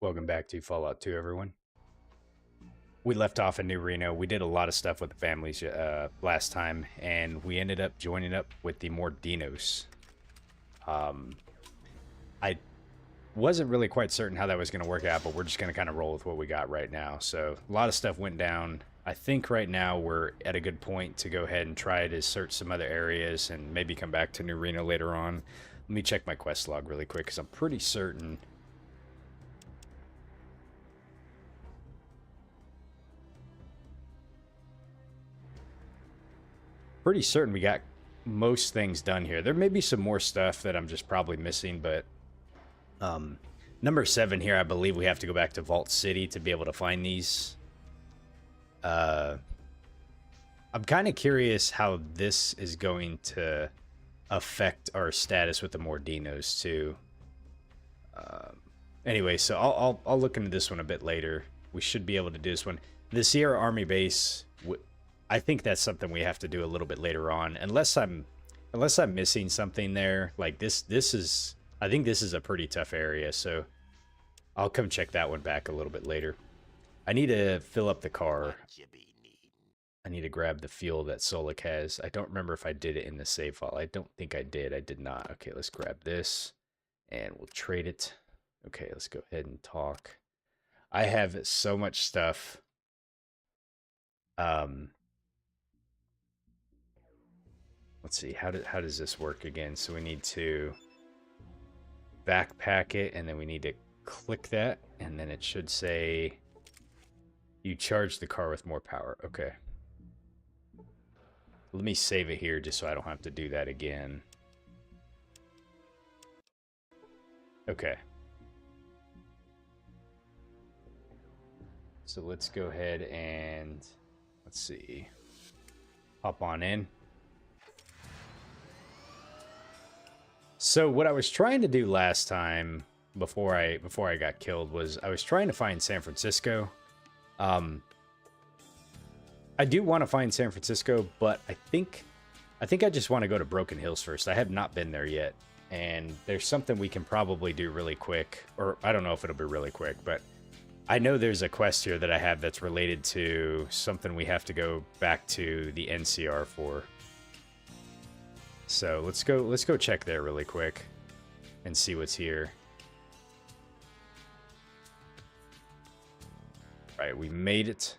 Welcome back to Fallout 2, everyone. We left off in New Reno. We did a lot of stuff with the families last time, and we ended up joining up with the Mordinos. I wasn't really quite certain how that was going to work out, but we're just going to kind of roll with what we got right now. So a lot of stuff went down. I think right now we're at a good point to go ahead and try to search some other areas and maybe come back to New Reno later on. Let me check my quest log really quick because I'm pretty certain... we got most things done here. There may be some more stuff that I'm just probably missing, but number 7 here, I believe we have to go back to Vault City to be able to find these. I'm kind of curious how this is going to affect our status with the Mordinos too. Anyway, so I'll look into this one a bit later. We should be able to do this one. The Sierra Army Base. I think that's something we have to do a little bit later on, unless I'm missing something there. Like this is, I think this is a pretty tough area, so I'll come check that one back a little bit later. I need to fill up the car. I need to grab the fuel that Solik has. I don't remember if I did it in the save file. I don't think I did. I did not. Okay, let's grab this, and we'll trade it. Okay, let's go ahead and talk. I have so much stuff. Let's see, how does this work again? So we need to backpack it, and then we need to click that, and then it should say you charge the car with more power. Okay. Let me save it here just so I don't have to do that again. Okay. So let's go ahead and, let's see, hop on in. So what I was trying to do last time before I got killed was I was trying to find San Francisco. I do want to find San Francisco, but I think I just want to go to Broken Hills first. I have not been there yet, and there's something we can probably do really quick, or I don't know if it'll be really quick, but I know there's a quest here that I have that's related to something we have to go back to the NCR for. So let's go check there really quick and see what's here. All right, we made it.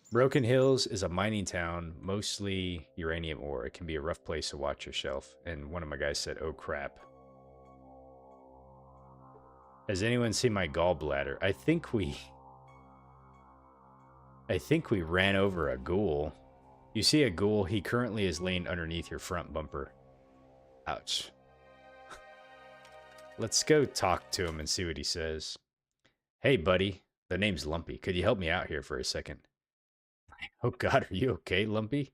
Broken Hills is a mining town, mostly uranium ore. It can be a rough place to watch your shelf. And one of my guys said, "Oh crap." Has anyone seen my gallbladder? I think we ran over a ghoul. You see a ghoul, he currently is laying underneath your front bumper. Ouch. Let's go talk to him and see what he says. Hey, buddy. The name's Lumpy. Could you help me out here for a second? Oh, God, are you okay, Lumpy?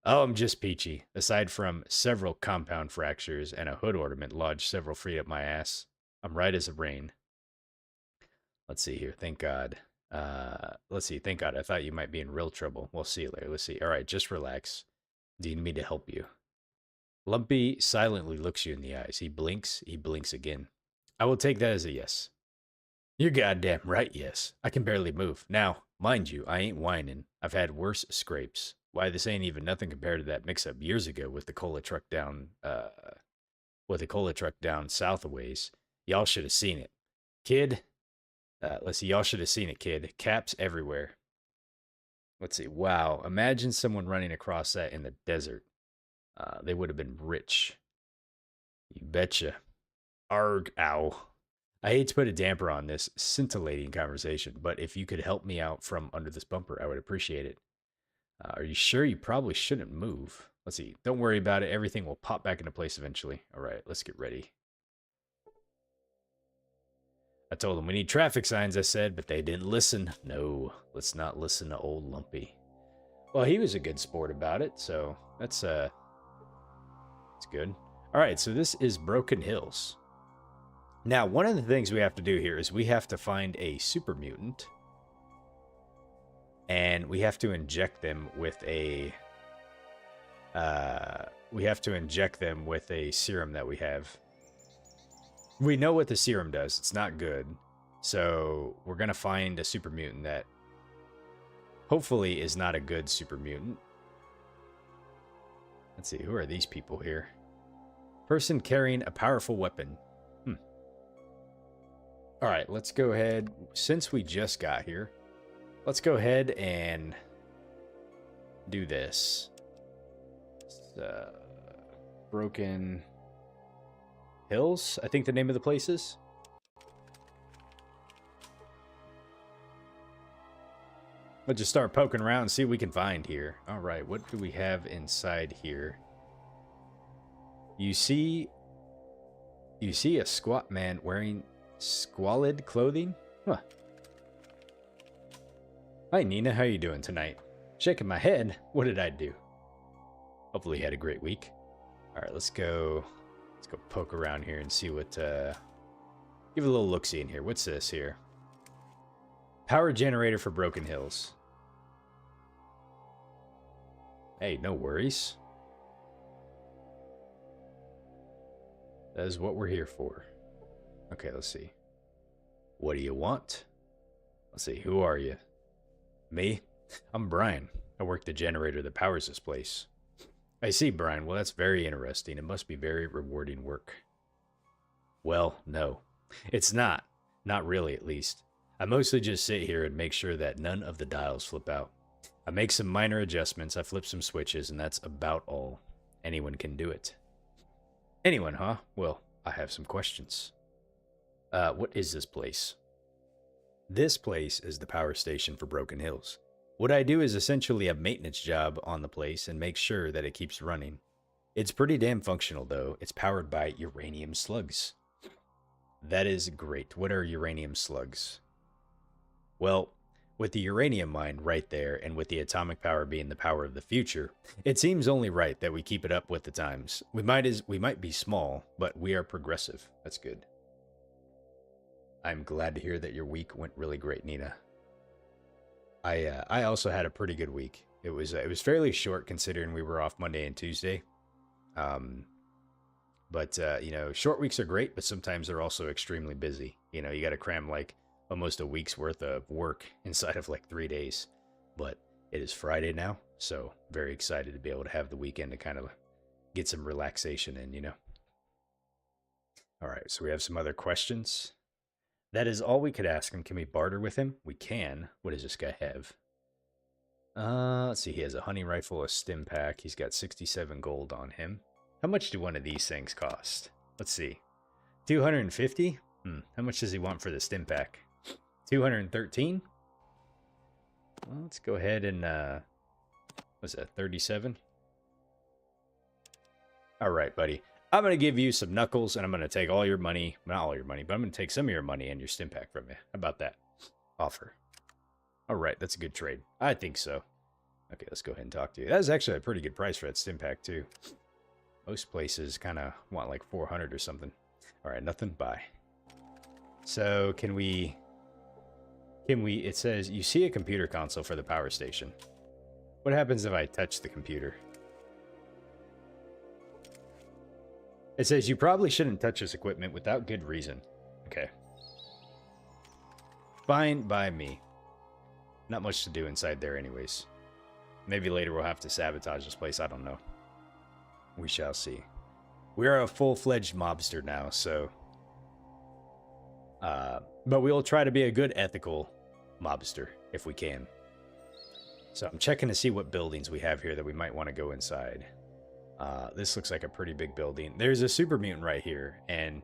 Oh, I'm just peachy. Aside from several compound fractures and a hood ornament lodged several feet up my ass, I'm right as a rain. Let's see here. Thank God. Let's see. Thank God. I thought you might be in real trouble. We'll see you later. Let's see. All right, just relax. Do you need me to help you? Lumpy silently looks you in the eyes. He blinks again. I will take that as a yes. You're goddamn right, yes. I can barely move. Now, mind you, I ain't whining. I've had worse scrapes. Why, this ain't even nothing compared to that mix-up years ago with the cola truck down, south a ways. Y'all should have seen it. Kid, let's see, y'all should have seen it, kid. Caps everywhere. Let's see, wow. Imagine someone running across that in the desert. They would have been rich. You betcha. Arg, ow. I hate to put a damper on this scintillating conversation, but if you could help me out from under this bumper, I would appreciate it. Are you sure you probably shouldn't move? Let's see. Don't worry about it. Everything will pop back into place eventually. All right, let's get ready. I told them we need traffic signs, I said, but they didn't listen. No, let's not listen to old Lumpy. Well, he was a good sport about it, so that's good. All right, so this is Broken Hills. Now, one of the things we have to do here is we have to find a super mutant, and we have to inject them with a serum that we have. We know what the serum does. It's not good. So we're going to find a super mutant that hopefully is not a good super mutant. Let's see, who are these people here? Person carrying a powerful weapon. All right, let's go ahead. Since we just got here, let's go ahead and do this. Broken Hills, I think the name of the place is. Let's just start poking around and see what we can find here. All right, what do we have inside here? You see a squat man wearing squalid clothing? Huh. Hi, Nina. How you doing tonight? Shaking my head. What did I do? Hopefully you had a great week. All right, let's go poke around here and see what... give it a little look-see in here. What's this here? Power generator for Broken Hills. Hey, no worries. That is what we're here for. Okay, let's see. What do you want? Let's see, who are you? Me? I'm Brian. I work the generator that powers this place. I see, Brian. Well, that's very interesting. It must be very rewarding work. Well, no. It's not. Not really, at least. I mostly just sit here and make sure that none of the dials flip out. I make some minor adjustments, I flip some switches, and that's about all. Anyone can do it. Anyone, huh? Well, I have some questions. What is this place? This place is the power station for Broken Hills. What I do is essentially a maintenance job on the place and make sure that it keeps running. It's pretty damn functional, though. It's powered by uranium slugs. That is great. What are uranium slugs? Well, with the uranium mine right there, and with the atomic power being the power of the future, it seems only right that we keep it up with the times. We might be small, but we are progressive. That's good. I'm glad to hear that your week went really great, Nina. I also had a pretty good week. It was fairly short considering we were off Monday and Tuesday. But you know, short weeks are great, but sometimes they're also extremely busy. You know, you got to cram like almost a week's worth of work inside of like 3 days. But it is Friday now, so very excited to be able to have the weekend to kind of get some relaxation in, you know. All right, so we have some other questions. That is all we could ask him. Can we barter with him? We can. What does this guy have? Let's see. He has a hunting rifle, a stim pack. He's got 67 gold on him. How much do one of these things cost? Let's see. 250? How much does he want for the stim pack? 213? Well, let's go ahead and, what's that, 37? All right, buddy. I'm going to give you some knuckles, and I'm going to take all your money. Not all your money, but I'm going to take some of your money and your stim pack from you. How about that offer? All right, that's a good trade. I think so. Okay, let's go ahead and talk to you. That was actually a pretty good price for that stim pack, too. Most places kind of want like 400 or something. All right, nothing. Bye. So can we... It says, you see a computer console for the power station. What happens if I touch the computer? It says, you probably shouldn't touch this equipment without good reason. Okay. Fine by me. Not much to do inside there anyways. Maybe later we'll have to sabotage this place, I don't know. We shall see. We are a full-fledged mobster now, so... but we will try to be a good ethical mobster, if we can. So I'm checking to see what buildings we have here that we might want to go inside. This looks like a pretty big building. There's a super mutant right here, and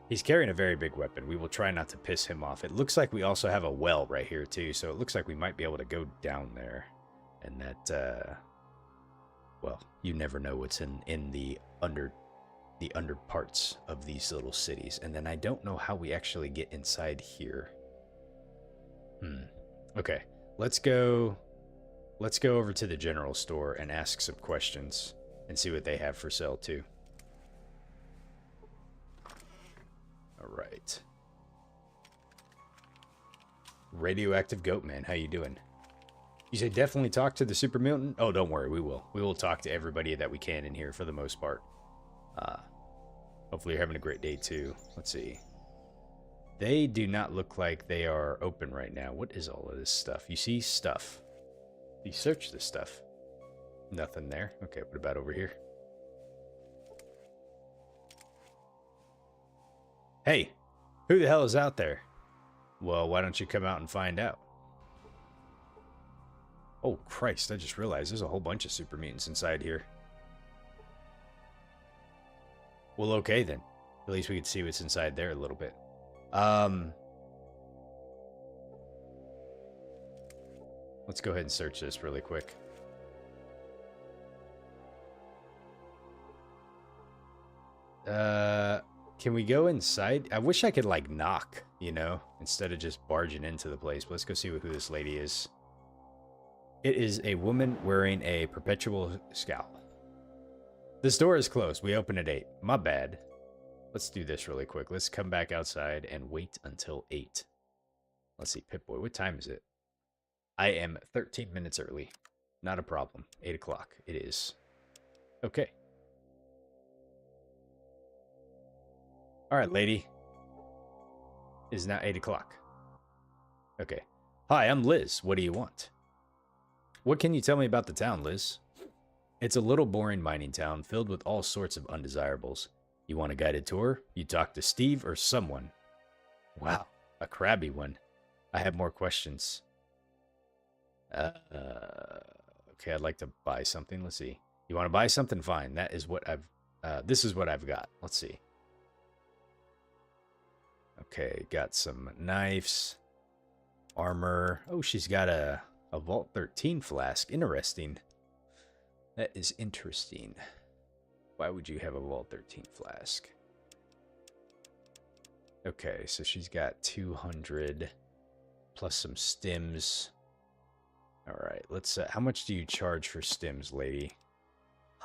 he's carrying a very big weapon. We will try not to piss him off. It looks like we also have a well right here, too, so it looks like we might be able to go down there. And that, well, you never know what's in the under parts of these little cities. And then I don't know how we actually get inside here. Okay, let's go over to the general store and ask some questions and see what they have for sale too. All right. Radioactive Goat Man, how you doing? You say definitely talk to the super mutant? Oh, don't worry, we will. We will talk to everybody that we can in here for the most part. Hopefully you're having a great day too. Let's see. They do not look like they are open right now. What is all of this stuff? You see stuff. You search this stuff. Nothing there. Okay, what about over here? Hey, who the hell is out there? Well, why don't you come out and find out? Oh, Christ, I just realized there's a whole bunch of super mutants inside here. Well, okay then. At least we could see what's inside there a little bit. Let's go ahead and search this really quick. Can we go inside? I wish I could, like, knock, you know, instead of just barging into the place. But let's go see who this lady is. It is a woman wearing a perpetual scowl. This door is closed. We open at 8. My bad. Let's do this really quick. Let's come back outside and wait until 8. Let's see, Pip-Boy, what time is it? I am 13 minutes early. Not a problem. 8 o'clock. It is. Okay. All right, lady. It is now 8 o'clock. Okay. Hi, I'm Liz. What do you want? What can you tell me about the town, Liz? It's a little boring mining town filled with all sorts of undesirables. You want a guided tour? You talk to Steve or someone. Wow, a crabby one. I have more questions. Okay, I'd like to buy something. Let's see. You want to buy something? Fine. That is what this is what I've got. Let's see. Okay, got some knives, armor. Oh, she's got a Vault 13 flask. Interesting. That is interesting. Why would you have a Vault 13 flask? Okay, so she's got 200 plus some stims. All right, let's. How much do you charge for stims, lady?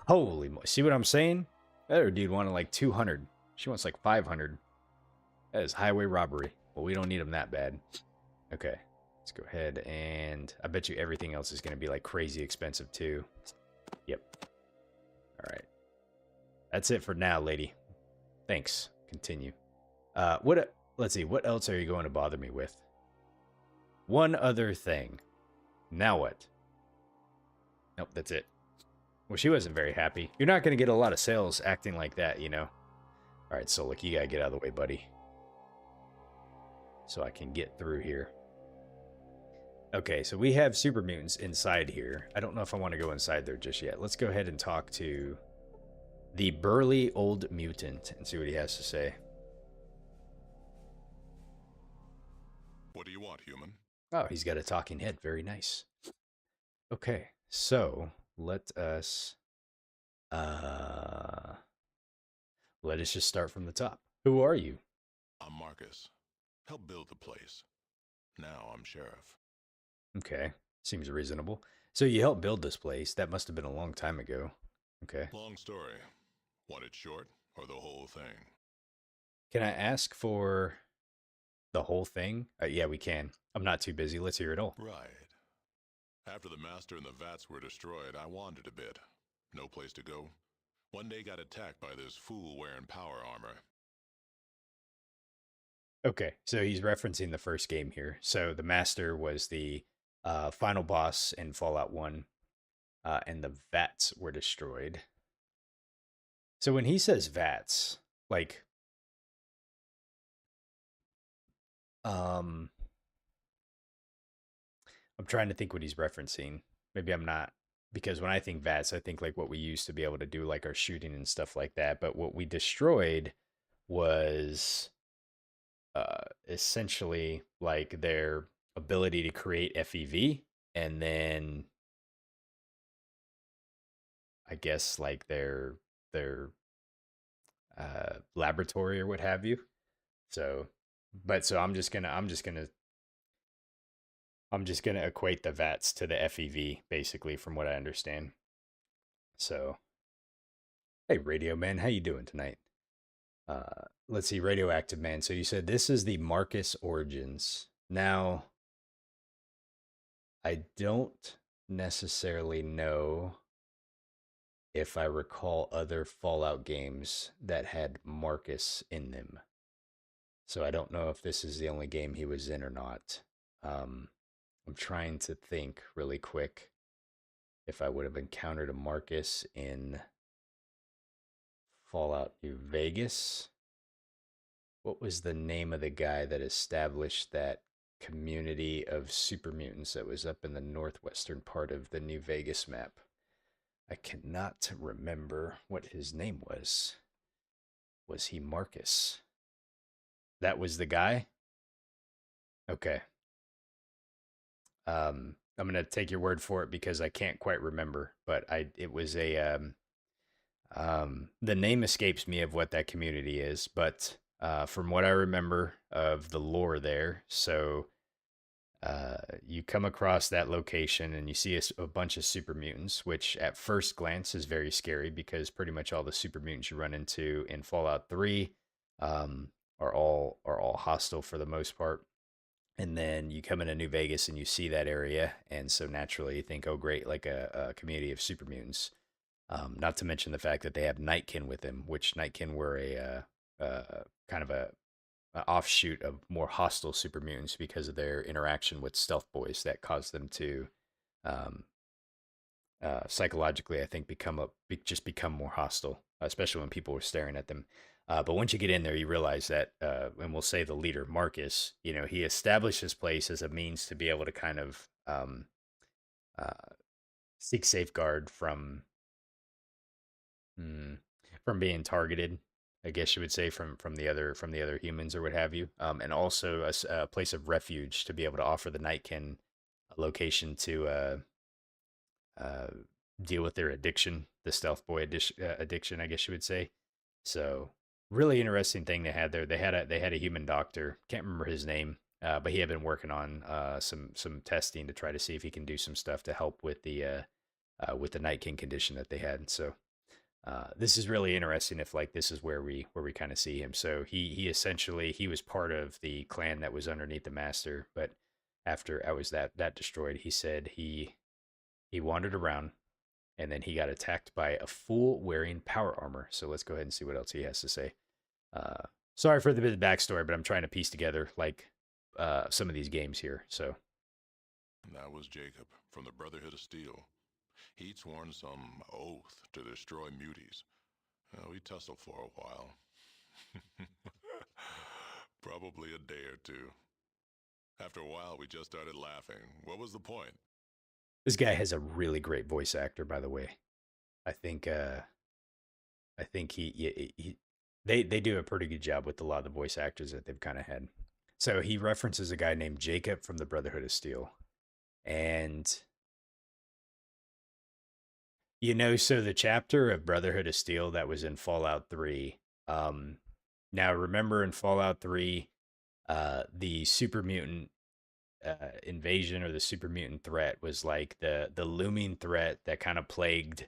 Holy mo! See what I'm saying? That other dude wanted like 200. She wants like 500. That is highway robbery. Well, we don't need them that bad. Okay, let's go ahead and I bet you everything else is going to be like crazy expensive too. Yep. All right. That's it for now, lady. Thanks. Continue. Let's see. What else are you going to bother me with? One other thing. Now what? Nope, that's it. Well, she wasn't very happy. You're not going to get a lot of sales acting like that, you know? All right, so look, you got to get out of the way, buddy. So I can get through here. Okay, so we have super mutants inside here. I don't know if I want to go inside there just yet. Let's go ahead and talk to the burly old mutant and see what he has to say. What do you want, human? Oh, he's got a talking head. Very nice. Okay, so let us just start from the top. Who are you? I'm Marcus. Help build the place. Now I'm sheriff. Okay, seems reasonable. So you helped build this place. That must have been a long time ago. Okay. Long story. Want it short or the whole thing? Can I ask for the whole thing? Yeah, we can. I'm not too busy. Let's hear it all. Right. After the master and the vats were destroyed, I wandered a bit. No place to go. One day got attacked by this fool wearing power armor. Okay, so he's referencing the first game here. So the master was the final boss in Fallout 1, and the vats were destroyed. So when he says vats, like, I'm trying to think what he's referencing. Maybe I'm not, because when I think vats, I think like what we used to be able to do, like our shooting and stuff like that. But what we destroyed was essentially like their ability to create FEV, and then I guess like their laboratory or what have you. So, so I'm just gonna equate the vats to the FEV basically, from what I understand. So, hey, Radio Man, how you doing tonight? Let's see, Radioactive Man. So you said this is the Marcus Origins. Now, I don't necessarily know if I recall other Fallout games that had Marcus in them. So I don't know if this is the only game he was in or not. Um, I'm trying to think really quick if I would have encountered a Marcus in Fallout New Vegas. What was the name of the guy that established that community of super mutants that was up in the northwestern part of the New Vegas map? I cannot remember what his name was. Was he Marcus? That was the guy? Okay. I'm gonna take your word for it because I can't quite remember, but I it was a the name escapes me of what that community is, but from what I remember of the lore there, so you come across that location and you see a bunch of super mutants, which at first glance is very scary because pretty much all the super mutants you run into in Fallout 3 um, are all hostile for the most part. And then you come into New Vegas and you see that area, and so naturally you think, "Oh, great, like a community of super mutants." Not to mention the fact that they have Nightkin with them, which Nightkin were kind of a offshoot of more hostile super mutants because of their interaction with stealth boys that caused them to um, psychologically, I think, just become more hostile, especially when people were staring at them. But once you get in there, you realize that, and we'll say the leader, Marcus, he established his place as a means to be able to kind of uh, seek safeguard mm, from being targeted. I guess you would say from the other humans or what have you, and also a place of refuge to be able to offer the Nightkin a location to uh, deal with their addiction, the stealth boy addiction, I guess you would say. So really interesting thing they had there. They had a human doctor. Can't remember his name, but he had been working on some testing to try to see if he can do some stuff to help with the Night King condition that they had. So this is really interesting. If like this is where we kind of see him. So he essentially he was part of the clan that was underneath the master, but after I was that destroyed, he said he wandered around and then he got attacked by a fool wearing power armor. So let's go ahead and see what else he has to say. Uh, Sorry for the bit of backstory, but I'm trying to piece together like some of these games here. So That was Jacob from the Brotherhood of Steel. He'd sworn some oath to destroy muties. We tussled for a while. Probably a day or two. After a while, we just started laughing. What was the point? this guy has a really great voice actor, by the way. I think I think they do a pretty good job with a lot of the voice actors that they've kind of had. So he references a guy named Jacob from the Brotherhood of Steel, and so the chapter of Brotherhood of Steel that was in Fallout 3. Now remember in Fallout 3, the super mutant invasion or the super mutant threat was like the looming threat that kind of plagued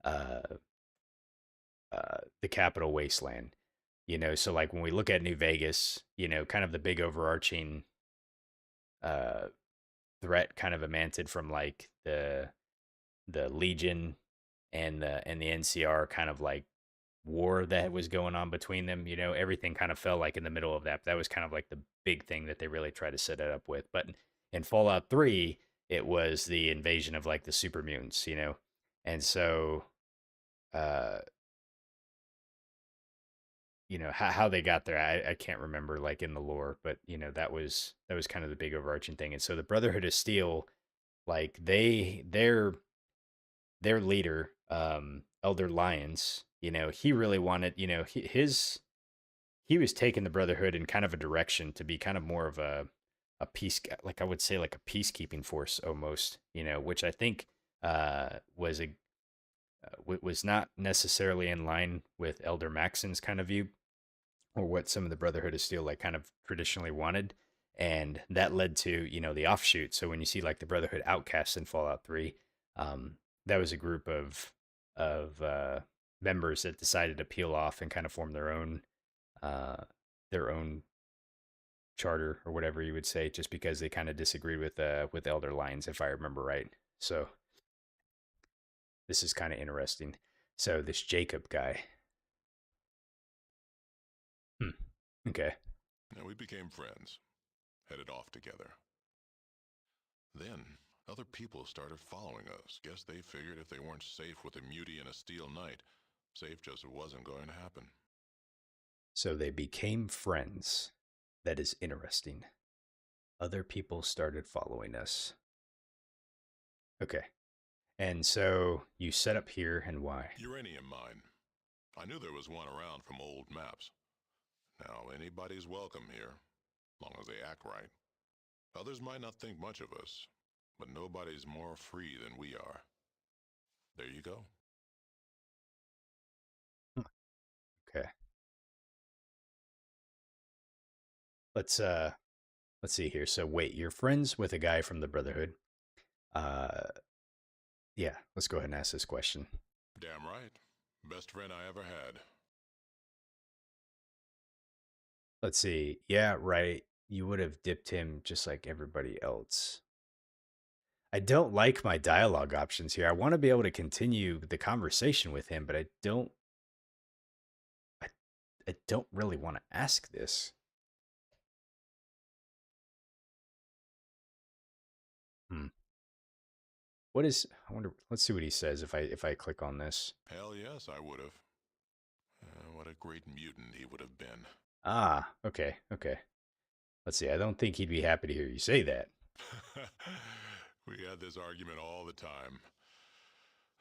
uh, the capital Wasteland. So like when we look at New Vegas, kind of the big overarching uh, threat kind of emanted from like the Legion and the NCR kind of like war that was going on between them. Everything kind of fell like in the middle of that. That was kind of like the big thing that they really tried to set it up with. But in Fallout 3, it was the invasion of like the super mutants. And so uh how they got there, I can't remember like in the lore, but that was kind of the big overarching thing. And so the Brotherhood of Steel, like their leader, Elder Lyons, he really wanted, he was taking the Brotherhood in kind of a direction to be kind of more of a peace, like I would say, like a peacekeeping force almost, which I think was not necessarily in line with Elder Maxon's kind of view or what some of the Brotherhood of Steel like kind of traditionally wanted. And that led to, the offshoot. So when you see like the Brotherhood Outcasts in Fallout 3, that was a group of members that decided to peel off and kind of form uh, their own charter or whatever you would say, just because they kind of disagreed with Elder Lyons, if I remember right. So This is kind of interesting. So this Jacob guy. Hmm. Okay. And we became friends, headed off together. Then, other people started following us. Guess they figured if they weren't safe with a mutie and a steel knight, safe just wasn't going to happen. So they became friends. That is interesting. Other people started following us. Okay. And so you set up here and why? Uranium mine. I knew there was one around from old maps. Now, anybody's welcome here, long as they act right. Others might not think much of us, but nobody's more free than we are. There you go. Okay. Let's see here. So wait, you're friends with a guy from the Brotherhood. Uh yeah, let's go ahead and ask this question. Damn right. Best friend I ever had. Let's see. Yeah, right. You would have dipped him just like everybody else. I don't like my dialogue options here. I want to be able to continue the conversation with him, but I, I don't really want to ask this. Hmm. What is I wonder let's see what he says if I click on this. Hell yes, I would have. What a great mutant he would have been. Ah, okay, okay. Let's see. I don't think he'd be happy to hear you say that. We had this argument all the time.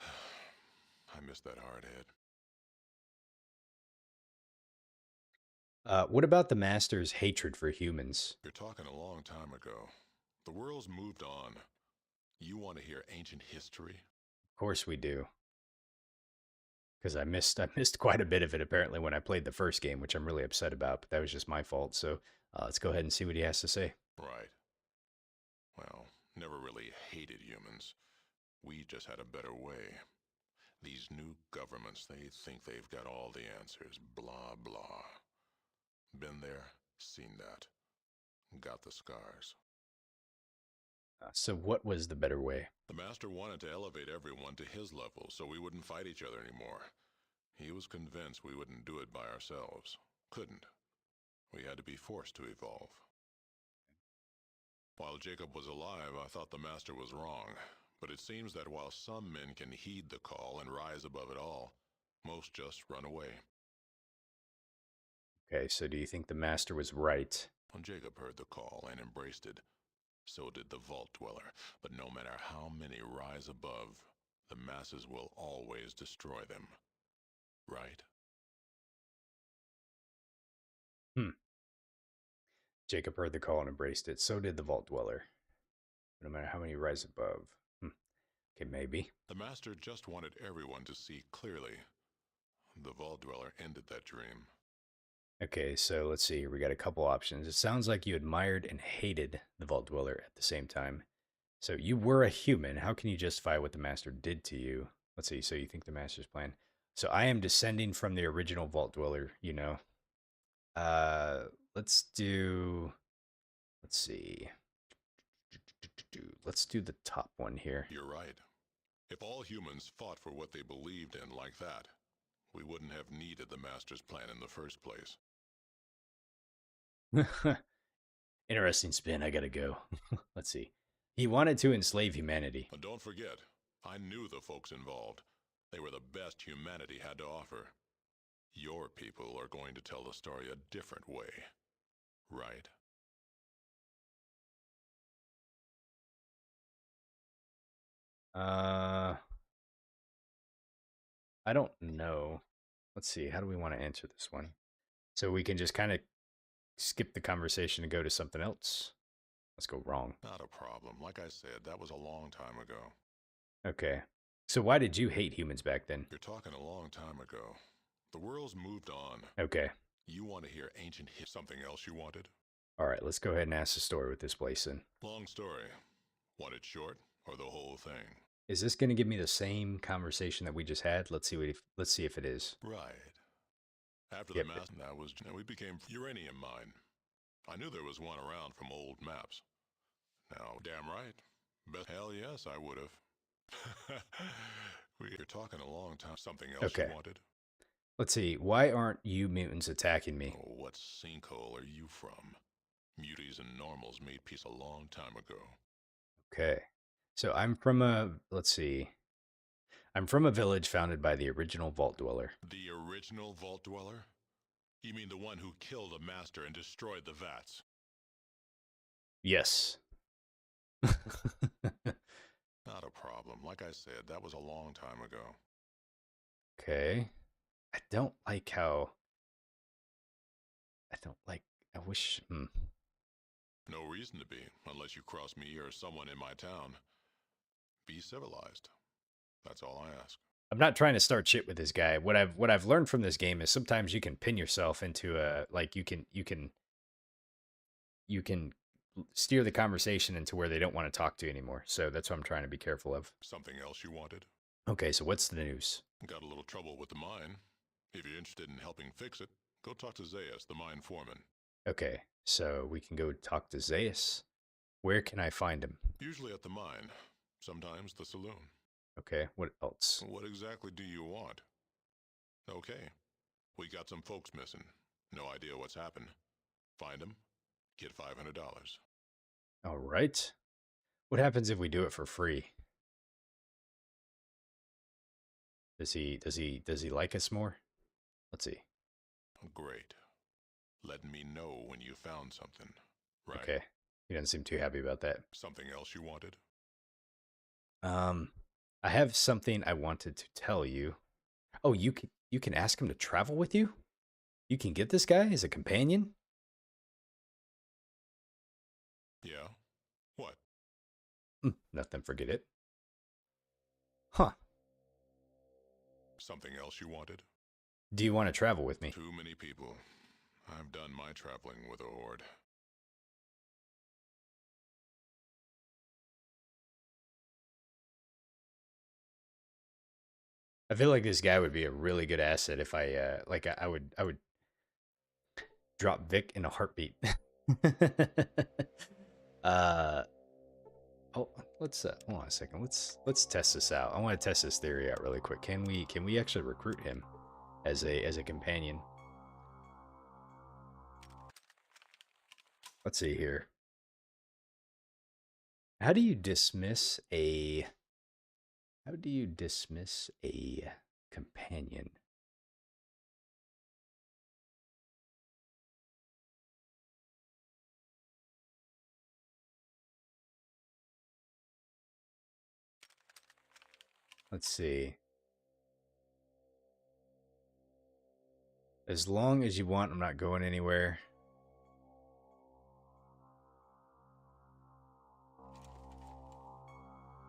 I miss that hard head. What about the Master's hatred for humans? You're talking a long time ago. The world's moved on. You want to hear ancient history? Of course we do. Because I missed quite a bit of it apparently when I played the first game, which I'm really upset about, but that was just my fault. So let's go ahead and see what he has to say. Right. Well, never really hated humans. We just had a better way. These new governments, they think they've got all the answers. Blah, blah. Been there, seen that. Got the scars. So what was the better way? The Master wanted to elevate everyone to his level so we wouldn't fight each other anymore. He was convinced we wouldn't do it by ourselves. Couldn't. We had to be forced to evolve. While Jacob was alive, I thought the Master was wrong. But it seems that while some men can heed the call and rise above it all, most just run away. Okay, so do you think the Master was right? When Jacob heard the call and embraced it, so did the Vault Dweller. But no matter how many rise above, the masses will always destroy them. Right? Hmm. Jacob heard the call and embraced it. So did the Vault Dweller. No matter how many rise above. Hmm. Okay, maybe. The Master just wanted everyone to see clearly. The Vault Dweller ended that dream. Okay, so let's see here. We got a couple options. It sounds like you admired and hated the Vault Dweller at the same time. So you were a human. How can you justify what the Master did to you? Let's see. So you think the Master's plan. So I am descending from the original Vault Dweller, you know. Uh let's do let's see. Let's do the top one here. You're right. If all humans fought for what they believed in like that, we wouldn't have needed the Master's plan in the first place. Interesting spin. I gotta go. Let's see. He wanted to enslave humanity. And don't forget, I knew the folks involved. They were the best humanity had to offer. Your people are going to tell the story a different way, right? Uh, I don't know. Let's see. How do we want to answer this one? So we can just kind of skip the conversation and go to something else. Let's go wrong. Not a problem. Like I said, that was a long time ago. Okay. So why did you hate humans back then? You're talking a long time ago. The world's moved on. Okay. You want to hear ancient history? Something else you wanted? All right. Let's go ahead and ask the story with this place in. Long story. Want it short or the whole thing? Is this going to give me the same conversation that we just had? Let's see if it is. Right. After Yep. the mass, we became uranium mine. I knew there was one around from old maps. Now, damn right. Hell yes, I would have. We're talking a long time. Something else you Okay. wanted? Let's see. Why aren't you mutants attacking me? Oh, what sinkhole are you from? Muties and normals made peace a long time ago. Okay. So I'm from a, let's see. I'm from a village founded by the original Vault Dweller. The original Vault Dweller? You mean the one who killed the Master and destroyed the vats? Yes. Not a problem. Like I said, that was a long time ago. Okay. I don't like how. I don't like. I wish. No reason to be, unless you cross me or someone in my town. Be civilized. That's all I ask. I'm not trying to start shit with this guy. What I've learned from this game is sometimes you can pin yourself into a like you can steer the conversation into where they don't want to talk to you anymore. So that's what I'm trying to be careful of. Something else you wanted? Okay, so what's the news? Got a little trouble with the mine. If you're interested in helping fix it, go talk to Zayas, the mine foreman. Okay, so we can go talk to Zayas. Where can I find him? Usually at the mine. Sometimes the saloon. Okay, what else? What exactly do you want? Okay. We got some folks missing. No idea what's happened. Find them. Get $500. All right. What happens if we do it for free? Does he like us more? Let's see. Great. Letting me know when you found something. Right. Okay. He doesn't seem too happy about that. Something else you wanted? I have something I wanted to tell you. Oh, you can ask him to travel with you? You can get this guy as a companion? Yeah. What? Nothing, forget it. Huh. Something else you wanted? Do you want to travel with me? Too many people. I've done my traveling with a horde. I feel like this guy would be a really good asset if I would drop Vic in a heartbeat. uh oh, let's hold on a second. Let's test this out. I want to test this theory out really quick. Can we actually recruit him as a companion? Let's see here. How do you dismiss a companion? Let's see. As long as you want, I'm not going anywhere.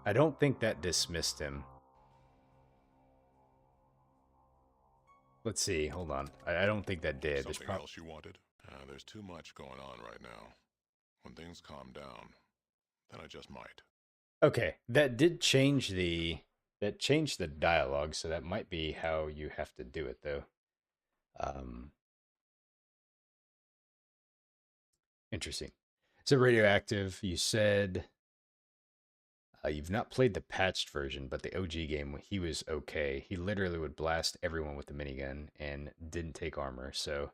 I don't think that dismissed him. Let's see. Hold on. I don't think that did. Something else you wanted? There's too much going on right now. When things calm down, then I just might. Okay, that did change the dialogue, so that might be how you have to do it, though. Interesting. So radioactive. You said you've not played the patched version, but the OG game, he was okay. He literally would blast everyone with the minigun and didn't take armor. So,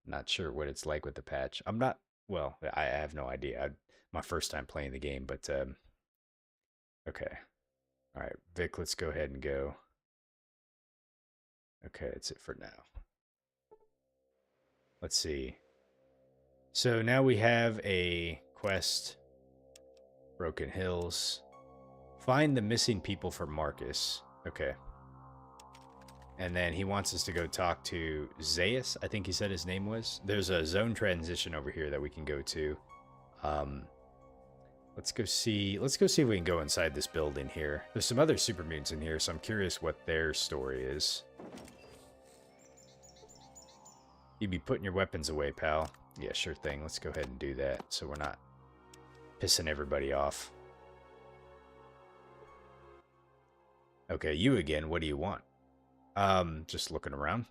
not sure what it's like with the patch. I'm not. Well, I have no idea. My first time playing the game, but okay. All right, Vic, let's go ahead and go. Okay, that's it for now. Let's see. So now we have a quest. Broken Hills. Find the missing people for Marcus. Okay. And then he wants us to go talk to Zayas, I think he said his name was. There's a zone transition over here that we can go to. Let's go see if we can go inside this building here. There's some other super mutants in here, so I'm curious what their story is. You'd be putting your weapons away, pal. Yeah, sure thing. Let's go ahead and do that so we're not pissing everybody off. Okay, you again. What do you want? Just looking around.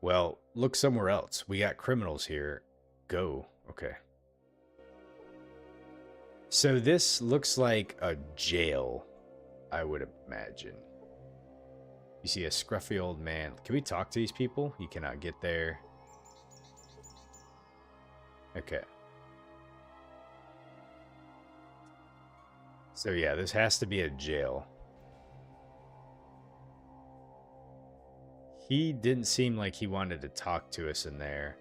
Well, look somewhere else. We got criminals here. Go. Okay. So this looks like a jail, I would imagine. You see a scruffy old man. Can we talk to these people? You cannot get there. Okay. So yeah, this has to be a jail. He didn't seem like he wanted to talk to us in there.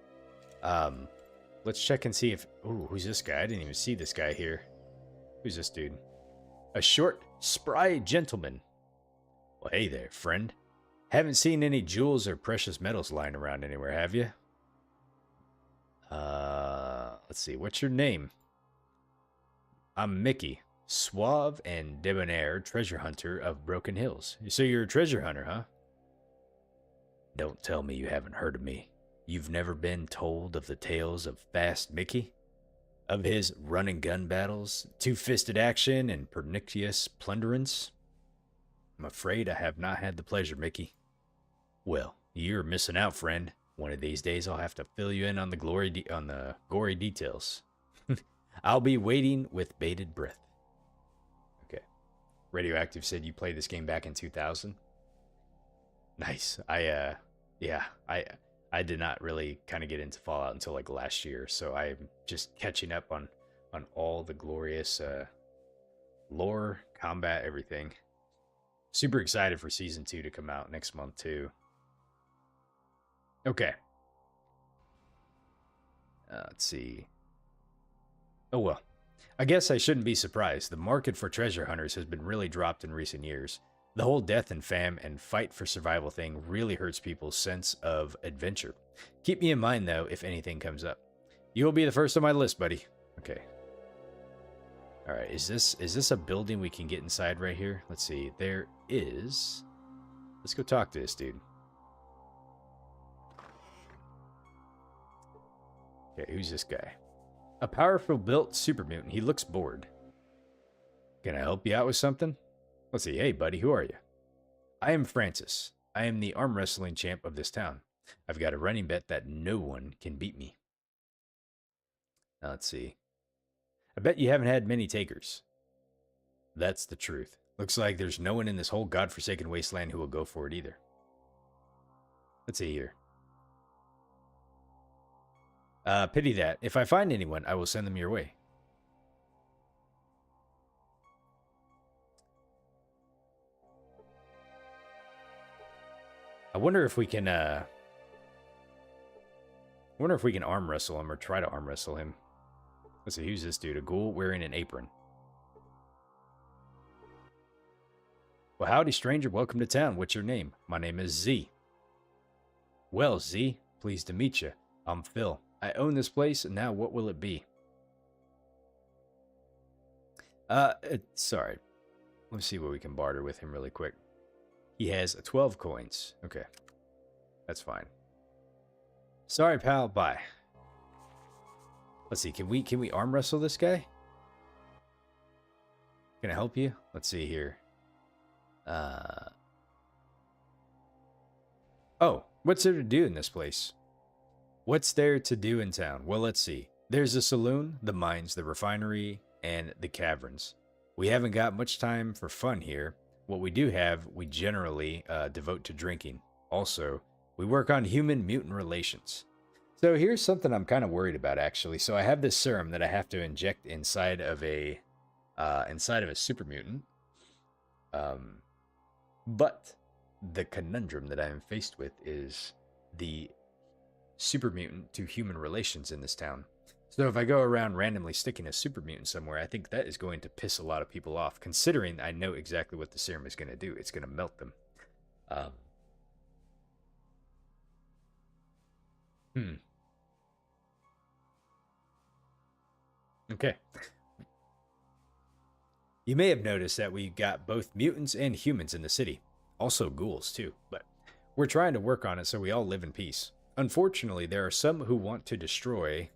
Let's check and see if... Ooh, who's this guy? I didn't even see this guy here. Who's this dude? A short, spry gentleman. Well, hey there, friend. Haven't seen any jewels or precious metals lying around anywhere, have you? Let's see. What's your name? I'm Mickey, suave and debonair treasure hunter of Broken Hills. So you're a treasure hunter, huh? Don't tell me you haven't heard of me. You've never been told of the tales of Fast Mickey? Of his run-and-gun battles, two-fisted action, and pernicious plunderance? I'm afraid I have not had the pleasure, Mickey. Well, you're missing out, friend. One of these days I'll have to fill you in on the gory details. I'll be waiting with bated breath. Okay. Radioactive said you played this game back in 2000. Nice. I did not really kind of get into Fallout until like last year, so I'm just catching up on all the glorious lore, combat, everything. Super excited for Season 2 to come out next month, too. Okay. Let's see. Oh, well. I guess I shouldn't be surprised. The market for treasure hunters has been really dropped in recent years. The whole death and fam and fight for survival thing really hurts people's sense of adventure. Keep me in mind, though, if anything comes up. You'll be the first on my list, buddy. Okay. Alright, is this a building we can get inside right here? Let's see. There is... Let's go talk to this dude. Okay, who's this guy? A powerful built super mutant. He looks bored. Can I help you out with something? Let's see. Hey, buddy, who are you? I am Francis. I am the arm wrestling champ of this town. I've got a running bet that no one can beat me. Now, let's see. I bet you haven't had many takers. That's the truth. Looks like there's no one in this whole godforsaken wasteland who will go for it either. Let's see here. Pity that. If I find anyone, I will send them your way. I wonder if we can, arm wrestle him or try to arm wrestle him. Let's see, who's this dude? A ghoul wearing an apron. Well, howdy, stranger. Welcome to town. What's your name? My name is Z. Well, Z, pleased to meet you. I'm Phil. I own this place, and now what will it be? Sorry. Let's see what we can barter with him really quick. He has 12 coins. Okay. That's fine. Sorry, pal. Bye. Let's see. Can we arm wrestle this guy? Can I help you? Let's see here. Oh, what's there to do in this place? What's there to do in town? Well, let's see. There's a saloon, the mines, the refinery, and the caverns. We haven't got much time for fun here. What we do have, we generally devote to drinking. Also, we work on human-mutant relations. So here's something I'm kind of worried about, actually. So I have this serum that I have to inject inside of a super mutant. But the conundrum that I am faced with is the super mutant to human relations in this town. So if I go around randomly sticking a super mutant somewhere, I think that is going to piss a lot of people off, considering I know exactly what the serum is going to do. It's going to melt them. Okay. You may have noticed that we got both mutants and humans in the city. Also ghouls, too. But we're trying to work on it so we all live in peace. Unfortunately, there are some who want to destroy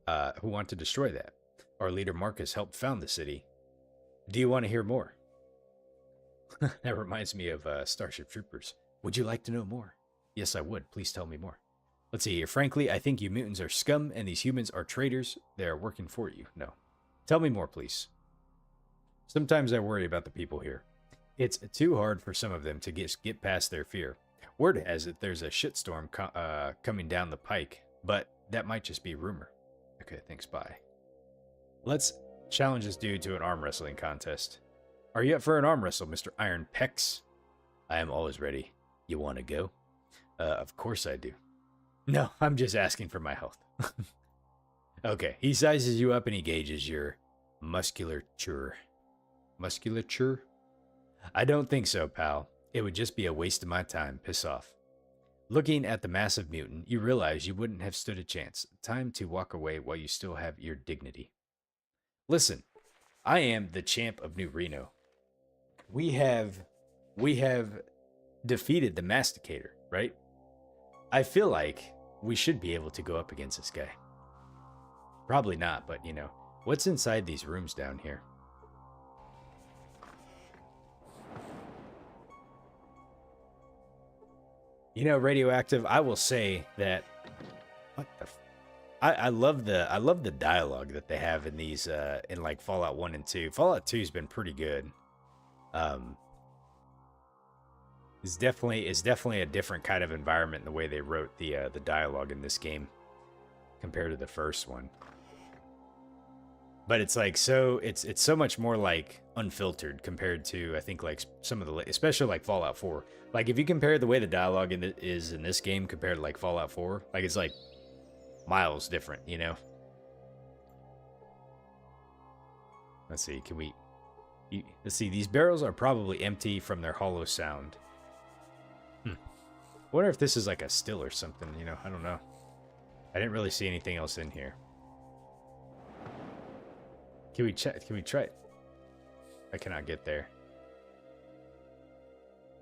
that. Our leader Marcus helped found the city. Do you want to hear more? That reminds me of Starship Troopers. Would you like to know more? Yes, I would. Please tell me more. Let's see here. Frankly, I think you mutants are scum and these humans are traitors. They are working for you. No. Tell me more, please. Sometimes I worry about the people here. It's too hard for some of them to get past their fear. Word has it there's a shitstorm coming down the pike, but that might just be rumor. Okay, thanks, bye. Let's challenge this dude to an arm wrestling contest. Are you up for an arm wrestle, Mr. Iron Pecs? I am always ready. You want to go? Of course I do. No, I'm just asking for my health. Okay, he sizes you up and he gauges your musculature. Musculature? I don't think so, pal. It would just be a waste of my time. Piss off. Looking at the massive mutant, you realize you wouldn't have stood a chance. Time to walk away while you still have your dignity. Listen, I am the champ of New Reno. We have defeated the Masticator, right? I feel like we should be able to go up against this guy. Probably not, but you know, what's inside these rooms down here? You know, Radioactive, I will say that what the I love the dialogue that they have in these in like Fallout 1 and 2. Fallout 2's been pretty good. It's definitely a different kind of environment in the way they wrote the dialogue in this game compared to the first one. But it's like it's so much more like unfiltered compared to I think like some of the especially like Fallout 4. Like if you compare the way the dialogue is in this game compared to like Fallout 4, like it's like miles different, you know. Let's see, can we let's see, these barrels are probably empty from their hollow sound. I wonder if this is like a still or something, you know, I don't know. I didn't really see anything else in here. Can we check? Can we try it? I cannot get there.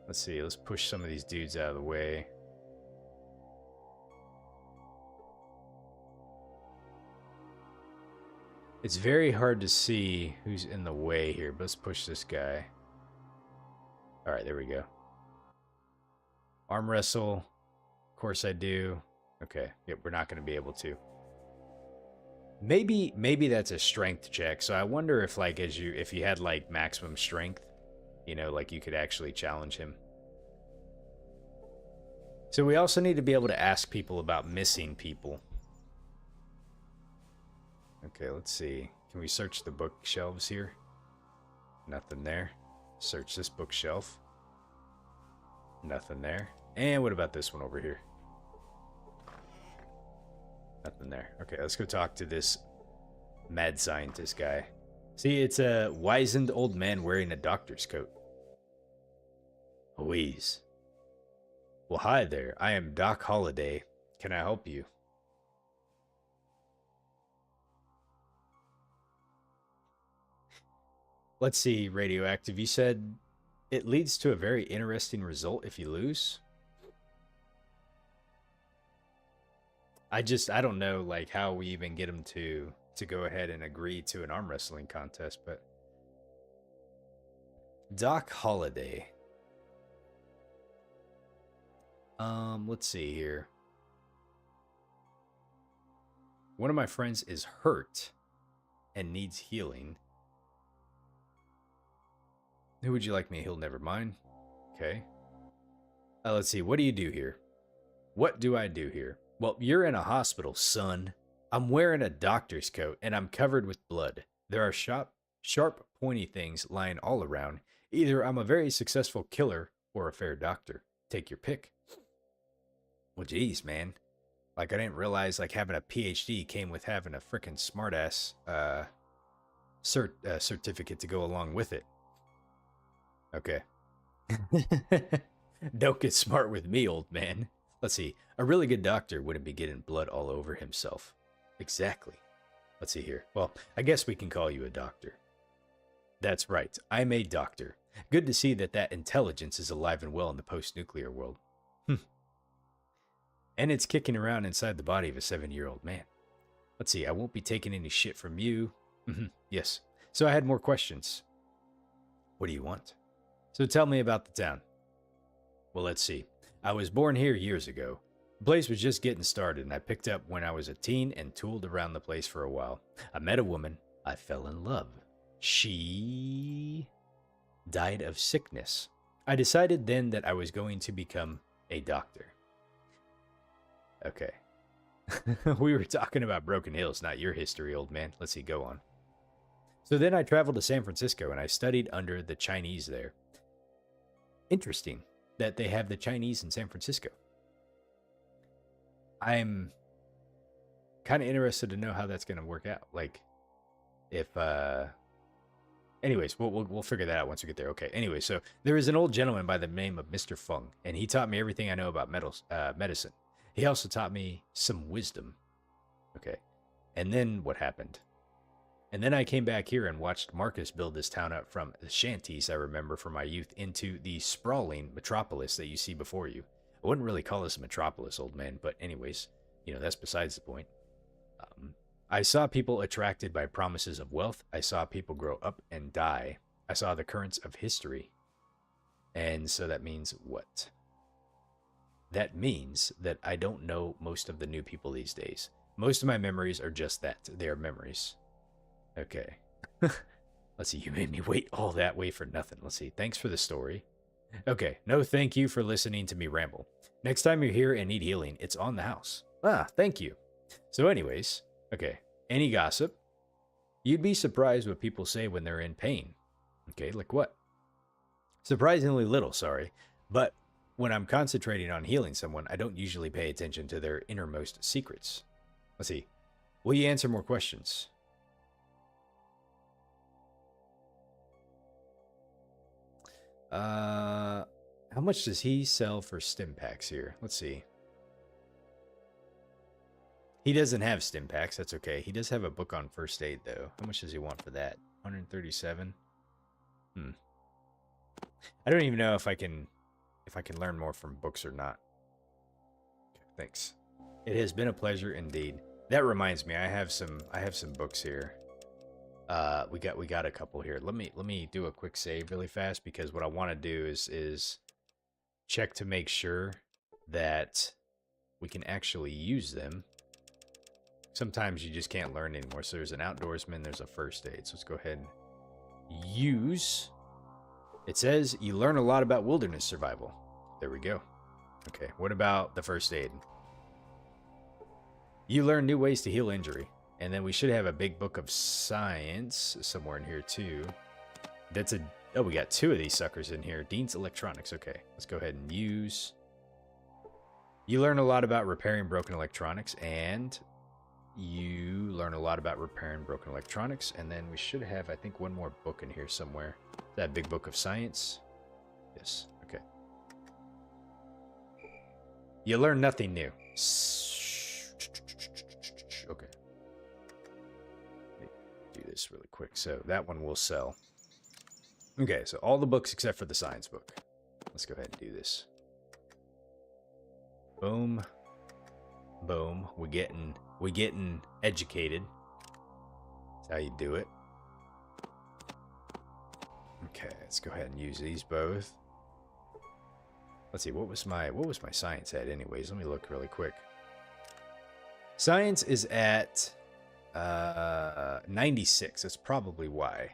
Let's see. Let's push some of these dudes out of the way. It's very hard to see who's in the way here, but let's push this guy. All right, there we go. Arm wrestle. Of course I do. Okay. Yep, we're not going to be able to. Maybe that's a strength check. So I wonder if like if you had like maximum strength, you know, like you could actually challenge him. So we also need to be able to ask people about missing people. Okay, let's see. Can we search the bookshelves here? Nothing there. Search this bookshelf. Nothing there. And what about this one over here? Nothing there. Okay, let's go talk to this mad scientist guy. See, it's a wizened old man wearing a doctor's coat. Louise. Well, hi there. I am Doc Holliday. Can I help you? Let's see, Radioactive. You said it leads to a very interesting result if you lose. I don't know like how we even get him to go ahead and agree to an arm wrestling contest, but Doc Holliday. Let's see here. One of my friends is hurt and needs healing. Who would you like me to heal? Never mind. Okay. Let's see. What do you do here? What do I do here? Well, you're in a hospital, son. I'm wearing a doctor's coat, and I'm covered with blood. There are sharp, pointy things lying all around. Either I'm a very successful killer or a fair doctor. Take your pick. Well, geez, man. Like, I didn't realize, like, having a PhD came with having a frickin' smartass certificate to go along with it. Okay. Don't get smart with me, old man. Let's see. A really good doctor wouldn't be getting blood all over himself. Exactly. Let's see here. Well, I guess we can call you a doctor. That's right. I'm a doctor. Good to see that intelligence is alive and well in the post-nuclear world. And it's kicking around inside the body of a 7-year-old man. Let's see. I won't be taking any shit from you. Yes. So I had more questions. What do you want? So tell me about the town. Well, let's see. I was born here years ago. The place was just getting started, and I picked up when I was a teen and tooled around the place for a while. I met a woman. I fell in love. She died of sickness. I decided then that I was going to become a doctor. Okay. We were talking about Broken Hills, not your history, old man. Let's see, go on. So then I traveled to San Francisco and I studied under the Chinese there. Interesting that they have the Chinese in San Francisco. I'm kind of interested to know how that's going to work out. Like, if, anyways, we'll figure that out once we get there. Okay. Anyway, so there is an old gentleman by the name of Mr. Feng, and he taught me everything I know about medicine. He also taught me some wisdom. Okay. And then what happened? And then I came back here and watched Marcus build this town up from the shanties I remember from my youth into the sprawling metropolis that you see before you. I wouldn't really call this a metropolis, old man, but anyways, that's besides the point. I saw people attracted by promises of wealth. I saw people grow up and die. I saw the currents of history. And so that means what? That means that I don't know most of the new people these days. Most of my memories are just that. They are memories. Okay. Let's see. You made me wait all that way for nothing. Let's see. Thanks for the story. Okay. No, thank you for listening to me ramble. Next time you're here and need healing, it's on the house. Ah, thank you. So anyways, okay. Any gossip? You'd be surprised what people say when they're in pain. Okay, like what? Surprisingly little, sorry. But when I'm concentrating on healing someone, I don't usually pay attention to their innermost secrets. Let's see. Will you answer more questions? How much does he sell for stim packs here? Let's see. He doesn't have stim packs. That's okay. He does have a book on first aid, though. How much does he want for that? 137. I don't even know if I can learn more from books or not. Okay, thanks. It has been a pleasure indeed. That reminds me, I have some books here. We got a couple here. Let me do a quick save really fast, because what I want to do is check to make sure that we can actually use them. Sometimes you just can't learn anymore. So there's an outdoorsman, there's a first aid. So let's go ahead and use. It says you learn a lot about wilderness survival. There we go. Okay, what about the first aid? You learn new ways to heal injury. And then we should have a big book of science somewhere in here too. Oh, we got two of these suckers in here. Dean's Electronics. Okay, let's go ahead and use. You learn a lot about repairing broken electronics, and you learn a lot about repairing broken electronics. And then we should have, I think, one more book in here somewhere. That big book of science. Yes. Okay. You learn nothing new. Okay. Do this really quick. So that one will sell. Okay, so all the books except for the science book. Let's go ahead and do this. Boom. Boom. We're getting educated. That's how you do it. Okay, let's go ahead and use these both. Let's see, what was my science at anyways? Let me look really quick. Science is at 96. That's probably why.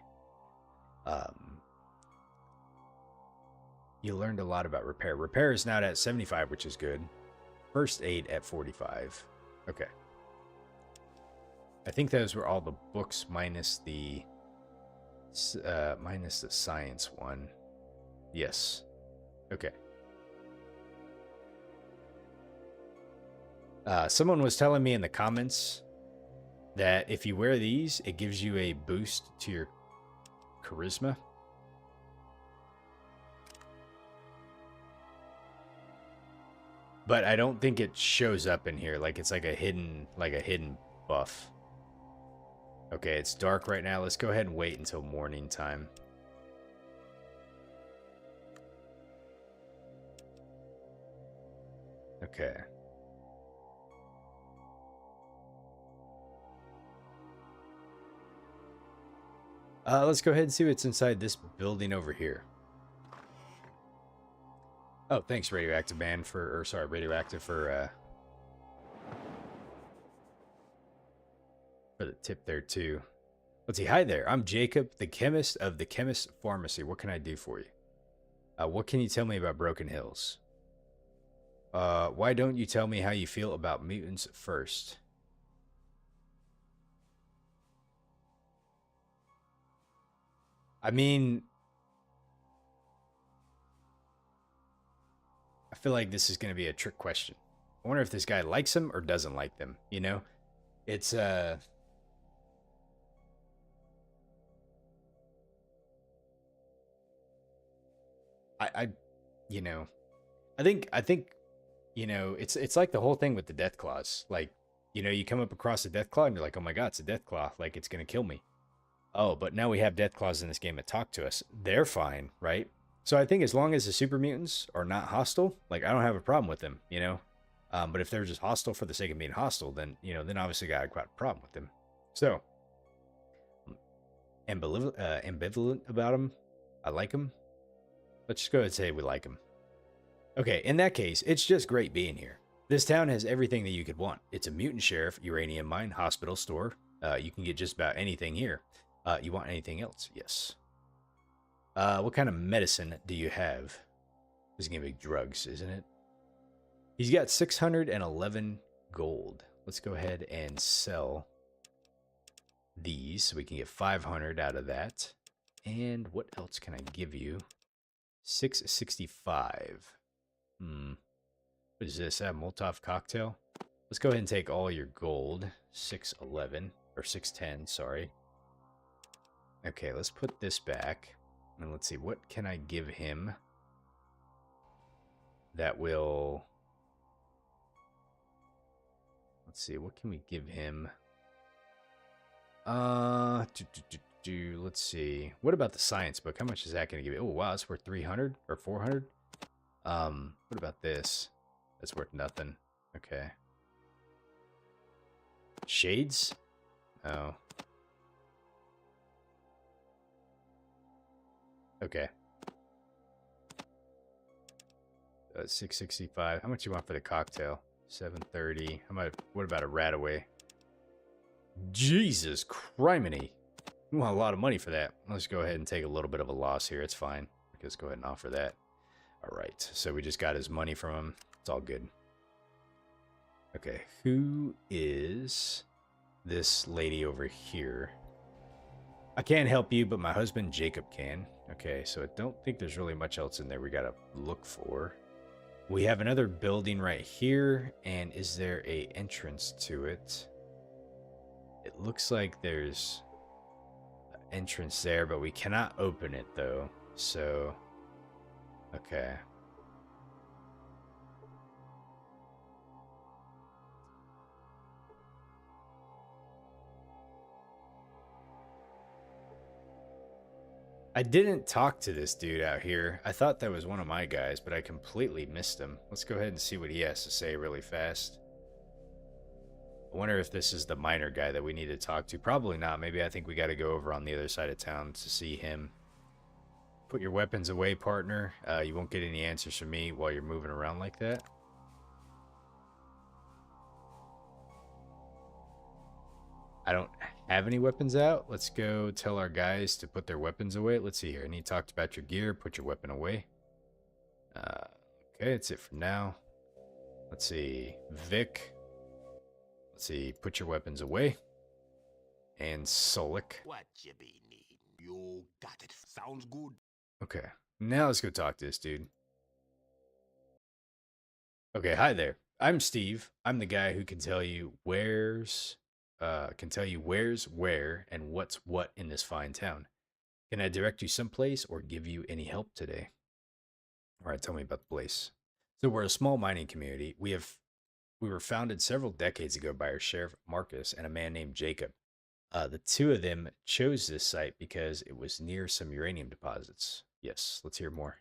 You learned a lot about repair. Repair is now at 75, which is good. First aid at 45. Okay. I think those were all the books minus the science one. Yes. Okay. Someone was telling me in the comments that if you wear these, it gives you a boost to your charisma. But I don't think it shows up in here. Like it's like a hidden buff. Okay, it's dark right now. Let's go ahead and wait until morning time. Okay. Let's go ahead and see what's inside this building over here. Oh, thanks, Radioactive Man, Radioactive for the tip there too. Let's see. Hi there. I'm Jacob, the chemist of the Chemist Pharmacy. What can I do for you? What can you tell me about Broken Hills? Why don't you tell me how you feel about mutants first? I mean, I feel like this is going to be a trick question. I wonder if this guy likes them or doesn't like them, you know? It's I you know, I think it's like the whole thing with the death claws. Like, you come up across a death claw and you're like, "Oh my god, it's a death claw. Like it's going to kill me." Oh, but now we have death claws in this game that talk to us. They're fine, right? So I think as long as the super mutants are not hostile, like I don't have a problem with them. But if they're just hostile for the sake of being hostile, then obviously I got quite a problem with them. So ambivalent about them. I like them. Let's just go ahead and say we like them. Okay, in that case, it's just great being here. This town has everything that you could want. It's a mutant sheriff, uranium mine, hospital, store. You can get just about anything here. You want anything else? Yes. What kind of medicine do you have? This is going to be drugs, isn't it? He's got 611 gold. Let's go ahead and sell these so we can get 500 out of that. And what else can I give you? 665. What is this? A Molotov cocktail? Let's go ahead and take all your gold. 611 or 610, sorry. Okay, let's put this back. And let's see, what can I give him that will... Let's see, what can we give him? Let's see. What about the science book? How much is that going to give you? Oh, wow, it's worth 300 or 400. What about this? That's worth nothing. Okay. Shades? Oh. Okay. 665. How much you want for the cocktail? 730. What about a rat away? Jesus criminy. You want a lot of money for that. Let's go ahead and take a little bit of a loss here. It's fine. Let's go ahead and offer that. All right. So we just got his money from him. It's all good. Okay. Who is this lady over here? I can't help you, but my husband Jacob can. Okay, so I don't think there's really much else in there we gotta look for. We have another building right here, and is there a entrance to it? It looks like there's an entrance there, but we cannot open it though. So, okay. I didn't talk to this dude out here. I thought that was one of my guys, but I completely missed him. Let's go ahead and see what he has to say really fast. I wonder if this is the miner guy that we need to talk to. Probably not. Maybe I think we got to go over on the other side of town to see him. Put your weapons away, partner. You won't get any answers from me while you're moving around like that. I don't have any weapons out. Let's go tell our guys to put their weapons away. Let's see here. I need to talk about your gear. Put your weapon away. Okay, that's it for now. Let's see. Vic. Let's see. Put your weapons away. And Solik. What you be needing? You got it. Sounds good. Okay. Now let's go talk to this dude. Okay, hi there. I'm Steve. I'm the guy who can tell you where and what's what in this fine town. Can I direct you someplace or give you any help today? All right, tell me about the place. So we're a small mining community. We were founded several decades ago by our sheriff Marcus and a man named Jacob. The two of them chose this site because it was near some uranium deposits. Yes, let's hear more.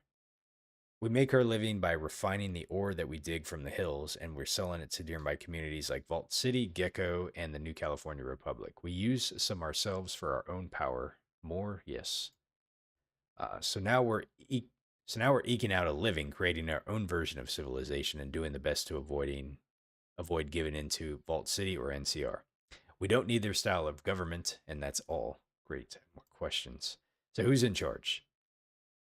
We make our living by refining the ore that we dig from the hills, and we're selling it to nearby communities like Vault City, Gecko, and the New California Republic. We use some ourselves for our own power. More, yes. So now we're eking out a living, creating our own version of civilization, and doing the best to avoid giving into Vault City or NCR. We don't need their style of government, and that's all. Great. More questions. So who's in charge?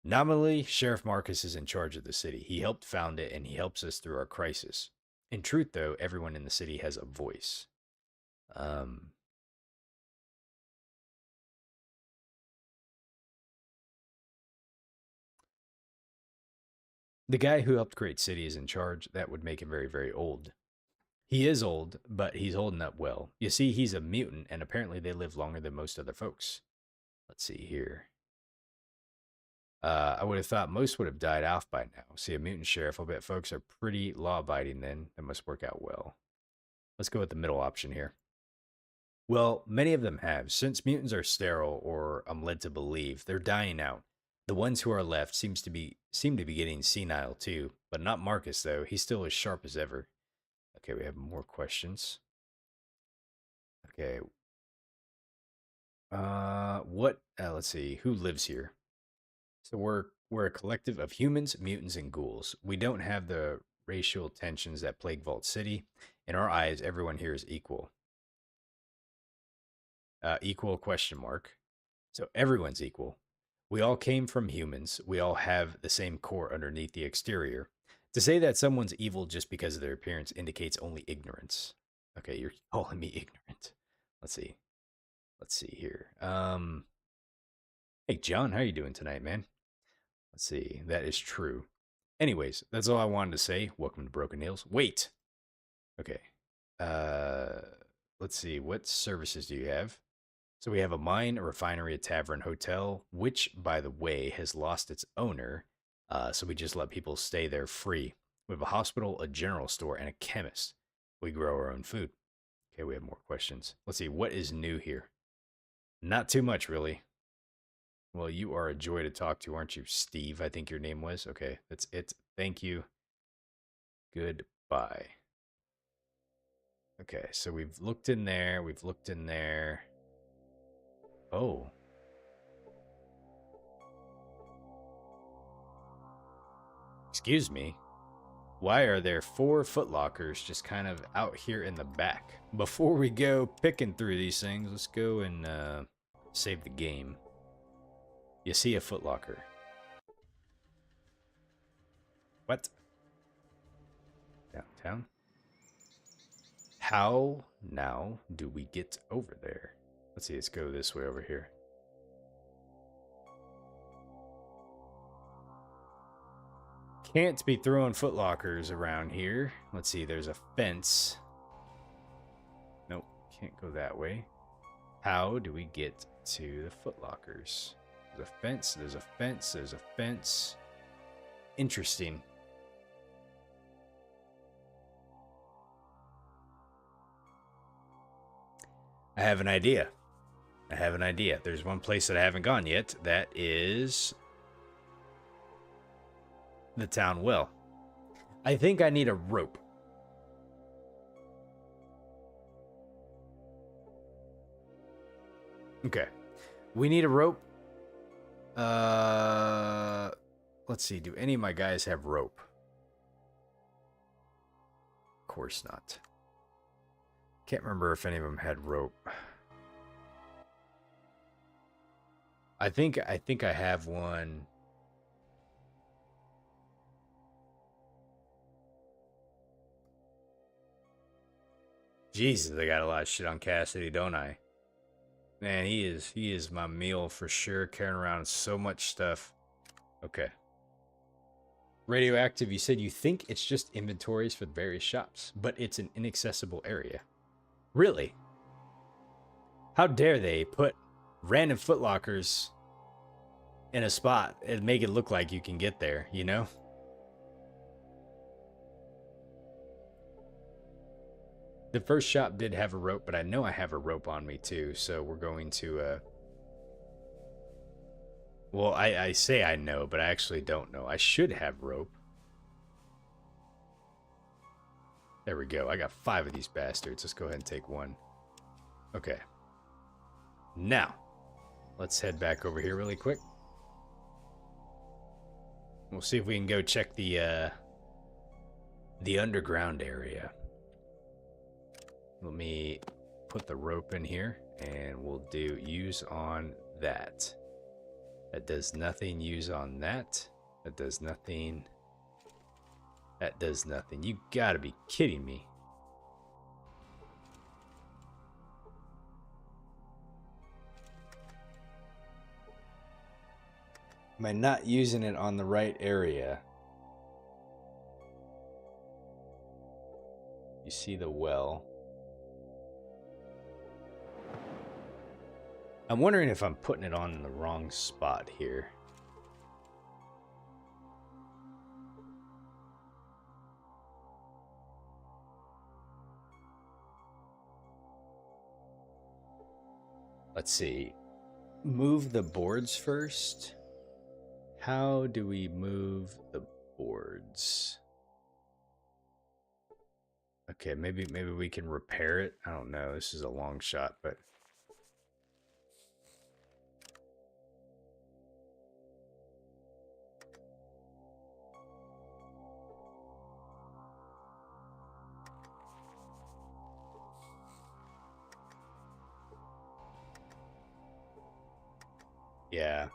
Nominally, Sheriff Marcus is in charge of the city. He helped found it, and he helps us through our crisis. In truth, though, everyone in the city has a voice. Um, the guy who helped create city is in charge. That would make him very, very old. He is old, but he's holding up well. You see, he's a mutant, and apparently they live longer than most other folks. Let's see here. I would have thought most would have died off by now. See, a mutant sheriff, I'll bet folks are pretty law-abiding then. That must work out well. Let's go with the middle option here. Well, many of them have. Since mutants are sterile, or I'm led to believe, they're dying out. The ones who are left seem to be getting senile too, but not Marcus though. He's still as sharp as ever. Okay, we have more questions. Okay. Let's see. Who lives here? So we're a collective of humans, mutants, and ghouls. We don't have the racial tensions that plague Vault City. In our eyes, everyone here is equal. Equal question mark. So everyone's equal. We all came from humans. We all have the same core underneath the exterior. To say that someone's evil just because of their appearance indicates only ignorance. Okay, you're calling me ignorant. Let's see. Let's see here. Hey John, how you doing tonight, man? Let's see. That is true. Anyways, that's all I wanted to say. Welcome to Broken Nails. Wait. Okay. Let's see. What services do you have? So we have a mine, a refinery, a tavern, hotel, which, by the way, has lost its owner. So we just let people stay there free. We have a hospital, a general store, and a chemist. We grow our own food. Okay, we have more questions. Let's see. What is new here? Not too much, really. Well, you are a joy to talk to, aren't you, Steve? I think your name was. Okay, that's it. Thank you. Goodbye. Okay, so we've looked in there. We've looked in there. Oh. Excuse me. Why are there 4 footlockers just kind of out here in the back? Before we go picking through these things, let's go and save the game. You see a footlocker. What? Downtown? How now do we get over there? Let's see, let's go this way over here. Can't be throwing footlockers around here. Let's see, there's a fence. Nope, can't go that way. How do we get to the footlockers? There's a fence, there's a fence, there's a fence. Interesting. I have an idea. I have an idea. There's one place that I haven't gone yet. That is the town well. I think I need a rope. Okay. We need a rope. Let's see. Do any of my guys have rope? Of course not. Can't remember if any of them had rope. I think I have one. Jesus, I got a lot of shit on Cassidy, don't I? Man, he is my meal for sure, carrying around so much stuff. Okay. Radioactive, you said you think it's just inventories for the various shops, but it's an inaccessible area. Really? How dare they put random footlockers in a spot and make it look like you can get there, you know? The first shop did have a rope, but I know I have a rope on me too, so we're going to, well, I say I know, but I actually don't know. I should have rope. There we go. I got 5 of these bastards. Let's go ahead and take one. Okay. Now, let's head back over here really quick. We'll see if we can go check the underground area. Let me put the rope in here. And we'll do use on that. That does nothing. Use on that. That does nothing. That does nothing. You gotta be kidding me. Am I not using it on the right area? You see the well. I'm wondering if I'm putting it on the wrong spot here. Let's see. Move the boards first. How do we move the boards? Okay, maybe we can repair it. I don't know. This is a long shot, but yeah.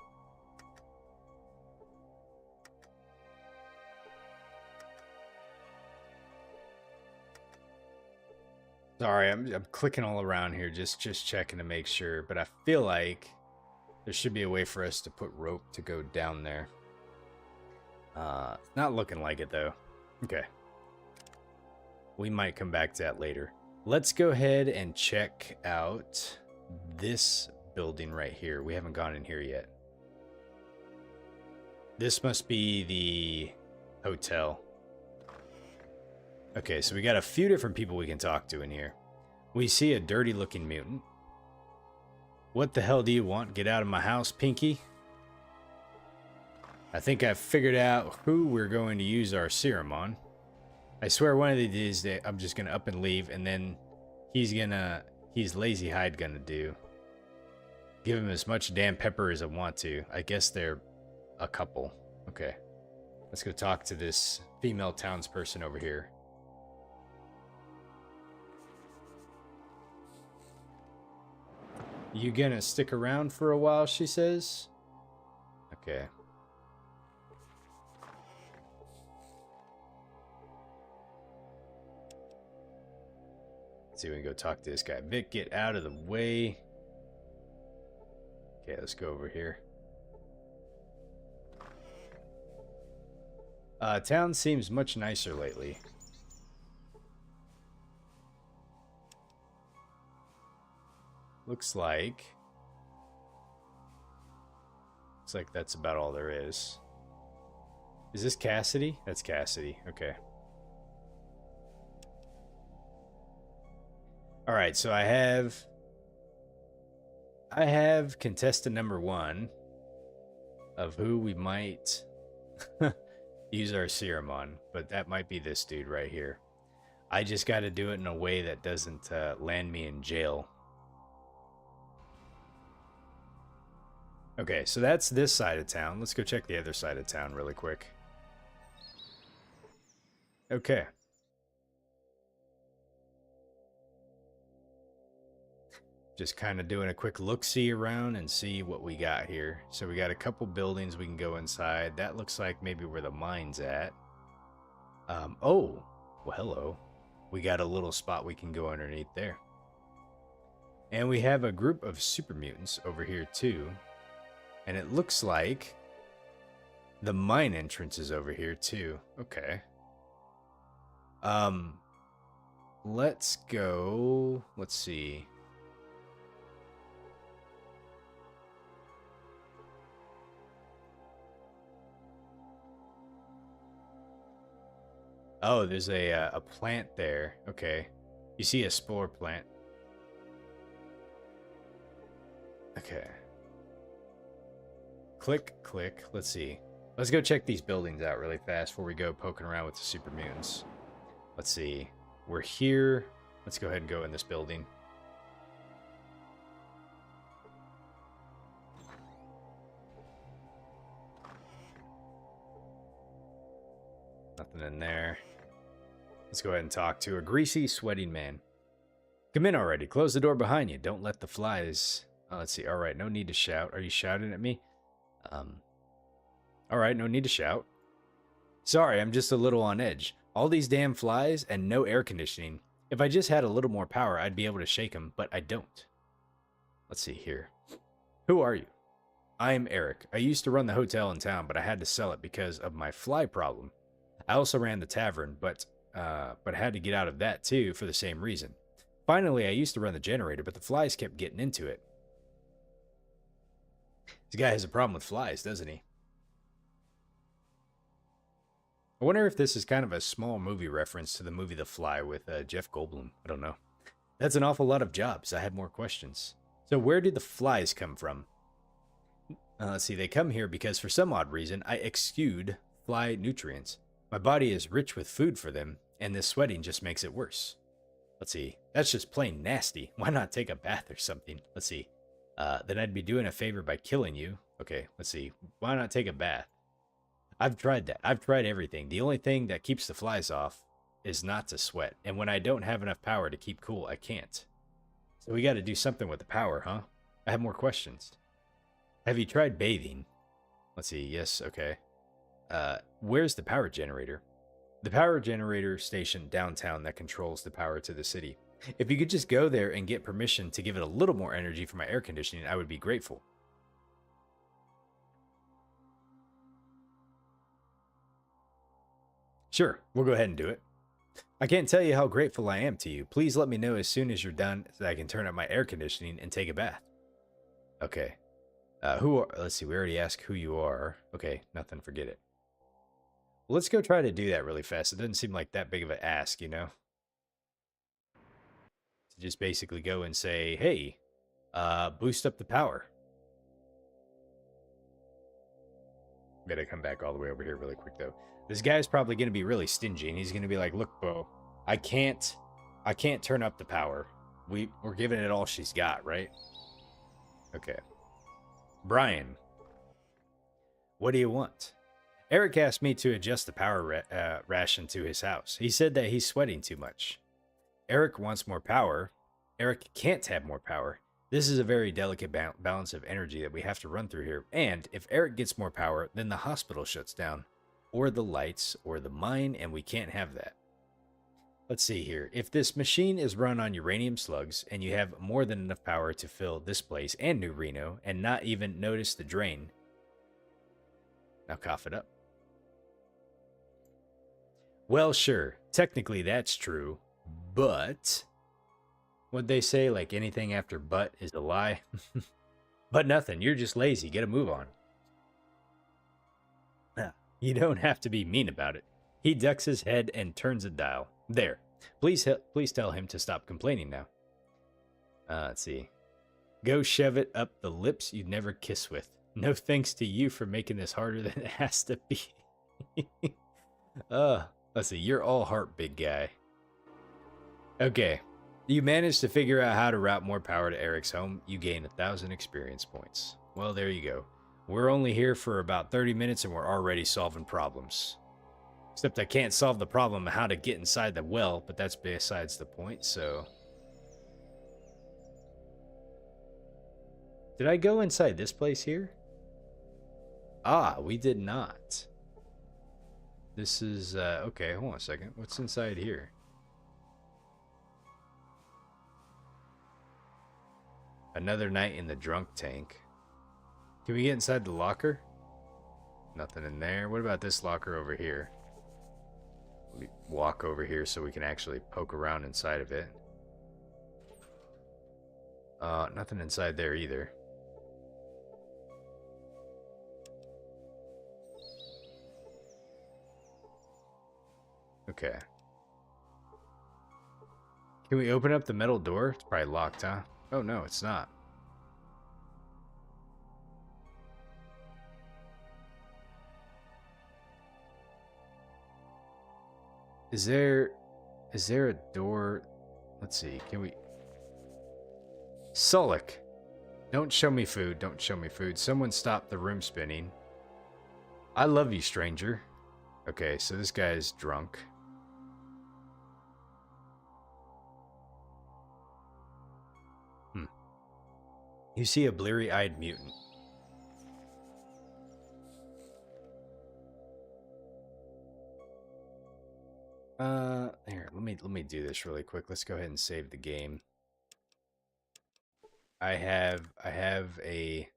Sorry, I'm clicking all around here, just checking to make sure. But I feel like there should be a way for us to put rope to go down there. Not looking like it though. Okay. We might come back to that later. Let's go ahead and check out this building right here. We haven't gone in here yet. This must be the hotel. Okay, so we got a few different people we can talk to in here. We see a dirty looking mutant. What the hell do you want? Get out of my house, Pinky. I think I've figured out who we're going to use our serum on. I swear one of these days I'm just gonna up and leave, and then he's Lazy Hyde gonna do. Give him as much damn pepper as I want to. I guess they're a couple. Okay. Let's go talk to this female townsperson over here. You gonna stick around for a while, she says? Okay. Let's see if we can go talk to this guy. Vic, get out of the way. Okay, let's go over here. Town seems much nicer lately. Looks like that's about all there is. Is this Cassidy? That's Cassidy. Okay. All right, so I have contestant number 1 of who we might use our serum on, but that might be this dude right here. I just got to do it in a way that doesn't land me in jail. Okay, so that's this side of town. Let's go check the other side of town really quick. Okay. Just kind of doing a quick look-see around and see what we got here. So we got a couple buildings we can go inside. That looks like maybe where the mine's at. Oh, well, hello. We got a little spot we can go underneath there. And we have a group of super mutants over here too. And it looks like the mine entrance is over here too. Okay. Let's go. Let's see. Oh, there's a plant there. Okay. You see a spore plant. Okay. Click, click. Let's see. Let's go check these buildings out really fast before we go poking around with the super mutants. Let's see. We're here. Let's go ahead and go in this building. Nothing in there. Let's go ahead and talk to a greasy, sweating man. Come in already. Close the door behind you. Don't let the flies... Oh, let's see. All right, no need to shout. Are you shouting at me? All right, no need to shout. Sorry, I'm just a little on edge. All these damn flies and no air conditioning. If I just had a little more power, I'd be able to shake them, but I don't. Let's see here. Who are you? I am Eric. I used to run the hotel in town, but I had to sell it because of my fly problem. I also ran the tavern, but I had to get out of that too for the same reason. Finally, I used to run the generator, but the flies kept getting into it. This guy has a problem with flies, doesn't he? I wonder if this is kind of a small movie reference to the movie The Fly with Jeff Goldblum. I don't know. That's an awful lot of jobs. I had more questions. So where did the flies come from? Let's see. They come here because for some odd reason, I exude fly nutrients. My body is rich with food for them, and this sweating just makes it worse. Let's see. That's just plain nasty. Why not take a bath or something? Let's see. Then I'd be doing a favor by killing you. Okay, let's see. Why not take a bath? I've tried that. I've tried everything. The only thing that keeps the flies off is not to sweat. And when I don't have enough power to keep cool, I can't. So we got to do something with the power, huh? I have more questions. Have you tried bathing? Let's see. Yes, okay. Where's the power generator? The power generator station downtown that controls the power to the city. If you could just go there and get permission to give it a little more energy for my air conditioning, I would be grateful. Sure, we'll go ahead and do it. I can't tell you how grateful I am to you. Please let me know as soon as you're done so that I can turn up my air conditioning and take a bath. Okay. Let's see, we already asked who you are. Okay, nothing, forget it. Well, let's go try to do that really fast. It doesn't seem like that big of an ask, you know? To just basically go and say, hey, boost up the power. Gotta come back all the way over here really quick, though. This guy's probably going to be really stingy, and he's going to be like, look, Bo, I can't turn up the power. We're giving it all she's got, right? Okay. Brian, what do you want? Eric asked me to adjust the power ration to his house. He said that he's sweating too much. Eric wants more power. Eric can't have more power. This is a very delicate balance of energy that we have to run through here. And if Eric gets more power, then the hospital shuts down. Or the lights, or the mine, and we can't have that. Let's see here. If this machine is run on uranium slugs, and you have more than enough power to fill this place and New Reno, and not even notice the drain. Now cough it up. Well, sure. Technically, that's true. But... what'd they say? Like, anything after but is a lie? But nothing. You're just lazy. Get a move on. You don't have to be mean about it. He ducks his head and turns a dial. There. Please tell him to stop complaining now. Let's see. Go shove it up the lips you'd never kiss with. No thanks to you for making this harder than it has to be. Let's see. You're all heart, big guy. Okay. You managed to figure out how to route more power to Eric's home. You gain 1,000 experience points. Well, there you go. We're only here for about 30 minutes and we're already solving problems. Except I can't solve the problem of how to get inside the well, but that's besides the point, so... did I go inside this place here? Ah, we did not. This is, okay, hold on a second. What's inside here? Another night in the drunk tank. Can we get inside the locker? Nothing in there. What about this locker over here? Let me walk over here so we can actually poke around inside of it. Nothing inside there either. Okay. Can we open up the metal door? It's probably locked, huh? Oh no, it's not. Is there a door? Let's see. Can we... Sullick. Don't show me food. Don't show me food. Someone stop the room spinning. I love you, stranger. Okay, so this guy is drunk. You see a bleary-eyed mutant. Here, let me do this really quick. Let's go ahead and save the game. I have a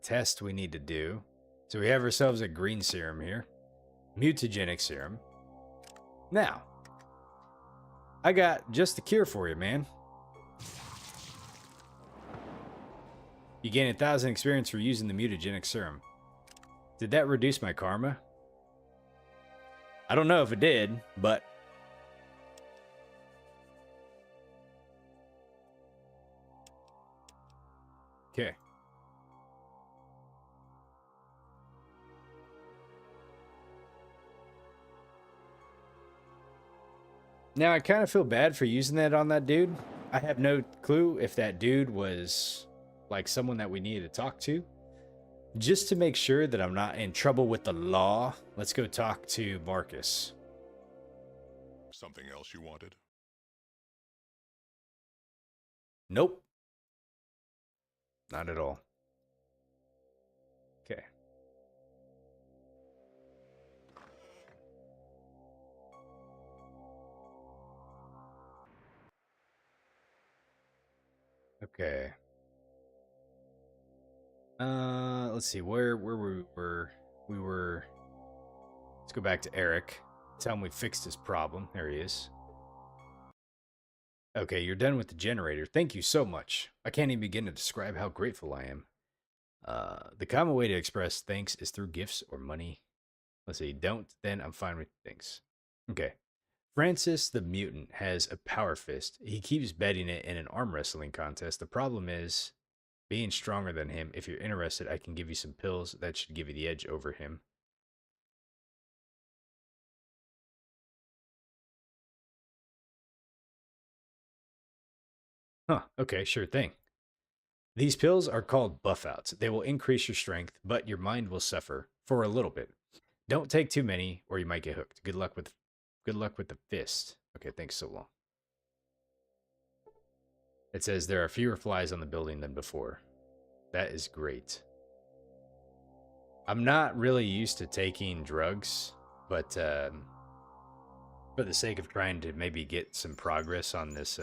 test we need to do. So we have ourselves a green serum here. Mutagenic serum. Now, I got just the cure for you, man. You gain 1,000 experience for using the mutagenic serum. Did that reduce my karma? I don't know if it did, but... Okay. Now, I kind of feel bad for using that on that dude. I have no clue if that dude was like someone that we needed to talk to. Just to make sure that I'm not in trouble with the law, let's go talk to Marcus. Something else you wanted? Nope. Not at all. Okay. Okay. Let's see where we were. Let's go back to Eric. Tell him we fixed his problem. There he is. Okay, you're done with the generator. Thank you so much. I can't even begin to describe how grateful I am. The common way to express thanks is through gifts or money. Let's see, don't, then I'm fine with thanks. Okay. Francis the mutant has a power fist. He keeps betting it in an arm wrestling contest. The problem is being stronger than him. If you're interested, I can give you some pills that should give you the edge over him. Huh, okay, sure thing. These pills are called buff outs. They will increase your strength, but your mind will suffer for a little bit. Don't take too many or you might get hooked. Good luck with the fist. Okay, thanks so long. It says there are fewer flies on the building than before. That is great. I'm not really used to taking drugs, but for the sake of trying to maybe get some progress on this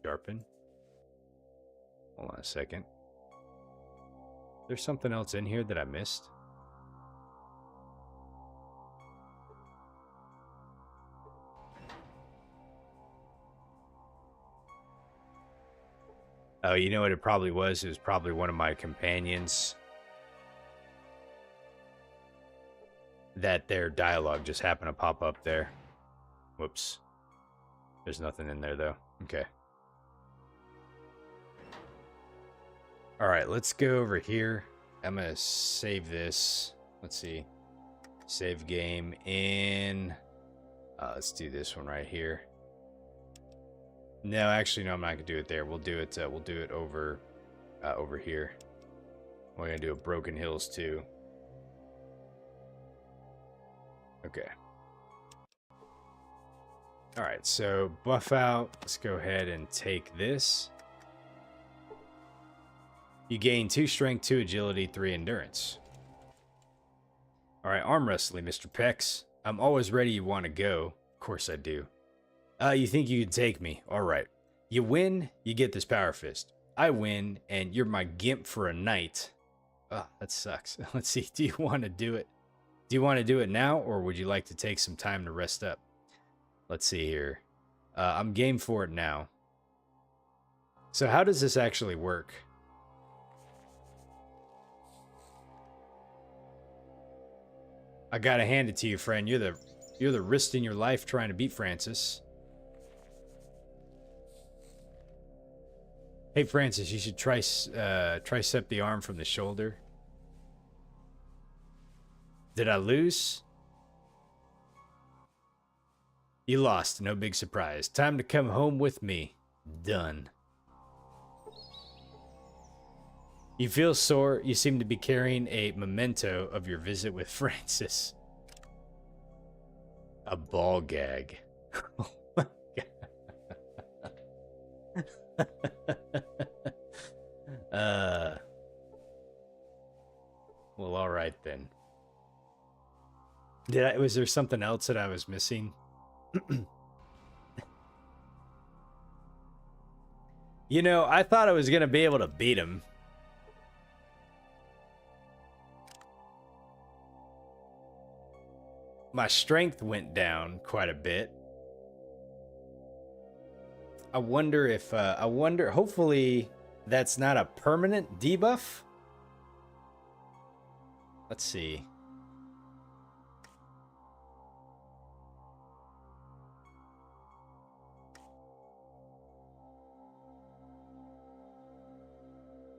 sharpen. Hold on a second. There's something else in here that I missed. Oh, you know what it probably was? It was probably one of my companions. That their dialogue just happened to pop up there. Whoops. There's nothing in there, though. Okay. Alright, let's go over here. I'm going to save this. Let's see. Save game in... let's do this one right here. No, actually, no, I'm not gonna do it there. We'll do it over, over here. We're gonna do a Broken Hills too. Okay. All right, so buff out. Let's go ahead and take this. You gain 2 strength, 2 agility, 3 endurance. All right, arm wrestling, Mr. Pex. I'm always ready. You want to go? Of course I do. You think you can take me? All right. You win, you get this power fist. I win, and you're my gimp for a night. Oh, that sucks. Let's see. Do you want to do it? Do you want to do it now, or would you like to take some time to rest up? Let's see here. I'm game for it now. So how does this actually work? I gotta hand it to you, friend. You're the risk in your life trying to beat Francis. Hey, Francis, you should tricep the arm from the shoulder. Did I lose? You lost. No big surprise. Time to come home with me. Done. You feel sore. You seem to be carrying a memento of your visit with Francis. A ball gag. Oh my God. uh, well, all right then. Was there something else that I was missing? You know, I thought I was gonna be able to beat him. My strength went down quite a bit. I wonder if, hopefully that's not a permanent debuff. Let's see.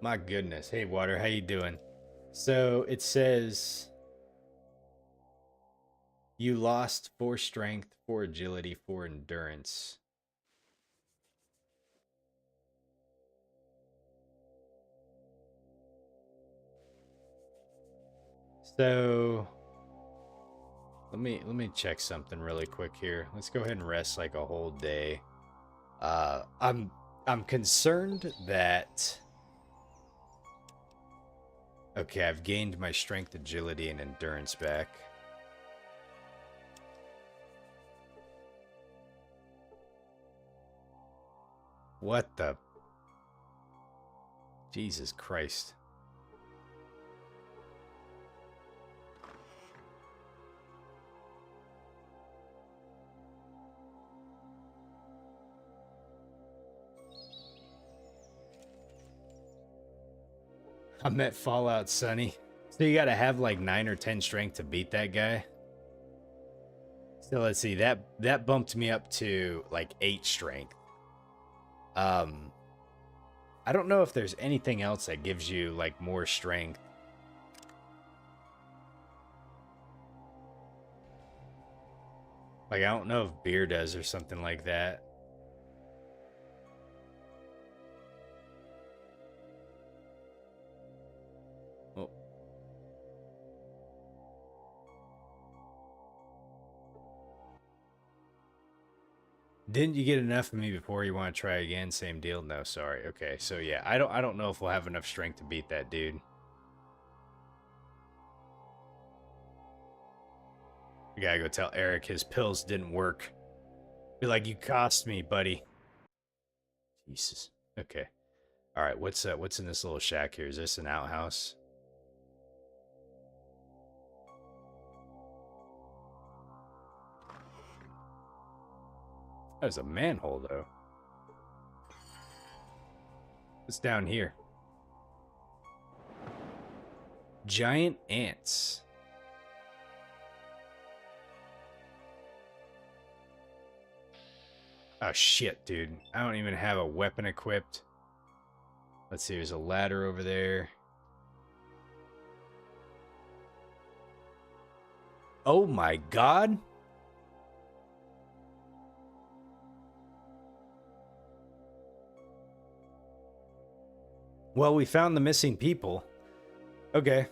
My goodness. Hey, Water, how you doing? So it says you lost 4 strength, 4 agility, 4 endurance. So let me check something really quick here. Let's go ahead and rest like a whole day. I'm concerned that, okay, I've gained my strength, agility, and endurance back. What the? Jesus Christ. I'm at Fallout Sunny. So you gotta have like 9 or 10 strength to beat that guy. So let's see, that bumped me up to like 8 strength. I don't know if there's anything else that gives you like more strength. Like, I don't know if beer does or something like that. Oh. Didn't you get enough of me before? You want to try again? Same deal? No, sorry. Okay, so yeah, I don't know if we'll have enough strength to beat that dude. We gotta go tell Eric his pills didn't work. Be like, you cost me, buddy. Jesus. Okay. All right. What's in this little shack here? Is this an outhouse? There's a manhole though. What's down here? Giant ants. Oh shit, dude. I don't even have a weapon equipped. Let's see, there's a ladder over there. Oh my god. Well, we found the missing people. Okay.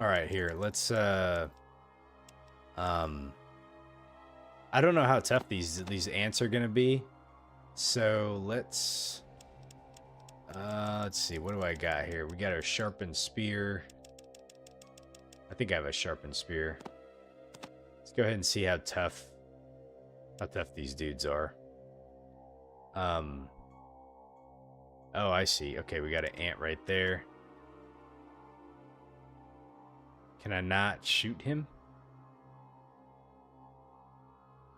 All right, here. Let's I don't know how tough these ants are going to be. So, let's see. What do I got here? We got our sharpened spear. I think I have a sharpened spear. Let's go ahead and see how tough these dudes are. Oh, I see. Okay, we got an ant right there. Can I not shoot him?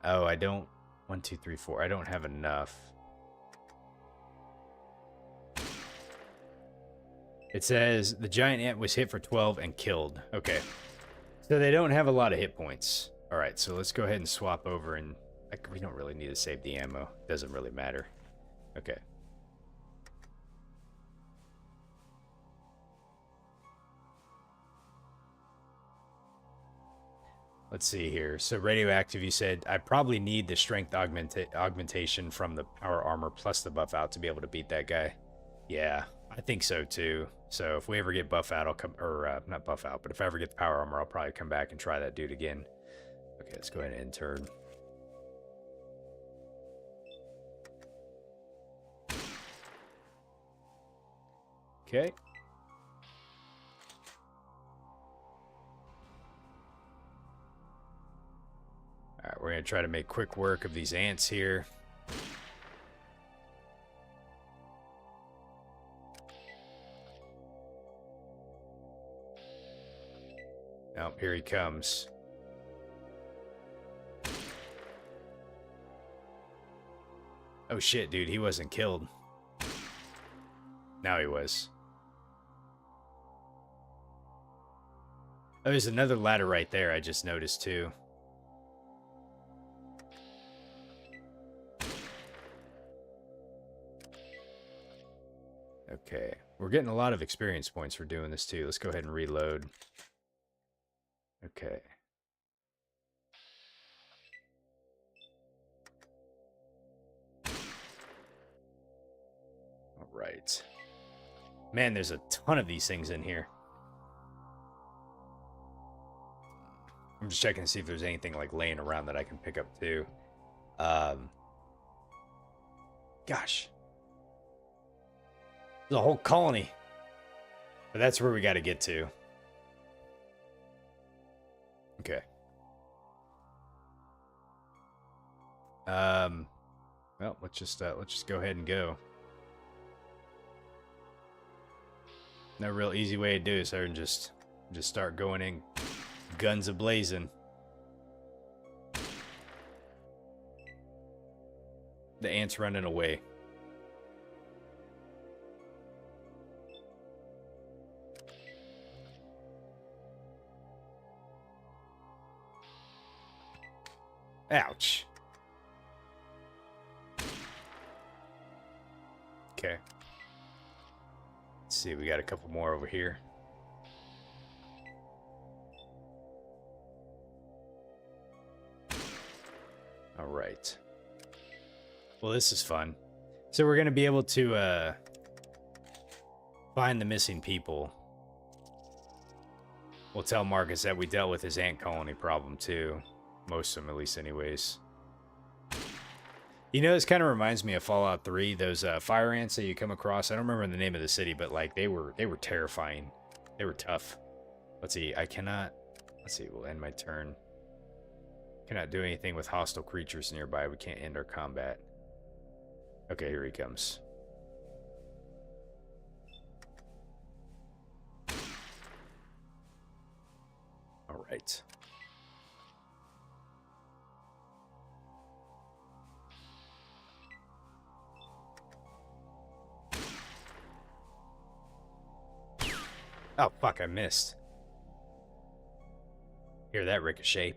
Oh, I don't. 1, 2, 3, 4. I don't have enough. It says the giant ant was hit for 12 and killed. Okay. So they don't have a lot of hit points. All right, so let's go ahead and swap over, and we don't really need to save the ammo. Doesn't really matter. Okay. Let's see here. So radioactive, you said I probably need the strength augmentation from our armor plus the buff out to be able to beat that guy. Yeah, I think so too. So if we ever get buff out, I'll come, or not buff out, but if I ever get the power armor, I'll probably come back and try that dude again. Okay, let's go ahead and end turn. Okay. Alright, we're going to try to make quick work of these ants here. Oh, here he comes. Oh shit, dude, he wasn't killed. Now he was. Oh, there's another ladder right there I just noticed too. Okay, we're getting a lot of experience points for doing this too. Let's go ahead and reload. Okay. All right. Man, there's a ton of these things in here. I'm just checking to see if there's anything like laying around that I can pick up too. Gosh. There's a whole colony. But that's where we got to get to. Okay. Well, let's just go ahead and go. No real easy way to do this, other than just start going in guns a-blazing. The ants running away. Ouch. Okay. Let's see, we got a couple more over here. All right. Well, this is fun. So we're going to be able to find the missing people. We'll tell Marcus that we dealt with his ant colony problem too. Most of them, at least anyways. You know, this kind of reminds me of Fallout 3. Those fire ants that you come across. I don't remember the name of the city, but like they were terrifying. They were tough. Let's see. I cannot. Let's see. We'll end my turn. Cannot do anything with hostile creatures nearby. We can't end our combat. Okay, here he comes. All right. Oh, fuck, I missed. Hear that ricochet.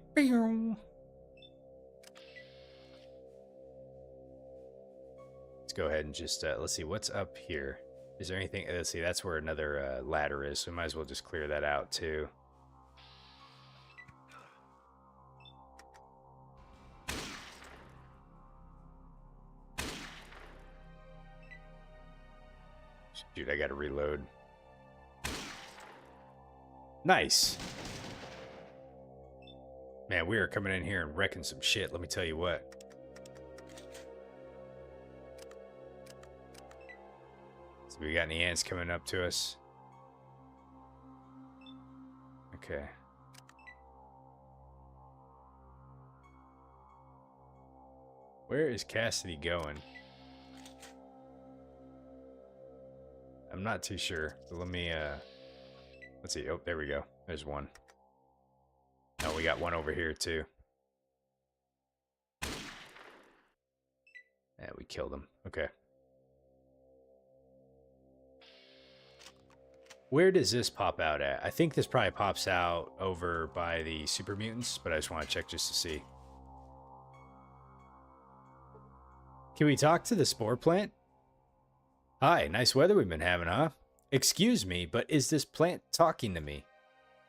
Let's go ahead and just, let's see, what's up here? Is there anything? Let's see, that's where another ladder is, so we might as well just clear that out, too. Dude, I gotta reload. Nice. Man, we are coming in here and wrecking some shit, let me tell you what. So we got any ants coming up to us? Okay. Where is Cassidy going? I'm not too sure. So let me, let's see. Oh, there we go. There's one. Oh, we got one over here, too. Yeah, we killed him. Okay. Where does this pop out at? I think this probably pops out over by the super mutants, but I just want to check just to see. Can we talk to the spore plant? Hi, nice weather we've been having, huh? Excuse me, but is this plant talking to me?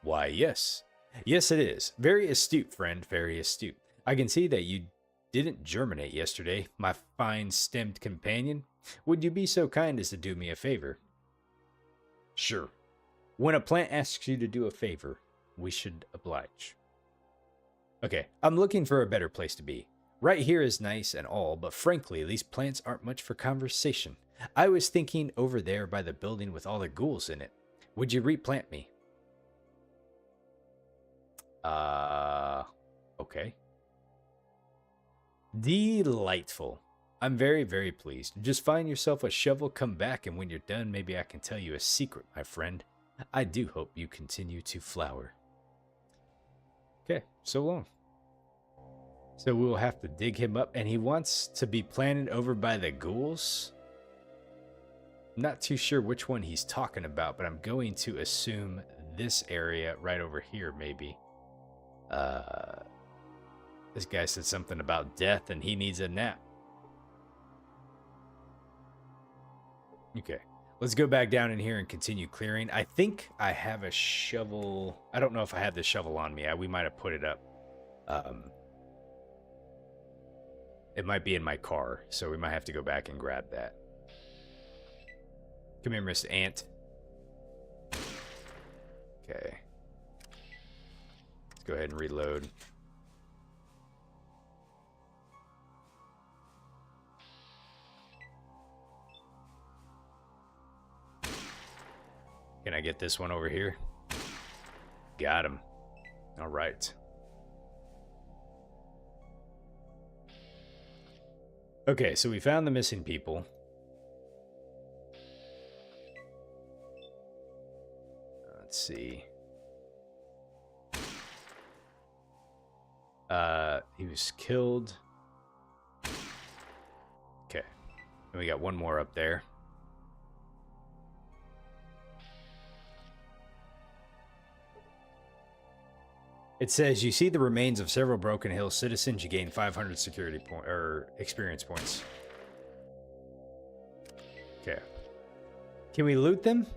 Why, yes. Yes, it is. Very astute, friend, very astute. I can see that you didn't germinate yesterday, my fine stemmed companion. Would you be so kind as to do me a favor? Sure. When a plant asks you to do a favor, we should oblige. Okay, I'm looking for a better place to be. Right here is nice and all, but frankly, these plants aren't much for conversation. I was thinking over there by the building with all the ghouls in it. Would you replant me? Okay. Delightful. I'm very, very pleased. Just find yourself a shovel, come back, and when you're done, maybe I can tell you a secret, my friend. I do hope you continue to flower. Okay, so long. So we will have to dig him up, and he wants to be planted over by the ghouls. I'm not too sure which one he's talking about, but I'm going to assume this area right over here, maybe. This guy said something about death, and he needs a nap. Okay, let's go back down in here and continue clearing. I think I have a shovel. I don't know if I have the shovel on me. We might have put it up. It might be in my car, so we might have to go back and grab that. Come here, Mr. Ant. Okay. Let's go ahead and reload. Can I get this one over here? Got him. All right. Okay, so we found the missing people. Let's see. He was killed. Okay. And we got one more up there. It says you see the remains of several Broken Hill citizens. You gain 500 security point or experience points. Okay. Can we loot them?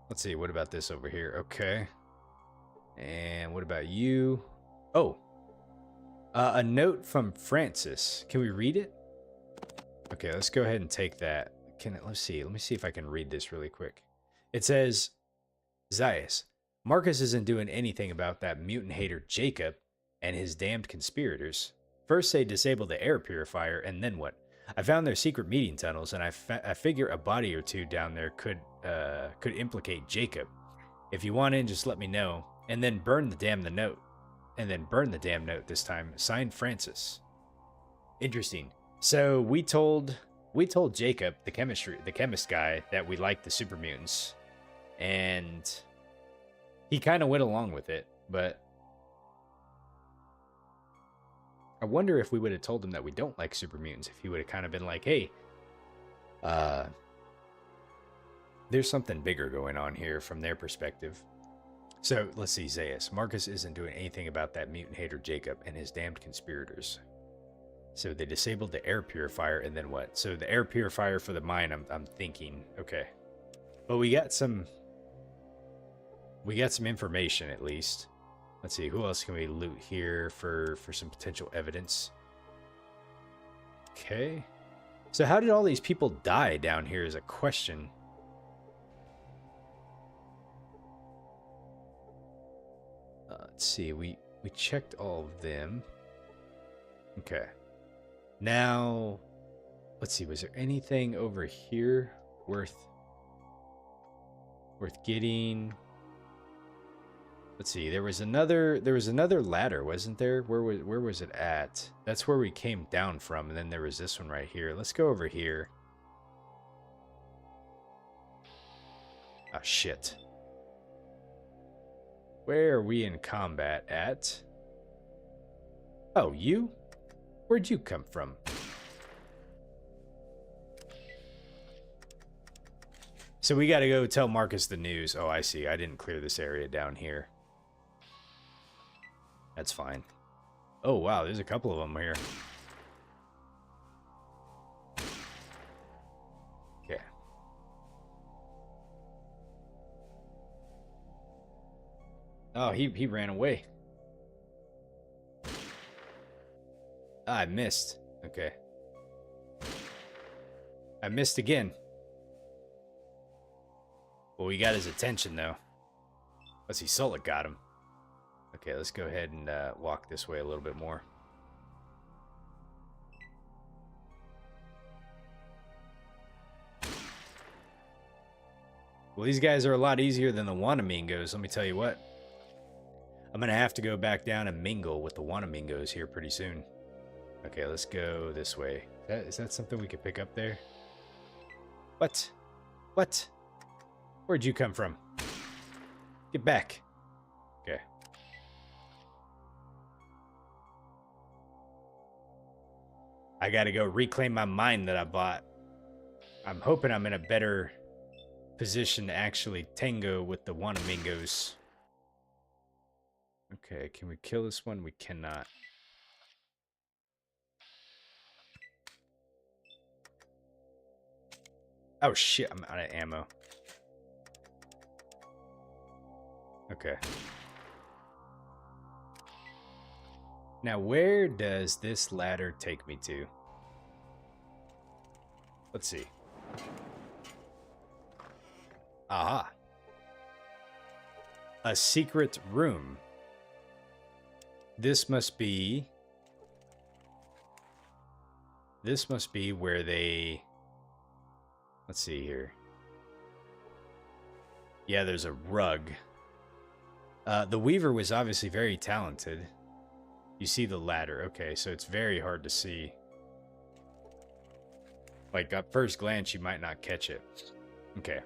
Let's see. What about this over here? Okay. And what about you? Oh. A note from Francis. Can we read it? Okay, let's go ahead and take that. Let's see. Let me see if I can read this really quick. It says, Zaius, Marcus isn't doing anything about that mutant hater Jacob and his damned conspirators. First they disabled the air purifier, and then what? I found their secret meeting tunnels, and I figure a body or two down there could implicate Jacob. If you want in, just let me know, and then burn the damn note. And then burn the damn note this time. Signed, Francis. Interesting. So we told Jacob, the chemist guy, that we liked the super mutants, and he kind of went along with it. But I wonder if we would have told him that we don't like super mutants, if he would have kind of been like, "Hey, there's something bigger going on here from their perspective." So let's see, Zaius. Marcus isn't doing anything about that mutant hater Jacob and his damned conspirators. So they disabled the air purifier, and then what? So the air purifier for the mine, I'm thinking, okay. But we got some information at least. Let's see, who else can we loot here for some potential evidence? Okay. So how did all these people die down here is a question. Let's see, we checked all of them. Okay. Now, let's see, was there anything over here worth getting? Let's see, there was another ladder, wasn't there? Where was it at? That's where we came down from, and then there was this one right here. Let's go over here. Ah, shit. Where are we in combat at? Oh, you? Where'd you come from? So we gotta go tell Marcus the news. Oh, I see. I didn't clear this area down here. That's fine. Oh, wow. There's a couple of them here. Okay. Oh, he ran away. Ah, I missed. Okay. I missed again. Well, we got his attention, though. Let's see, Solid got him. Okay, let's go ahead and walk this way a little bit more. Well, these guys are a lot easier than the Wanamingos, let me tell you what. I'm going to have to go back down and mingle with the Wanamingos here pretty soon. Okay, let's go this way. Is that something we could pick up there? What? What? Where'd you come from? Get back. Okay. I gotta go reclaim my mine that I bought. I'm hoping I'm in a better position to actually tango with the Wanamingos. Okay, can we kill this one? We cannot. Oh shit, I'm out of ammo. Okay. Now, where does this ladder take me to? Let's see. Aha. A secret room. This must be where they... Let's see here. Yeah, there's a rug. The Weaver was obviously very talented. You see the ladder. Okay, so it's very hard to see. Like, at first glance, you might not catch it. Okay.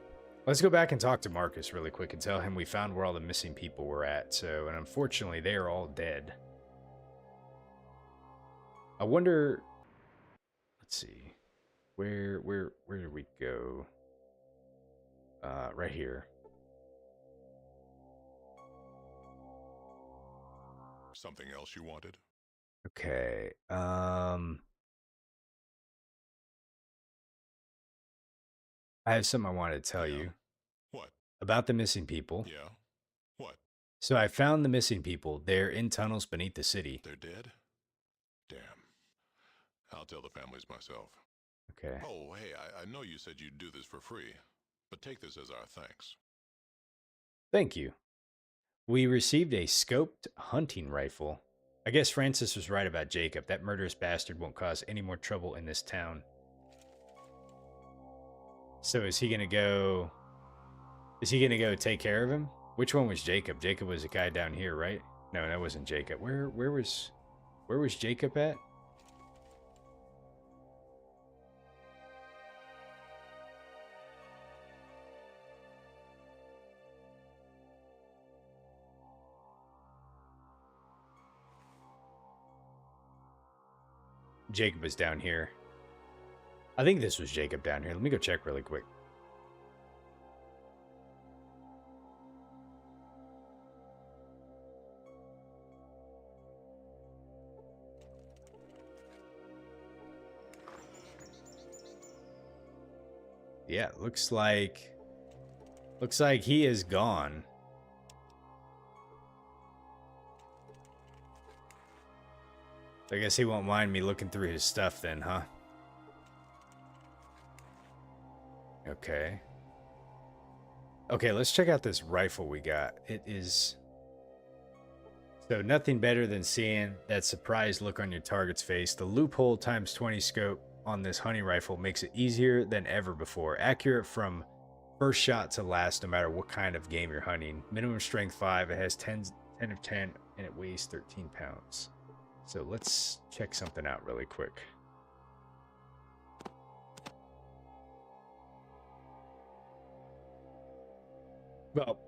Let's go back and talk to Marcus really quick and tell him we found where all the missing people were at. So, and unfortunately, they are all dead. I wonder... Let's see. Where did we go? Right here. Something else you wanted? Okay. I have something I wanted to tell you. What? About the missing people. Yeah. What? So I found the missing people. They're in tunnels beneath the city. They're dead? Damn. I'll tell the families myself. Okay. Oh, hey, I know you said you'd do this for free, but take this as our thanks. Thank you. We received a scoped hunting rifle. I guess Francis was right about Jacob. That murderous bastard won't cause any more trouble in this town. So is he gonna go... Is he gonna go take care of him? Which one was Jacob? Jacob was the guy down here, right? No, that wasn't Jacob. Where was Jacob at? Jacob was down here. I think this was Jacob down here. Let me go check really quick. Yeah, looks like he is gone. I guess he won't mind me looking through his stuff then, huh? Okay. Okay, let's check out this rifle we got. It is... So nothing better than seeing that surprised look on your target's face. The loophole times 20 scope on this hunting rifle makes it easier than ever before. Accurate from first shot to last, no matter what kind of game you're hunting. Minimum strength 5. It has 10 of 10, and it weighs 13 pounds. So let's check something out really quick. Well,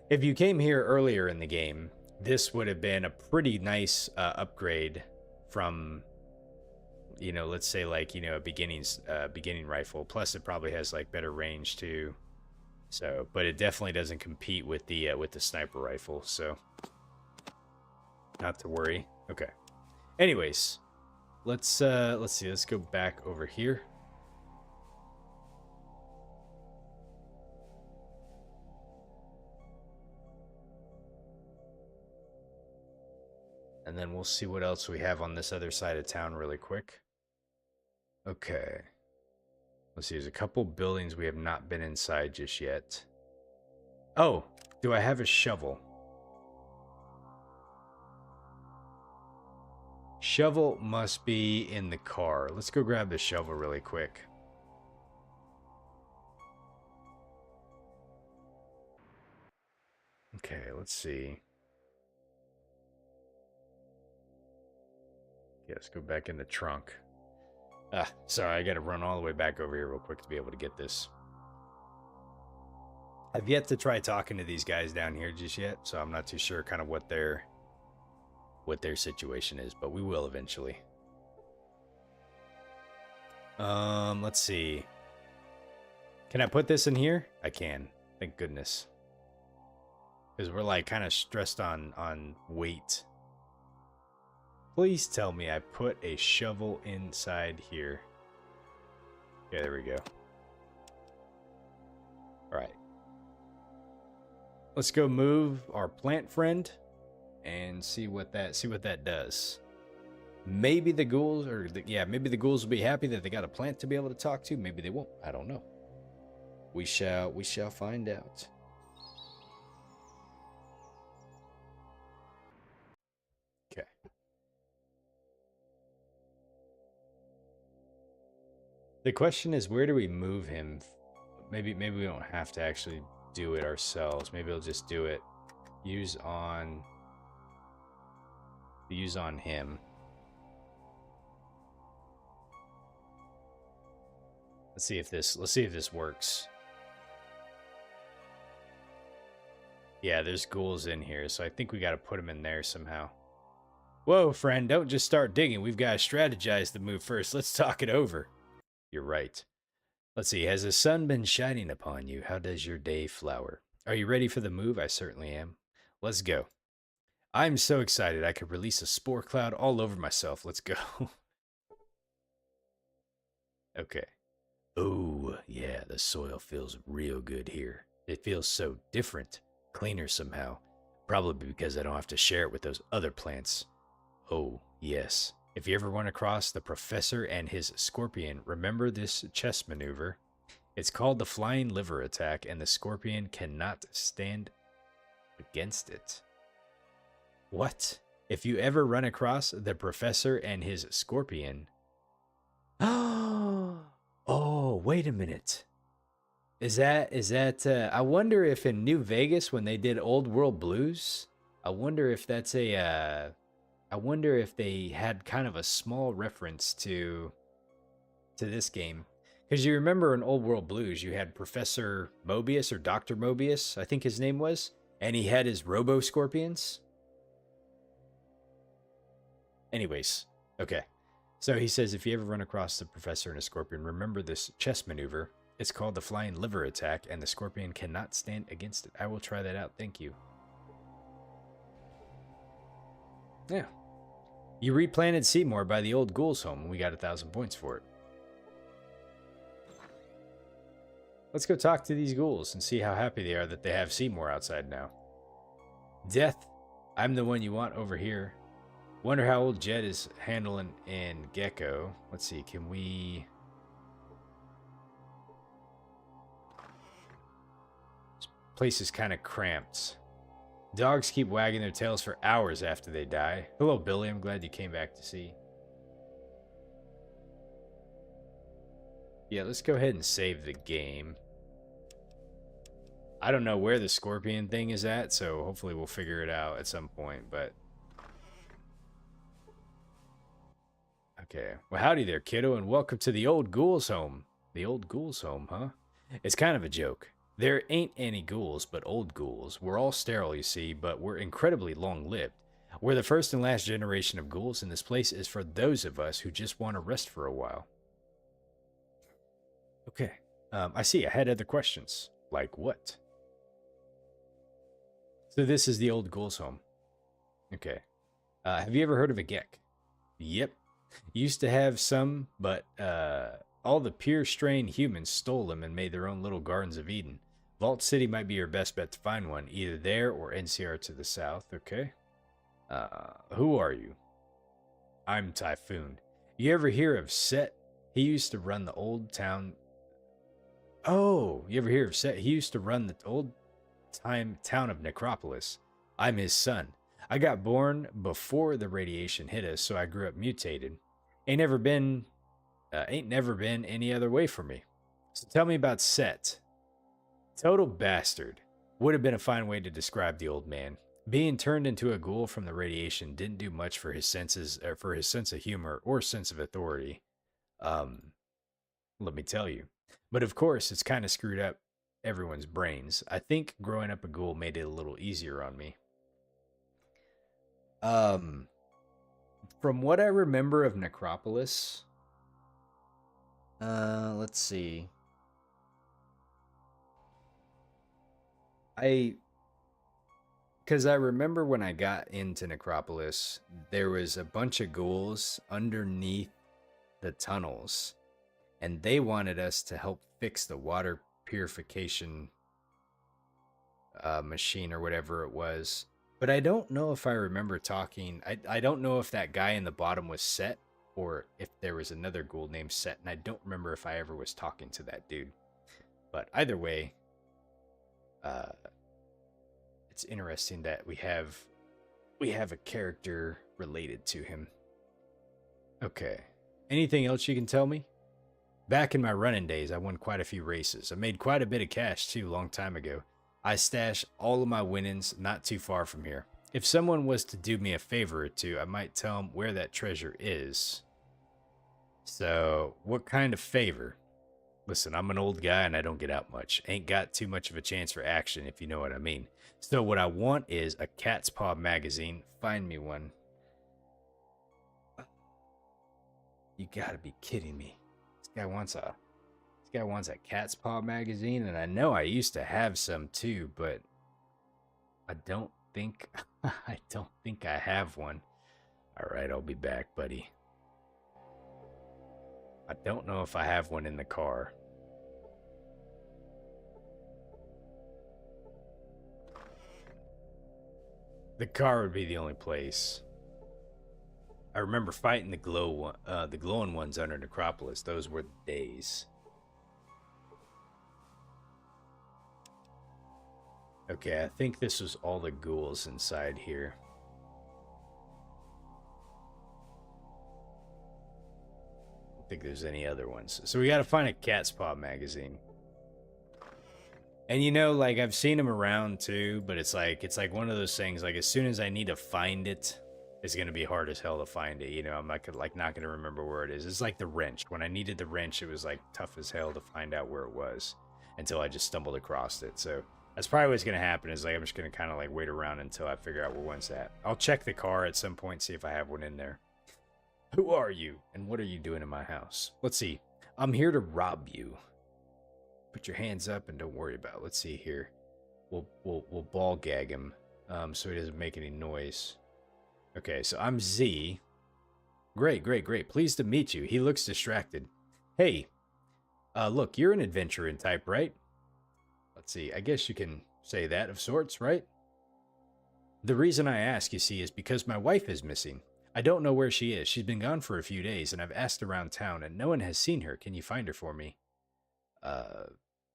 if you came here earlier in the game, this would have been a pretty nice upgrade from, you know, let's say like, you know, a beginning rifle. Plus, it probably has like better range too. So, but it definitely doesn't compete with the sniper rifle. So, not to worry. Okay. Anyways, let's see. Let's go back over here. And then we'll see what else we have on this other side of town really quick. Okay. Let's see, there's a couple buildings we have not been inside just yet. Oh, do I have a shovel? Shovel must be in the car. Let's go grab the shovel really quick. Okay, let's see. Okay, let's go back in the trunk. Sorry, I gotta run all the way back over here real quick to be able to get this. I've yet to try talking to these guys down here just yet, so I'm not too sure kind of what their situation is, but we will eventually. Let's see. Can I put this in here? I can. Thank goodness. Because we're like kind of stressed on weight. Please tell me I put a shovel inside here. Okay, there we go. Alright. Let's go move our plant friend and see what that does. Maybe the ghouls, maybe the ghouls will be happy that they got a plant to be able to talk to. Maybe they won't. I don't know. We shall find out. Okay. The question is, where do we move him? Maybe we don't have to actually do it ourselves. Maybe we'll just do it. Use on him. Let's see if this works. Yeah, there's ghouls in here, so I think we got to put them in there somehow. Whoa, friend, don't just start digging. We've got to strategize the move first. Let's talk it over. You're right. Let's see, has the sun been shining upon you? How does your day flower? Are you ready for the move? I certainly am. Let's go. I'm so excited I could release a spore cloud all over myself. Let's go. Okay. Oh, yeah, the soil feels real good here. It feels so different, cleaner somehow. Probably because I don't have to share it with those other plants. Oh, yes. If you ever run across the professor and his scorpion, remember this chess maneuver. It's called the flying liver attack, and the scorpion cannot stand against it. What? If you ever run across the professor and his scorpion... Oh, wait a minute. Is that, I wonder if in New Vegas when they did Old World Blues, I wonder if that's I wonder if they had kind of a small reference to this game. Because you remember in Old World Blues, you had Professor Mobius, or Dr. Mobius, I think his name was, and he had his robo-scorpions. Anyways, okay. So he says, if you ever run across the professor and a scorpion, remember this chess maneuver. It's called the flying liver attack, and the scorpion cannot stand against it. I will try that out. Thank you. Yeah. You replanted Seymour by the old Ghouls home, and we got 1,000 points for it. Let's go talk to these ghouls and see how happy they are that they have Seymour outside now. Death, I'm the one you want over here. Wonder how old Jed is handling in Gecko. Let's see, can we... This place is kind of cramped. Dogs keep wagging their tails for hours after they die. Hello, Billy. I'm glad you came back to see. Yeah, let's go ahead and save the game. I don't know where the scorpion thing is at, so hopefully we'll figure it out at some point, but... Okay. Well, howdy there, kiddo, and welcome to the old Ghouls home. The old Ghouls home, huh? It's kind of a joke. There ain't any ghouls but old ghouls. We're all sterile, you see, but we're incredibly long-lived. We're the first and last generation of ghouls, and this place is for those of us who just want to rest for a while. Okay. I see. I had other questions. Like what? So this is the old Ghouls home. Okay. Have you ever heard of a Gek? Yep. Used to have some, but all the pure strain humans stole them and made their own little gardens of Eden. Vault City might be your best bet to find one, either there or NCR to the south. Okay. Who are you? I'm Typhoon. You ever hear of Set? He used to run the old town. Oh, you ever hear of Set? He used to run the old time town of Necropolis. I'm his son. I got born before the radiation hit us, so I grew up mutated. Ain't never been any other way for me. So tell me about Set. Total bastard. Would have been a fine way to describe the old man. Being turned into a ghoul from the radiation didn't do much for his senses, or for his sense of humor or sense of authority. Let me tell you. But of course, it's kind of screwed up everyone's brains. I think growing up a ghoul made it a little easier on me. From what I remember of Necropolis, let's see. Because I remember when I got into Necropolis, there was a bunch of ghouls underneath the tunnels, and they wanted us to help fix the water purification machine or whatever it was. But I don't know if I remember talking. I don't know if that guy in the bottom was Set or if there was another ghoul named Set, and I don't remember if I ever was talking to that dude. But either way, it's interesting that we have a character related to him. Okay. Anything else you can tell me? Back in my running days, I won quite a few races. I made quite a bit of cash too, long time ago. I stashed all of my winnings not too far from here. If someone was to do me a favor or two, I might tell them where that treasure is. So, what kind of favor? Listen, I'm an old guy and I don't get out much. Ain't got too much of a chance for action, if you know what I mean. So what I want is a Cat's Paw magazine. Find me one. You gotta be kidding me. This guy wants a Cat's Paw magazine, and I know I used to have some too, but I don't think I have one. All right, I'll be back, buddy. I don't know if I have one in the car. The car would be the only place. I remember fighting the glowing ones under Necropolis. Those were the days. Okay, I think this was all the ghouls inside here. I don't think there's any other ones. So we gotta find a Cat's Paw magazine. And you know, like, I've seen them around too, but it's like one of those things, like, as soon as I need to find it, it's gonna be hard as hell to find it. You know, I'm not gonna remember where it is. It's like the wrench. When I needed the wrench, it was like tough as hell to find out where it was until I just stumbled across it. So that's probably what's gonna happen, is like I'm just gonna kind of like wait around until I figure out where one's at. I'll check the car at some point, see if I have one in there. Who are you, and what are you doing in my house? Let's see. I'm here to rob you. Put your hands up and don't worry about it. Let's see here. We'll ball gag him, so he doesn't make any noise. Okay, so I'm Z. Great. Pleased to meet you. He looks distracted. Hey, look, you're an adventuring type, right? Let's see. I guess you can say that of sorts, right? The reason I ask, you see, is because my wife is missing. I don't know where she is. She's been gone for a few days, and I've asked around town, and no one has seen her. Can you find her for me?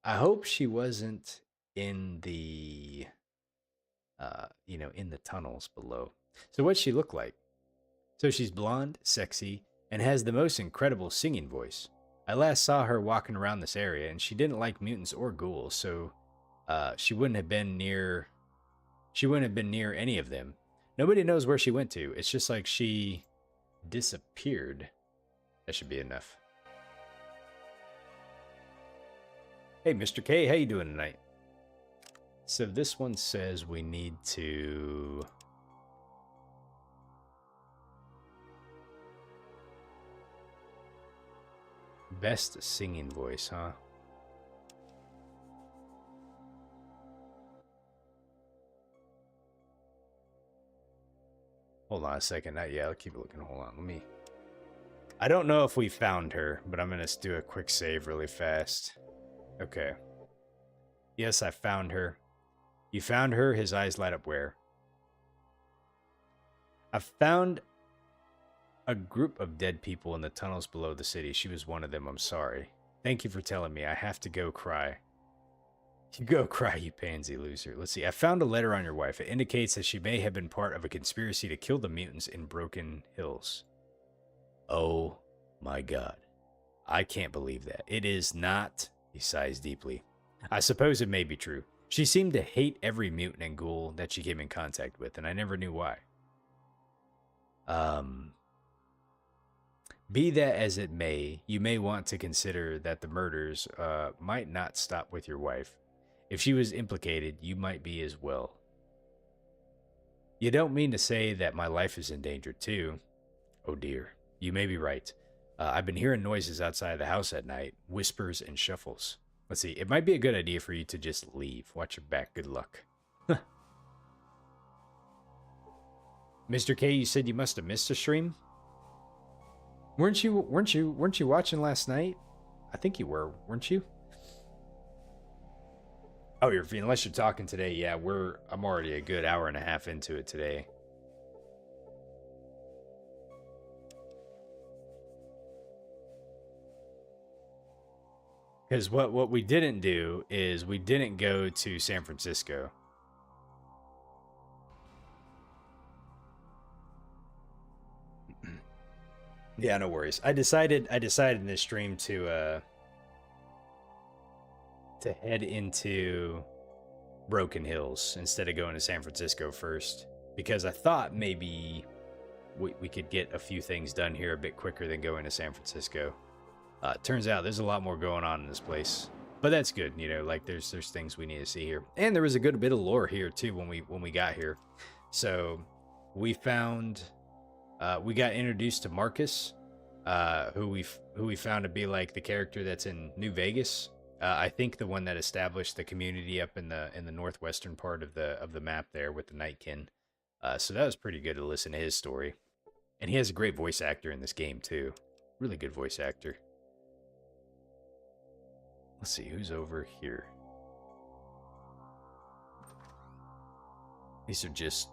I hope she wasn't in the, in the tunnels below. So what's she look like? So she's blonde, sexy, and has the most incredible singing voice. I last saw her walking around this area, and she didn't like mutants or ghouls, so she wouldn't have been near any of them. Nobody knows where she went to. It's just like she disappeared. That should be enough. Hey, Mr. K, how you doing tonight? So this one says we need to... Best singing voice, huh? Hold on a second. Not yet. I'll keep looking. Hold on. Let me... I don't know if we found her, but I'm going to do a quick save really fast. Okay. Yes, I found her. You found her? His eyes light up where? I found a group of dead people in the tunnels below the city. She was one of them. I'm sorry. Thank you for telling me. I have to go cry. You go cry, you pansy loser. Let's see. I found a letter on your wife. It indicates that she may have been part of a conspiracy to kill the mutants in Broken Hills. Oh my god. I can't believe that. It is not. He sighs deeply. I suppose it may be true. She seemed to hate every mutant and ghoul that she came in contact with, and I never knew why. Be that as it may, you may want to consider that the murders might not stop with your wife. If she was implicated, you might be as well. You don't mean to say that my life is in danger too? Oh dear, you may be right. I've been hearing noises outside of the house at night, whispers and shuffles. Let's see, it might be a good idea for you to just leave. Watch your back, good luck. Mr. K, you said you must have missed a stream? Weren't you watching last night? I think you were, weren't you? Oh, unless you're talking today, yeah, I'm already a good hour and a half into it today. Because what we didn't do is we didn't go to San Francisco. Yeah, no worries. I decided in this stream to head into Broken Hills instead of going to San Francisco first, because I thought maybe we could get a few things done here a bit quicker than going to San Francisco. Turns out there's a lot more going on in this place, but that's good. You know, like there's things we need to see here, and there was a good bit of lore here too when we got here. So we found we got introduced to Marcus, who we found to be like the character that's in New Vegas. I think the one that established the community up in the northwestern part of the map there with the Nightkin. So that was pretty good to listen to his story, and he has a great voice actor in this game too. Really good voice actor. Let's see who's over here. These are just...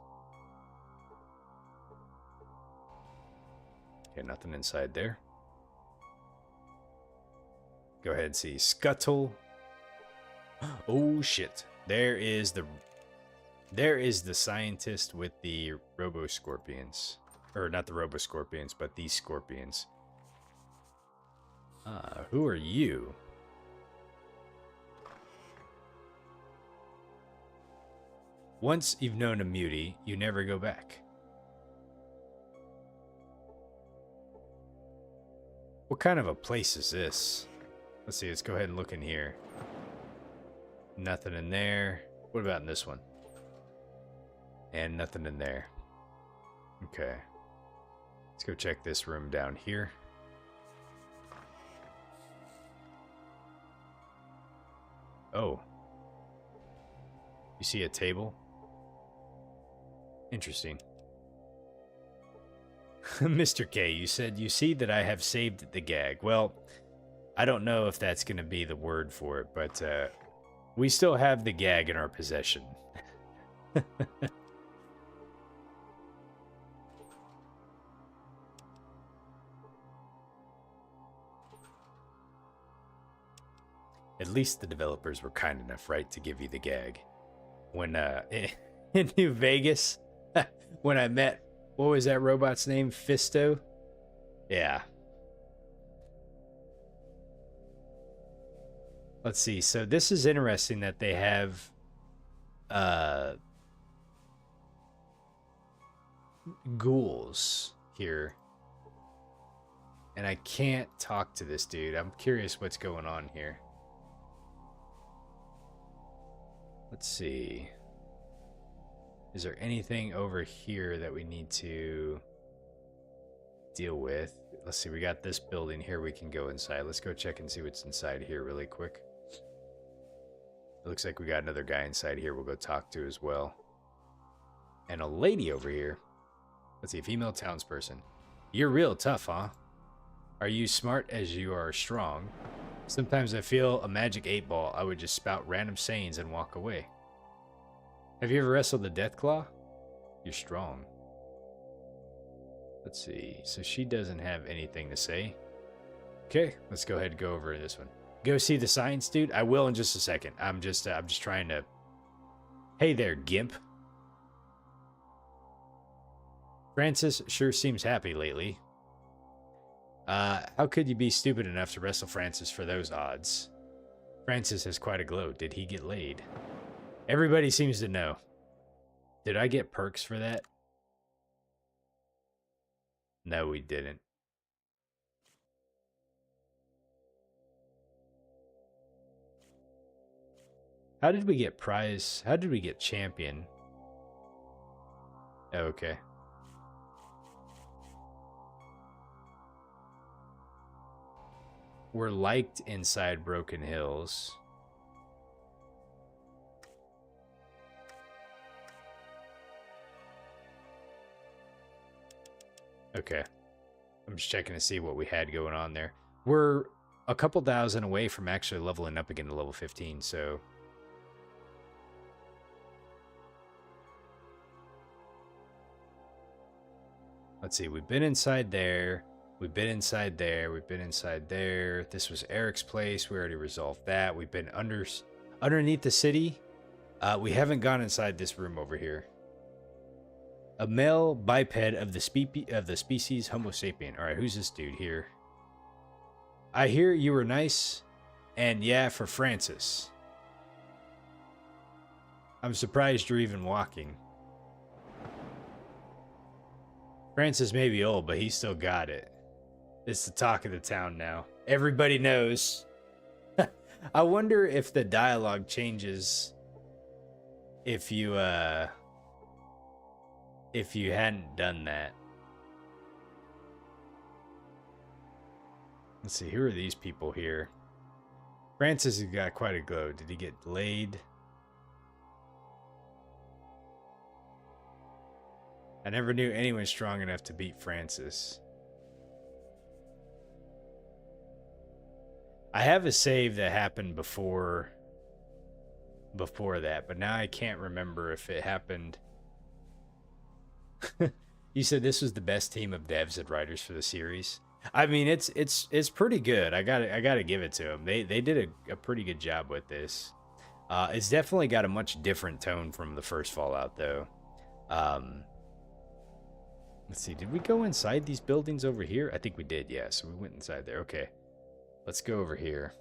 Okay, nothing inside there. Go ahead and see. Scuttle. Oh, shit. There is the scientist with the Robo-Scorpions. Or not the Robo-Scorpions, but these Scorpions. Who are you? Once you've known a mutie, you never go back. What kind of a place is this? Let's see, let's go ahead and look in here. Nothing in there. What about in this one? And nothing in there. Okay. Let's go check this room down here. Oh. You see a table? Interesting. Mr. K, you said you see that I have saved the gag. Well, I don't know if that's going to be the word for it, but we still have the gag in our possession. At least the developers were kind enough, right, to give you the gag. When in New Vegas, when I met, what was that robot's name? Fisto? Yeah. Let's see. So this is interesting that they have ghouls here. And I can't talk to this dude. I'm curious what's going on here. Let's see. Is there anything over here that we need to deal with? Let's see, we got this building here we can go inside. Let's go check and see what's inside here really quick. It looks like we got another guy inside here we'll go talk to as well. And a lady over here. Let's see, female townsperson. You're real tough, huh? Are you smart as you are strong? Sometimes I feel a magic 8-ball. I would just spout random sayings and walk away. Have you ever wrestled the Deathclaw? You're strong. Let's see. So she doesn't have anything to say. Okay, let's go ahead and go over this one. Go see the science dude. I will in just a second. I'm just trying to. Hey there, Gimp. Francis sure seems happy lately. How could you be stupid enough to wrestle Francis for those odds? Francis has quite a glow. Did he get laid? Everybody seems to know. Did I get perks for that? No, we didn't. How did we get prize? How did we get champion? Oh, okay. We're liked inside Broken Hills. Okay. I'm just checking to see what we had going on there. We're a couple thousand away from actually leveling up again to level 15, so... Let's see, we've been inside there. We've been inside there. We've been inside there. This was Eric's place. We already resolved that. We've been underneath the city. We haven't gone inside this room over here. A male biped of the species Homo sapien. All right, who's this dude here? I hear you were nice, and yeah, for Francis. I'm surprised you're even walking. Francis may be old, but he still got it. It's the talk of the town now. Everybody knows. I wonder if the dialogue changes if you hadn't done that. Let's see, who are these people here? Francis has got quite a glow. Did he get laid? I never knew anyone strong enough to beat Francis. I have a save that happened before that, but now I can't remember if it happened. You said this was the best team of devs and writers for the series. I mean, it's pretty good. I gotta give it to them. They did a pretty good job with this. It's definitely got a much different tone from the first Fallout, though. Let's see. Did we go inside these buildings over here? I think we did. Yeah. So we went inside there. Okay. Let's go over here.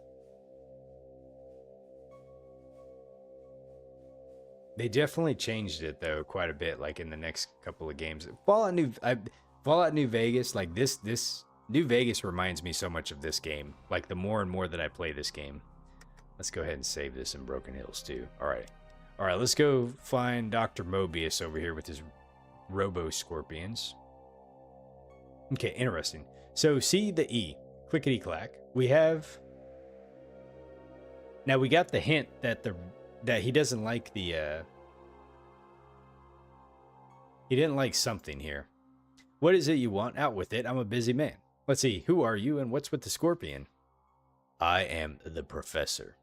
They definitely changed it though quite a bit, like in the next couple of games. Fallout New Vegas, like this New Vegas reminds me so much of this game. Like the more and more that I play this game. Let's go ahead and save this in Broken Hills too. All right, let's go find Dr. Mobius over here with his Robo Scorpions. Okay, interesting. So see the E, clickety clack. We have now we got the hint that he doesn't like the he didn't like something here. What is it you want? Out with it. I'm a busy man. Let's see. Who are you and what's with the scorpion? I am the professor.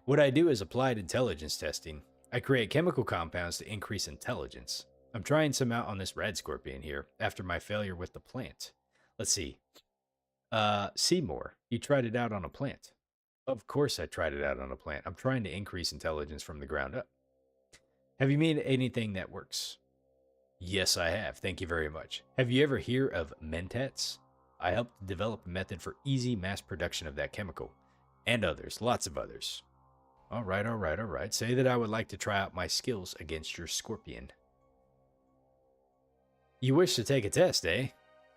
What I do is applied intelligence testing. I create chemical compounds to increase intelligence. I'm trying some out on this red scorpion here after my failure with the plant. Let's see. Seymour, you tried it out on a plant. Of course I tried it out on a plant. I'm trying to increase intelligence from the ground up. Have you made anything that works? Yes, I have. Thank you very much. Have you ever heard of Mentats? I helped develop a method for easy mass production of that chemical. And others. Lots of others. All right. Say that I would like to try out my skills against your scorpion. You wish to take a test, eh?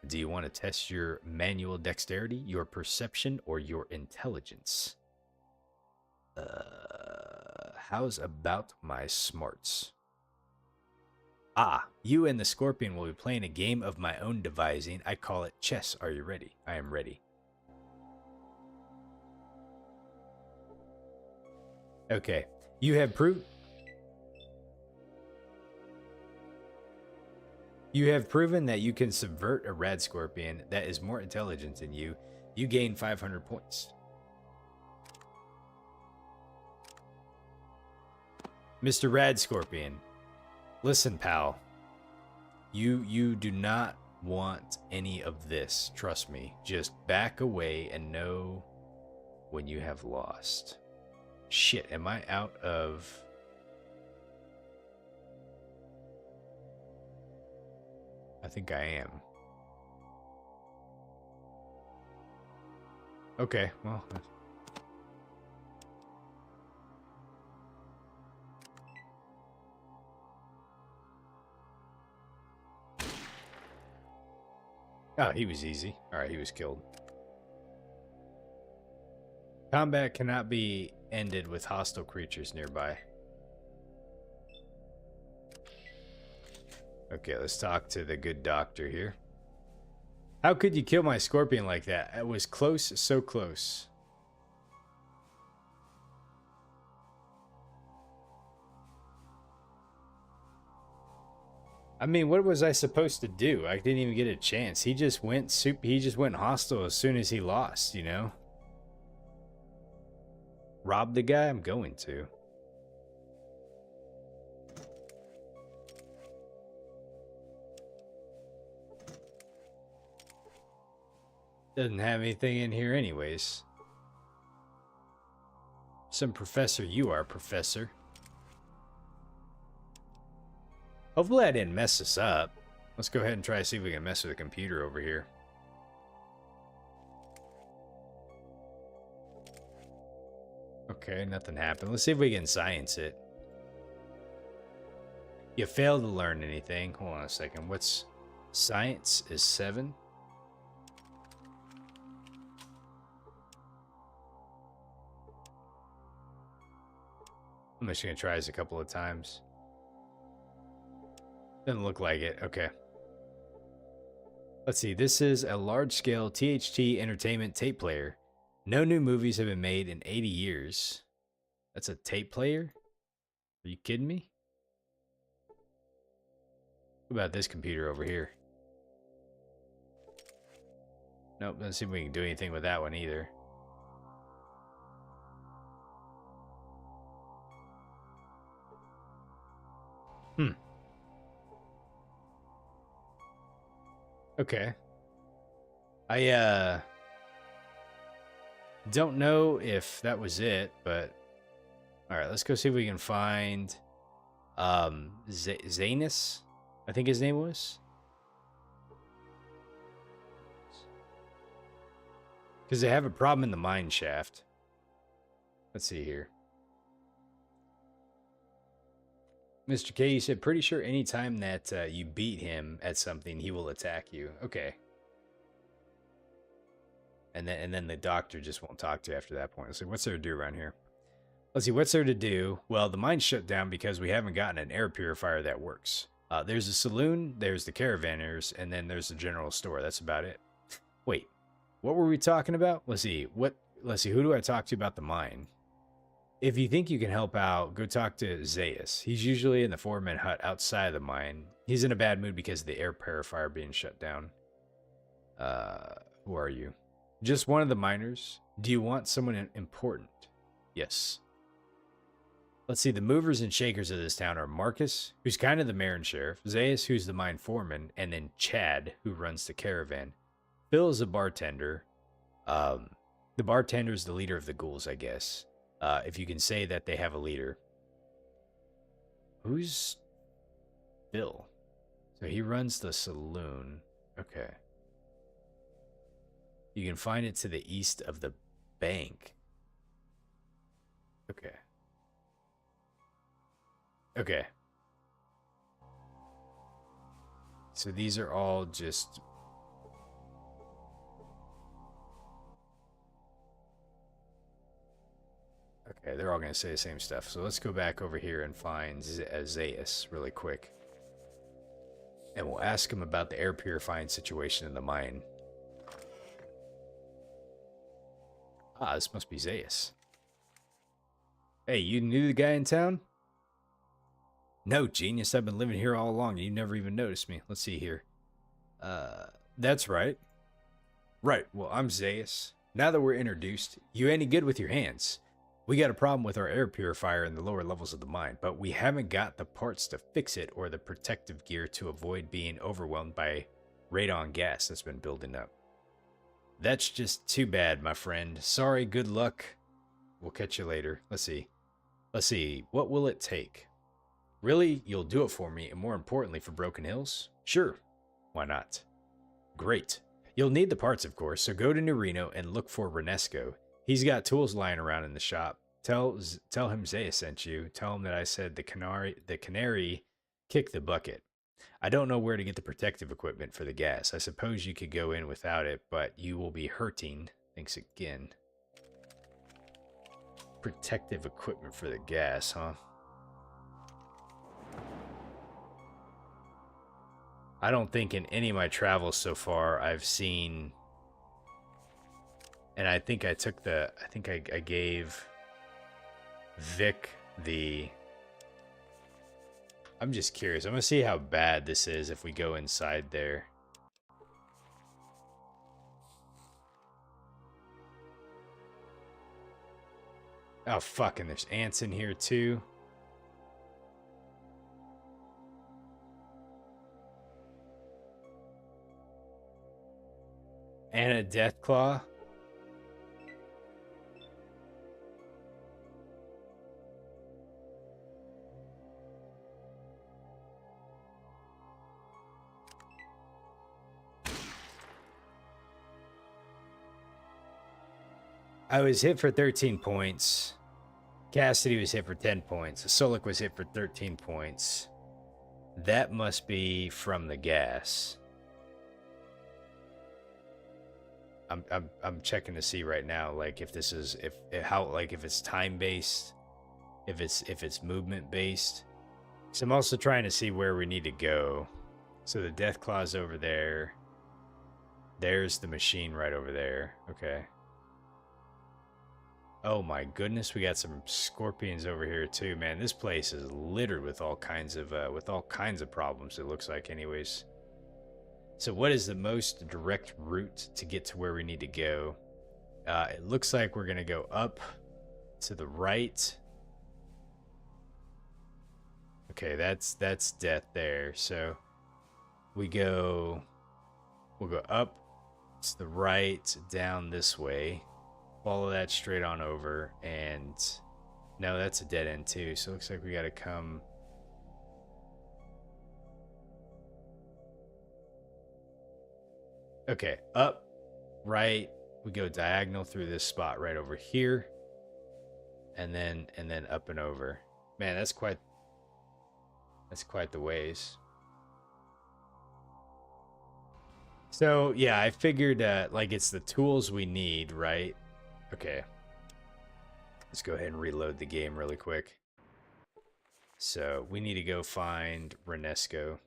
Do you want to test your manual dexterity, your perception, or your intelligence? How's about my smarts? Ah, you and the scorpion will be playing a game of my own devising. I call it chess. Are you ready? I am ready. Okay. You have proven that you can subvert a rad scorpion that is more intelligent than you. You gain 500 points. Mr. Rad Scorpion, listen, pal. You do not want any of this. Trust me. Just back away and know when you have lost. Shit, am I out of... I think I am. Okay, well... Oh, he was easy. Alright, he was killed. Combat cannot be ended with hostile creatures nearby. Okay, let's talk to the good doctor here. How could you kill my scorpion like that? It was close, so close. I mean, what was I supposed to do? I didn't even get a chance. He just went hostile as soon as he lost, you know? Rob the guy? I'm going to. Doesn't have anything in here anyways. Some professor you are, professor. Hopefully I didn't mess this up. Let's go ahead and try to see if we can mess with the computer over here. Okay, nothing happened. Let's see if we can science it. You failed to learn anything. Hold on a second. What's... Science is 7? I'm just going to try this a couple of times. Doesn't look like it. Okay. Let's see. This is a large-scale THT entertainment tape player. No new movies have been made in 80 years. That's a tape player? Are you kidding me? What about this computer over here? Nope, doesn't seem we can do anything with that one either. Okay. I don't know if that was it, but alright, let's go see if we can find Zanus, I think his name was. Because they have a problem in the mine shaft. Let's see here. Mr. K, you said pretty sure anytime that you beat him at something, he will attack you. Okay. And then the doctor just won't talk to you after that point. Let's see, what's there to do around here? Let's see, what's there to do? Well, the mine's shut down because we haven't gotten an air purifier that works. There's a saloon, there's the caravanners, and then there's the general store. That's about it. Wait, what were we talking about? Let's see, who do I talk to about the mine? If you think you can help out, go talk to Zrostylz. He's usually in the foreman hut outside of the mine. He's in a bad mood because of the air purifier being shut down. Who are you? Just one of the miners. Do you want someone important? Yes. Let's see, the movers and shakers of this town are Marcus, who's kind of the mayor and sheriff, Zrostylz, who's the mine foreman, and then Chad, who runs the caravan. Phil is a bartender. The bartender is the leader of the ghouls, I guess. If you can say that they have a leader. Who's Phil? So he runs the saloon. Okay. You can find it to the east of the bank. Okay. Okay. So these are all just... Okay, they're all going to say the same stuff. So let's go back over here and find Zrostylz really quick. And we'll ask him about the air purifying situation in the mine. Ah, this must be Zrostylz. Hey, you knew the guy in town? No, genius. I've been living here all along and you never even noticed me. Let's see here. That's right. Right, well, I'm Zrostylz. Now that we're introduced, you any good with your hands? We got a problem with our air purifier in the lower levels of the mine, but we haven't got the parts to fix it or the protective gear to avoid being overwhelmed by radon gas that's been building up. That's just too bad, my friend. Sorry, good luck. We'll catch you later. Let's see. Let's see. What will it take? Really? You'll do it for me, and more importantly, for Broken Hills? Sure. Why not? Great. You'll need the parts, of course, so go to New Reno and look for Renesco. He's got tools lying around in the shop. Tell him Zaya sent you. Tell him that I said the canary kicked the bucket. I don't know where to get the protective equipment for the gas. I suppose you could go in without it, but you will be hurting. Thanks again. Protective equipment for the gas, huh? I don't think in any of my travels so far I've seen... And I think I took the... I think I gave Vic the... I'm just curious. I'm going to see how bad this is if we go inside there. Oh, fuck, and there's ants in here, too. And a Deathclaw. I was hit for 13 points. Cassidy was hit for 10 points. Solik was hit for 13 points. That must be from the gas. I'm checking to see right now, like if this is if it's time based, if it's movement based. So I'm also trying to see where we need to go. So the Deathclaw's over there. There's the machine right over there. Okay. Oh my goodness, we got some scorpions over here too, man. This place is littered with all kinds of problems, it looks like, anyways. So what is the most direct route to get to where we need to go? It looks like we're gonna go up to the right. Okay, that's death there. So we'll go up to the right, down this way. Follow that straight on over, and no, that's a dead end too. So it looks like we gotta come. Okay, up, right. We go diagonal through this spot right over here, and then up and over. Man, that's quite the ways. So yeah, I figured like it's the tools we need, right? Okay. Let's go ahead and reload the game really quick. So we need to go find Renesco.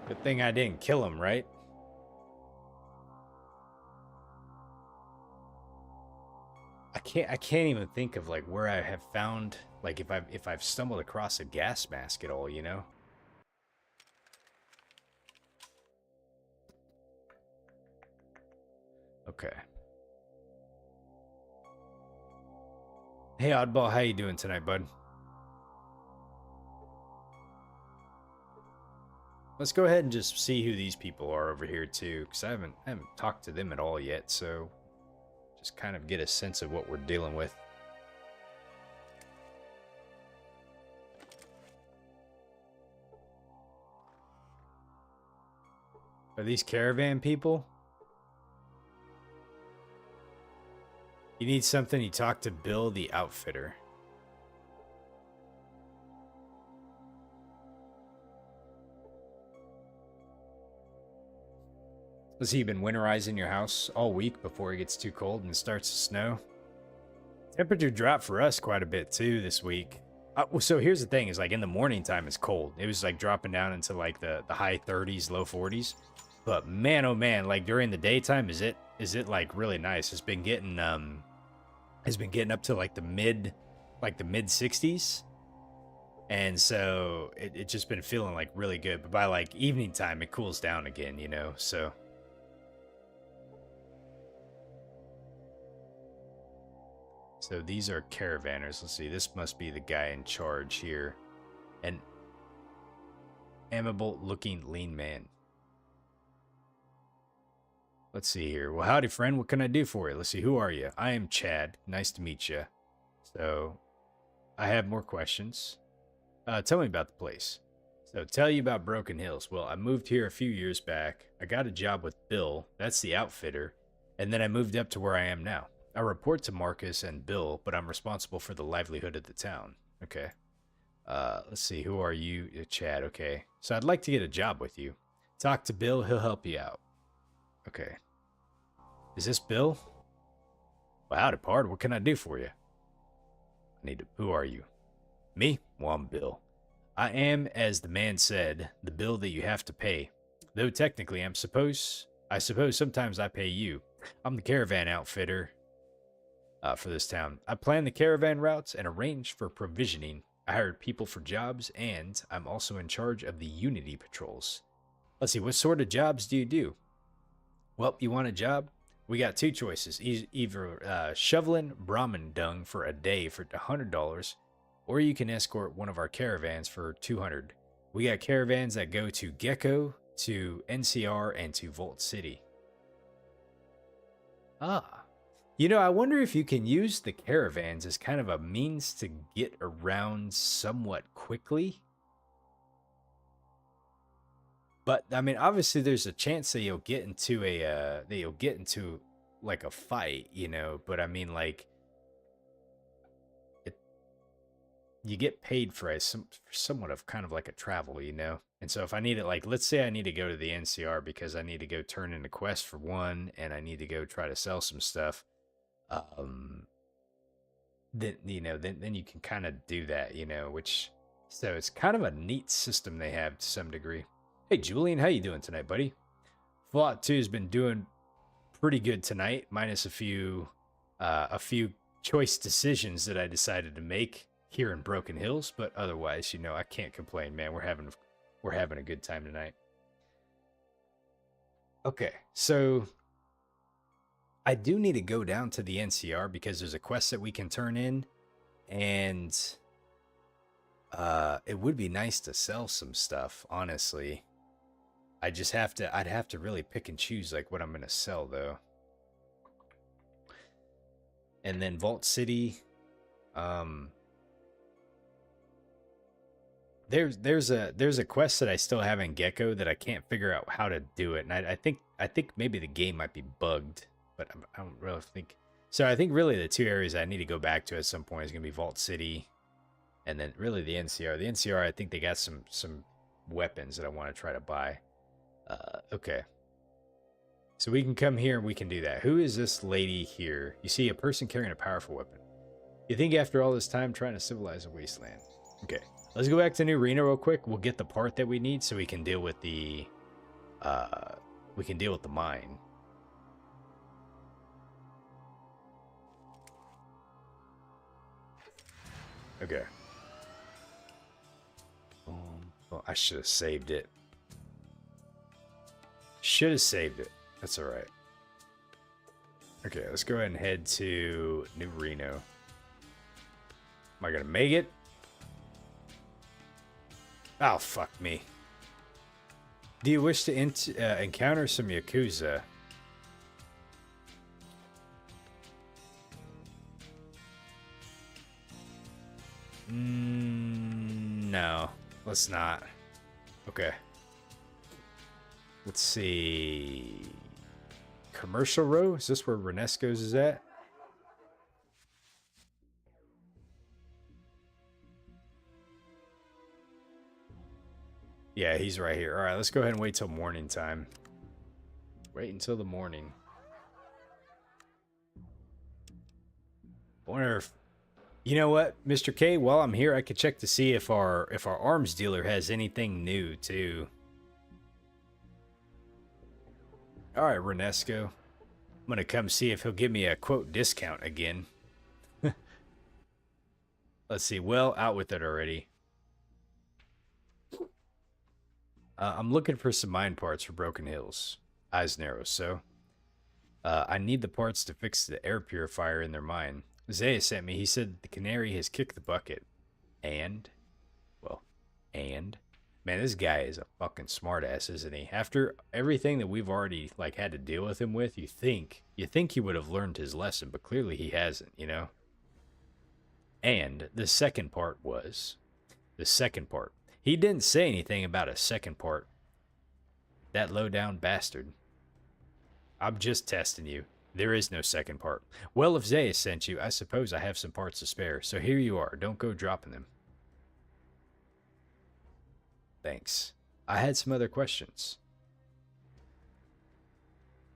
Good thing I didn't kill him, right? I can't even think of like where I have found, like if I've stumbled across a gas mask at all, you know? Okay. Hey Oddball, how you doing tonight, bud? Let's go ahead and just see who these people are over here too, because I haven't talked to them at all yet, so just kind of get a sense of what we're dealing with. Are these caravan people? You need something, you talk to Bill the Outfitter. Let's see, you've been winterizing your house all week before it gets too cold and starts to snow. Temperature dropped for us quite a bit too this week. So here's the thing, is like in the morning time it's cold. It was like dropping down into like the high 30s, low 40s. But man, oh man, like during the daytime, is it like really nice? It's been getting up to like the mid 60s. And so it just been feeling like really good. But by like evening time, it cools down again, you know, so. So these are caravanners. Let's see, this must be the guy in charge here. And amiable looking lean man. Let's see here. Well, howdy, friend. What can I do for you? Let's see. Who are you? I am Chad. Nice to meet you. So, I have more questions. Tell me about the place. So, tell you about Broken Hills. Well, I moved here a few years back. I got a job with Bill. That's the outfitter. And then I moved up to where I am now. I report to Marcus and Bill, but I'm responsible for the livelihood of the town. Okay. Let's see. Who are you? Chad. Okay. So, I'd like to get a job with you. Talk to Bill. He'll help you out. Okay. Is this Bill? Well, howdy, pard. What can I do for you? Who are you? Me? Well, I'm Bill. I am, as the man said, the bill that you have to pay. Though technically, I suppose sometimes I pay you. I'm the caravan outfitter for this town. I plan the caravan routes and arrange for provisioning. I hired people for jobs, and I'm also in charge of the Unity patrols. Let's see, what sort of jobs do you do? Well, you want a job? We got two choices. Either shoveling Brahmin dung for a day for $100, or you can escort one of our caravans for $200. We got caravans that go to Gecko, to NCR, and to Vault City. Ah. You know, I wonder if you can use the caravans as kind of a means to get around somewhat quickly. But I mean, obviously, there's a chance that you'll get into like a fight, you know. But I mean, like, you get paid for somewhat of kind of like a travel, you know. And so if I need it, like, let's say I need to go to the NCR because I need to go turn in a quest for one, and I need to go try to sell some stuff. Then you can kind of do that, you know. So it's kind of a neat system they have to some degree. Hey, Julian, how you doing tonight, buddy? Fallout 2 has been doing pretty good tonight, minus a few choice decisions that I decided to make here in Broken Hills, but otherwise, you know, I can't complain, man. We're having a good time tonight. Okay, so I do need to go down to the NCR because there's a quest that we can turn in, and it would be nice to sell some stuff, honestly. I'd have to really pick and choose like what I'm gonna sell though. And then Vault City, there's a quest that I still have in Gecko that I can't figure out how to do it, and I think maybe the game might be bugged, but I don't really think so. I think really the two areas I need to go back to at some point is gonna be Vault City, and then really the NCR. The NCR, I think they got some weapons that I want to try to buy. Okay. So we can come here and we can do that. Who is this lady here? You see a person carrying a powerful weapon. You think after all this time trying to civilize a wasteland. Okay. Let's go back to New Reno real quick. We'll get the part that we need so we can deal with the mine. Okay. Well, I should have saved it. Should have saved it. That's all right. Okay, let's go ahead and head to New Reno. Am I gonna make it? Oh, fuck me. Do you wish to encounter some Yakuza? No, let's not. Okay. Let's see. Commercial Row? Is this where Renesco's is at? Yeah, he's right here. All right, let's go ahead and wait till morning time. Wait until the morning. Wonder if, you know what, Mr. K, while I'm here, I could check to see if our arms dealer has anything new too. All right, Renesco. I'm gonna come see if he'll give me a quote discount again. Let's see. Well, out with it already. I'm looking for some mine parts for Broken Hills. Eyes narrow, so. I need the parts to fix the air purifier in their mine. Zaya sent me. He said the canary has kicked the bucket. And? Well, and? Man, this guy is a fucking smartass, isn't he? After everything that we've already like had to deal with him with, you think he would have learned his lesson, but clearly he hasn't, you know? And the second part was the second part. He didn't say anything about a second part. That low down bastard. I'm just testing you. There is no second part. Well, if Zayas sent you, I suppose I have some parts to spare. So here you are. Don't go dropping them. Thanks. I had some other questions.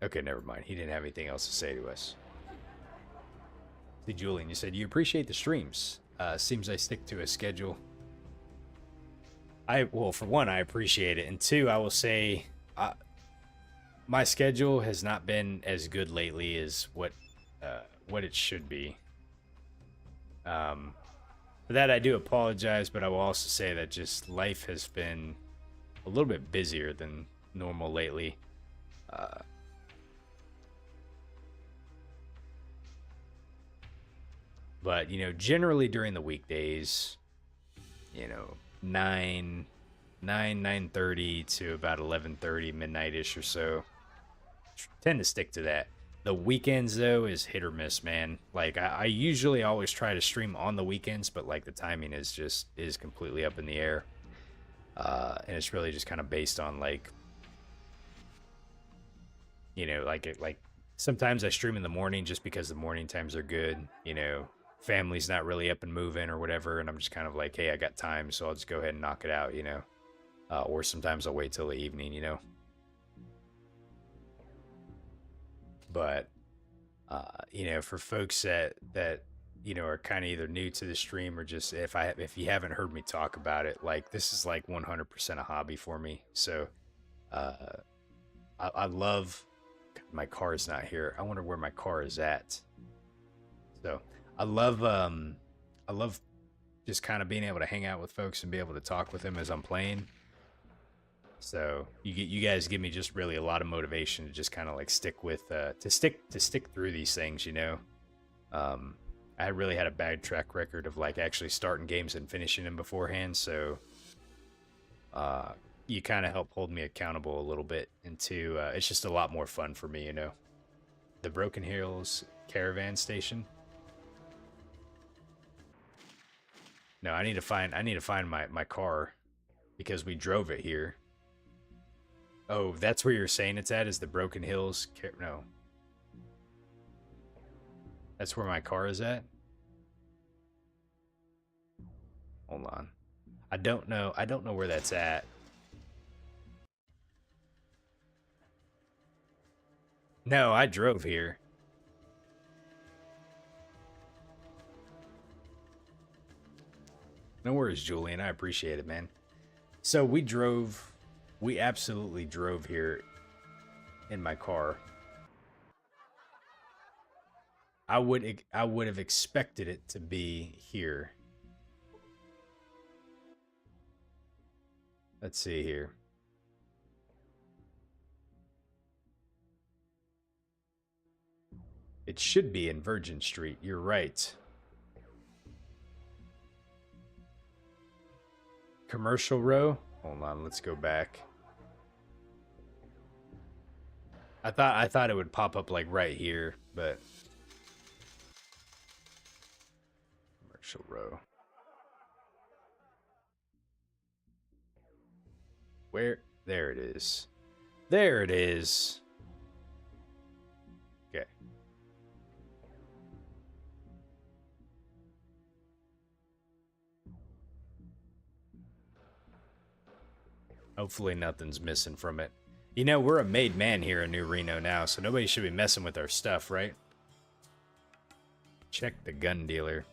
Okay, never mind. He didn't have anything else to say to us. See, Julian, you said you appreciate the streams. Seems I stick to a schedule. Well, for one, I appreciate it. And two, I will say my schedule has not been as good lately as what it should be. For that, I do apologize, but I will also say that just life has been a little bit busier than normal lately. But, you know, generally during the weekdays, you know, 9:30 to about 11:30, midnight-ish or so. Tend to stick to that. The weekends, though, is hit or miss, man. Like, I usually always try to stream on the weekends, but, like, the timing is completely up in the air. And it's really just kind of based on, like, you know, like sometimes I stream in the morning just because the morning times are good, you know. Family's not really up and moving or whatever, and I'm just kind of like, hey, I got time, so I'll just go ahead and knock it out, you know. Or sometimes I'll wait till the evening, you know. But you know, for folks that you know are kind of either new to the stream or just if you haven't heard me talk about it, like this is like 100% a hobby for me. So I love my car is not here. I wonder where my car is at. So I love just kind of being able to hang out with folks and be able to talk with them as I'm playing. So you guys give me just really a lot of motivation to just kind of like stick with to stick through these things, you know. I really had a bad track record of like actually starting games and finishing them beforehand, so you kind of help hold me accountable a little bit. And two, it's just a lot more fun for me, you know. The Broken Hills caravan station. No, I need to find my car because we drove it here. Oh, that's where you're saying it's at, is the Broken Hills? No. That's where my car is at? Hold on. I don't know where that's at. No, I drove here. No worries, Julian. I appreciate it, man. So we absolutely drove here in my car. I would have expected it to be here. Let's see here. It should be in Virgin Street. You're right. Commercial row? Hold on, let's go back. I thought it would pop up like right here, but commercial row. Where? There it is. There it is. Okay. Hopefully nothing's missing from it. You know, we're a made man here in New Reno now, so nobody should be messing with our stuff, right? Check the gun dealer.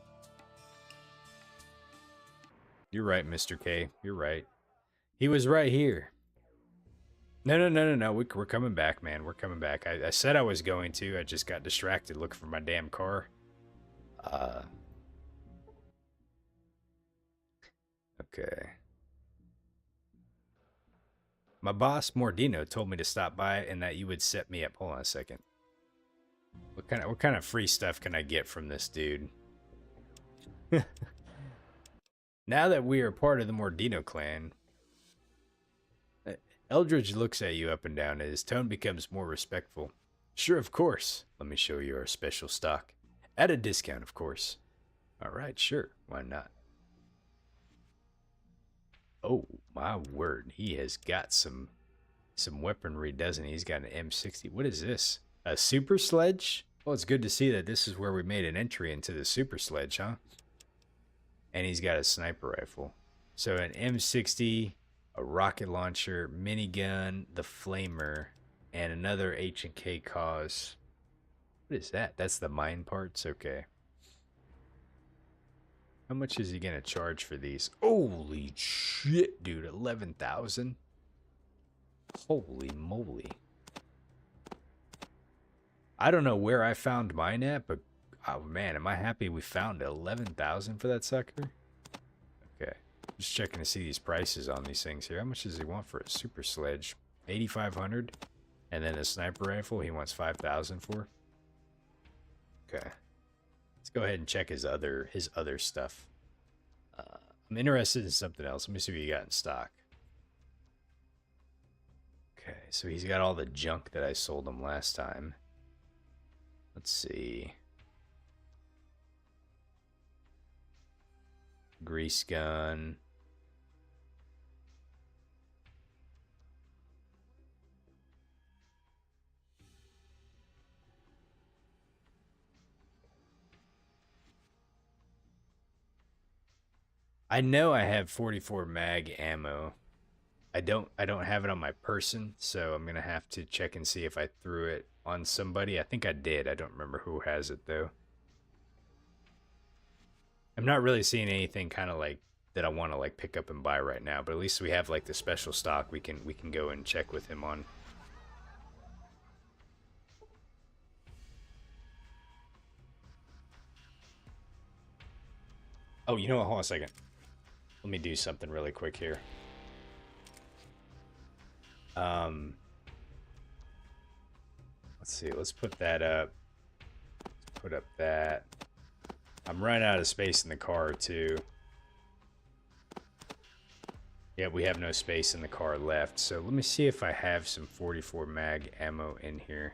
You're right, Mr. K. You're right. He was right here. No. We're coming back, man. We're coming back. I said I was going to. I just got distracted looking for my damn car. Okay. My boss, Mordino, told me to stop by and that you would set me up. Hold on a second. What kind of free stuff can I get from this dude? Now that we are part of the Mordino clan, Eldridge looks at you up and down, and his tone becomes more respectful. Sure, of course. Let me show you our special stock. At a discount, of course. All right, sure. Why not? Oh, my word. He has got some weaponry, doesn't he? He's got an M60. What is this? A super sledge? Well, it's good to see that this is where we made an entry into the super sledge, huh? And he's got a sniper rifle. So an M60, a rocket launcher, minigun, the flamer, and another H&K cause. What is that? That's the mine parts? Okay. How much is he going to charge for these? Holy shit, dude. 11,000? Holy moly. I don't know where I found mine at, but oh man, am I happy we found 11,000 for that sucker? Okay. Just checking to see these prices on these things here. How much does he want for a super sledge? 8,500? And then a sniper rifle he wants 5,000 for? Okay. Let's go ahead and check his other stuff. I'm interested in something else. Let me see what you got in stock. Okay, so he's got all the junk that I sold him last time. Let's see. Grease gun. I know I have 44 mag ammo. I don't have it on my person, so I'm gonna have to check and see if I threw it on somebody. I think I did. I don't remember who has it though. I'm not really seeing anything kind of like that I want to like pick up and buy right now, but at least we have like the special stock we can go and check with him on. Oh, you know what? Hold on a second. Let me do something really quick here. Let's see. Let's put that up. Put up that. I'm running out of space in the car too. Yeah, we have no space in the car left. So let me see if I have some 44 mag ammo in here.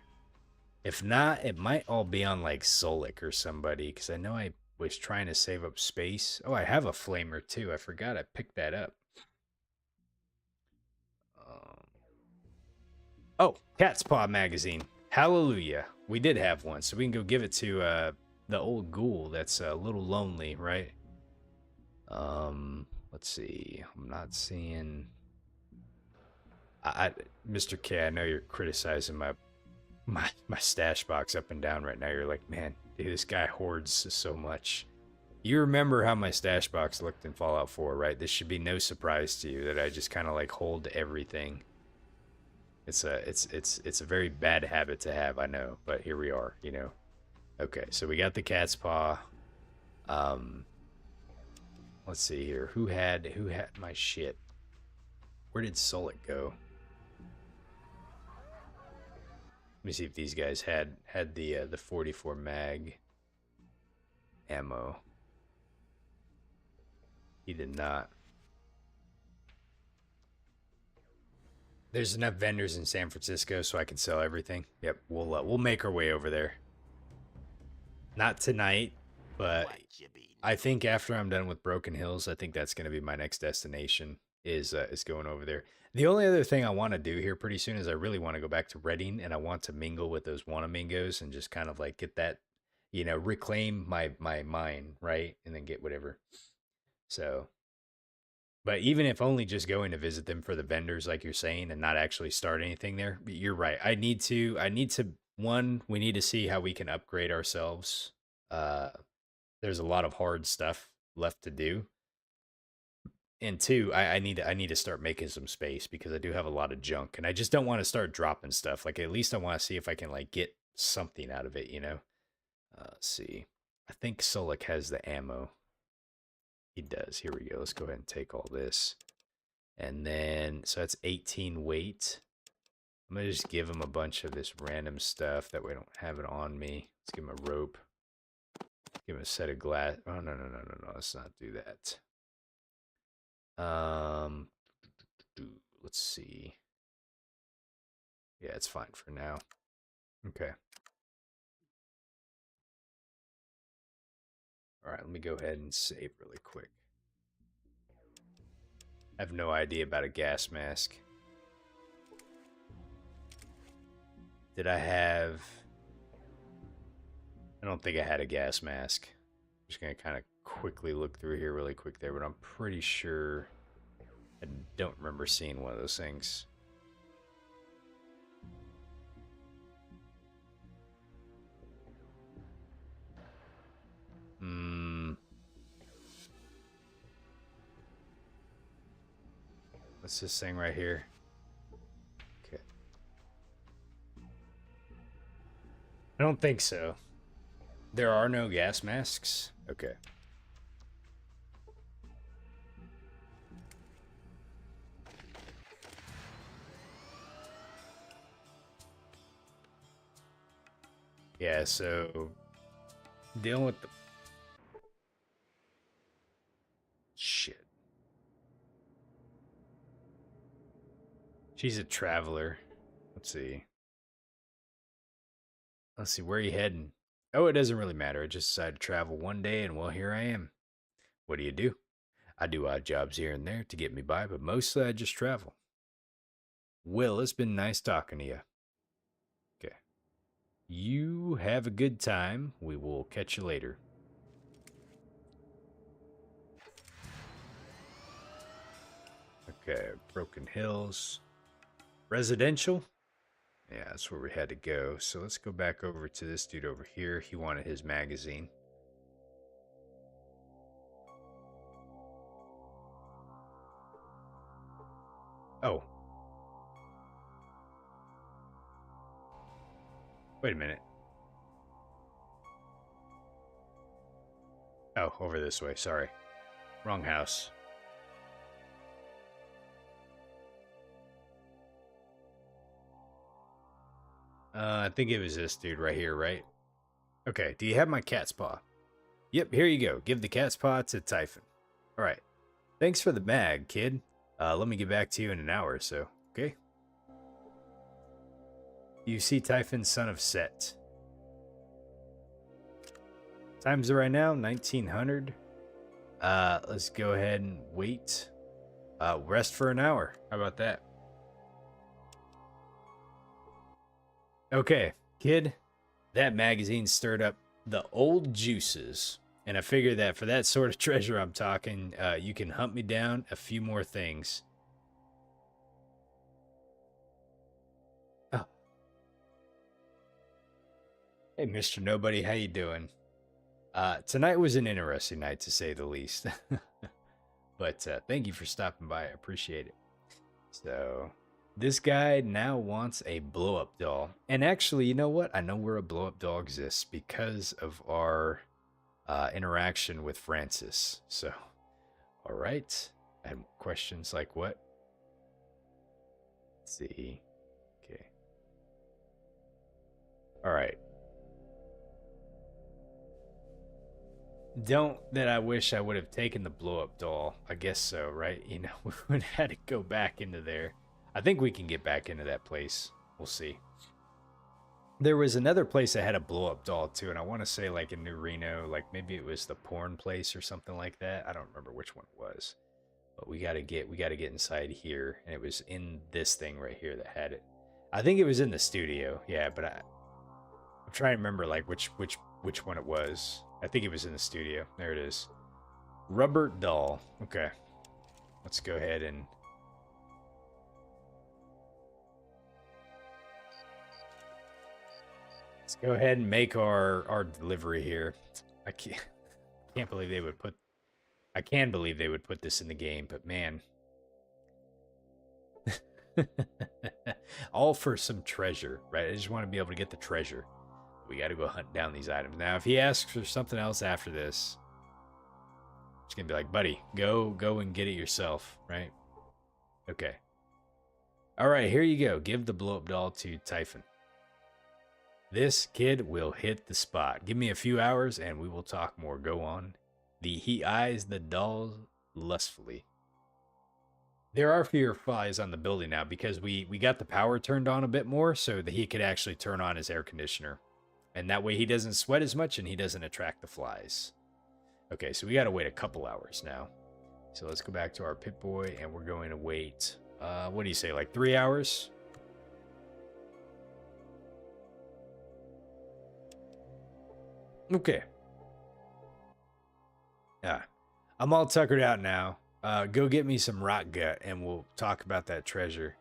If not, it might all be on like Solik or somebody, because I know I was trying to save up space. Oh, I have a flamer too. I forgot I picked that up. Oh, Cat's Paw magazine. Hallelujah. We did have one, so we can go give it to the old ghoul that's a little lonely, right? Let's see. I'm not seeing... Mr. K, I know you're criticizing my stash box up and down right now. You're like, man, dude, this guy hoards so much. You remember how my stash box looked in Fallout 4, right? This should be no surprise to you that I just kind of like hold everything. It's a very bad habit to have, I know, but here we are, you know. Okay, so we got the Cat's Paw. Let's see here. Who had my shit? Where did Solik go? Let me see if these guys had the 44 mag ammo. He did not. There's enough vendors in San Francisco so I can sell everything. Yep, we'll make our way over there. Not tonight, but I think after I'm done with Broken Hills, I think that's going to be my next destination is going over there. The only other thing I want to do here pretty soon is I really want to go back to Reading, and I want to mingle with those Wanamingos and just kind of like get that, you know, reclaim my mind, right? And then get whatever. So, but even if only just going to visit them for the vendors, like you're saying, and not actually start anything there, you're right. I need to, one, we need to see how we can upgrade ourselves. There's a lot of hard stuff left to do. And two, I need to start making some space because I do have a lot of junk and I just don't want to start dropping stuff. Like at least I want to see if I can like get something out of it, you know? Let's see. I think Solik has the ammo. He does. Here we go. Let's go ahead and take all this. And then, so that's 18 weight. I'm going to just give him a bunch of this random stuff. That way I don't have it on me. Let's give him a rope. Give him a set of glass. Oh, no. Let's not do that. Let's see. Yeah, it's fine for now. Okay. All right, let me go ahead and save really quick. I have no idea about a gas mask. Did I have... I don't think I had a gas mask. I'm just going to kind of quickly look through here really quick there, but I'm pretty sure I don't remember seeing one of those things. What's this thing right here? Okay. I don't think so. There are no gas masks? Okay. Yeah, so dealing with the shit. She's a traveler. Let's see. Where are you heading? Oh, it doesn't really matter. I just decided to travel one day, and well, here I am. What do? I do odd jobs here and there to get me by, but mostly I just travel. Will, it's been nice talking to you. Okay. You have a good time. We will catch you later. Okay, Broken Hills. Residential? Yeah, that's where we had to go. So let's go back over to this dude over here. He wanted his magazine. Oh. Wait a minute. Oh, over this way. Sorry. Wrong house. I think it was this dude right here, right? Okay, do you have my cat's paw? Yep, here you go. Give the cat's paw to Typhon. All right. Thanks for the mag, kid. Let me get back to you in an hour or so, okay? You see Typhon, son of Set. Time's right now, 1900. Let's go ahead and wait. Rest for an hour. How about that? Okay, kid. That magazine stirred up the old juices. And I figure that for that sort of treasure I'm talking, you can hunt me down a few more things. Oh. Hey, Mr. Nobody, how you doing? Tonight was an interesting night, to say the least. But thank you for stopping by. I appreciate it. So, this guy now wants a blow-up doll. And actually, you know what? I know where a blow-up doll exists because of our interaction with Francis. So, all right. I had questions like what? Let's see. Okay. All right. Don't that I wish I would have taken the blow-up doll. I guess so, right? You know, we would have had to go back into there. I think we can get back into that place. We'll see. There was another place that had a blow-up doll too, and I want to say like in New Reno, like maybe it was the porn place or something like that. I don't remember which one it was. But we gotta get inside here, and it was in this thing right here that had it. I think it was in the studio, yeah, but I'm trying to remember like which one it was. I think it was in the studio. There it is. Rubber doll. Okay. Let's go ahead and make our delivery here. I can't believe they would put I can believe they would put this in the game, but man. All for some treasure, right? I just want to be able to get the treasure. We got to go hunt down these items. Now, if he asks for something else after this, it's going to be like, buddy, go and get it yourself, right? Okay. All right, here you go. Give the blow-up doll to Typhon. This kid will hit the spot. Give me a few hours and we will talk more. Go on. He eyes the doll lustfully. There are fewer flies on the building now because we got the power turned on a bit more so that he could actually turn on his air conditioner. And that way he doesn't sweat as much and he doesn't attract the flies. Okay, so we got to wait a couple hours now. So let's go back to our Pip-Boy and we're going to wait, what do you say, like 3 hours? Okay. Yeah. I'm all tuckered out now. Go get me some rock gut and we'll talk about that treasure.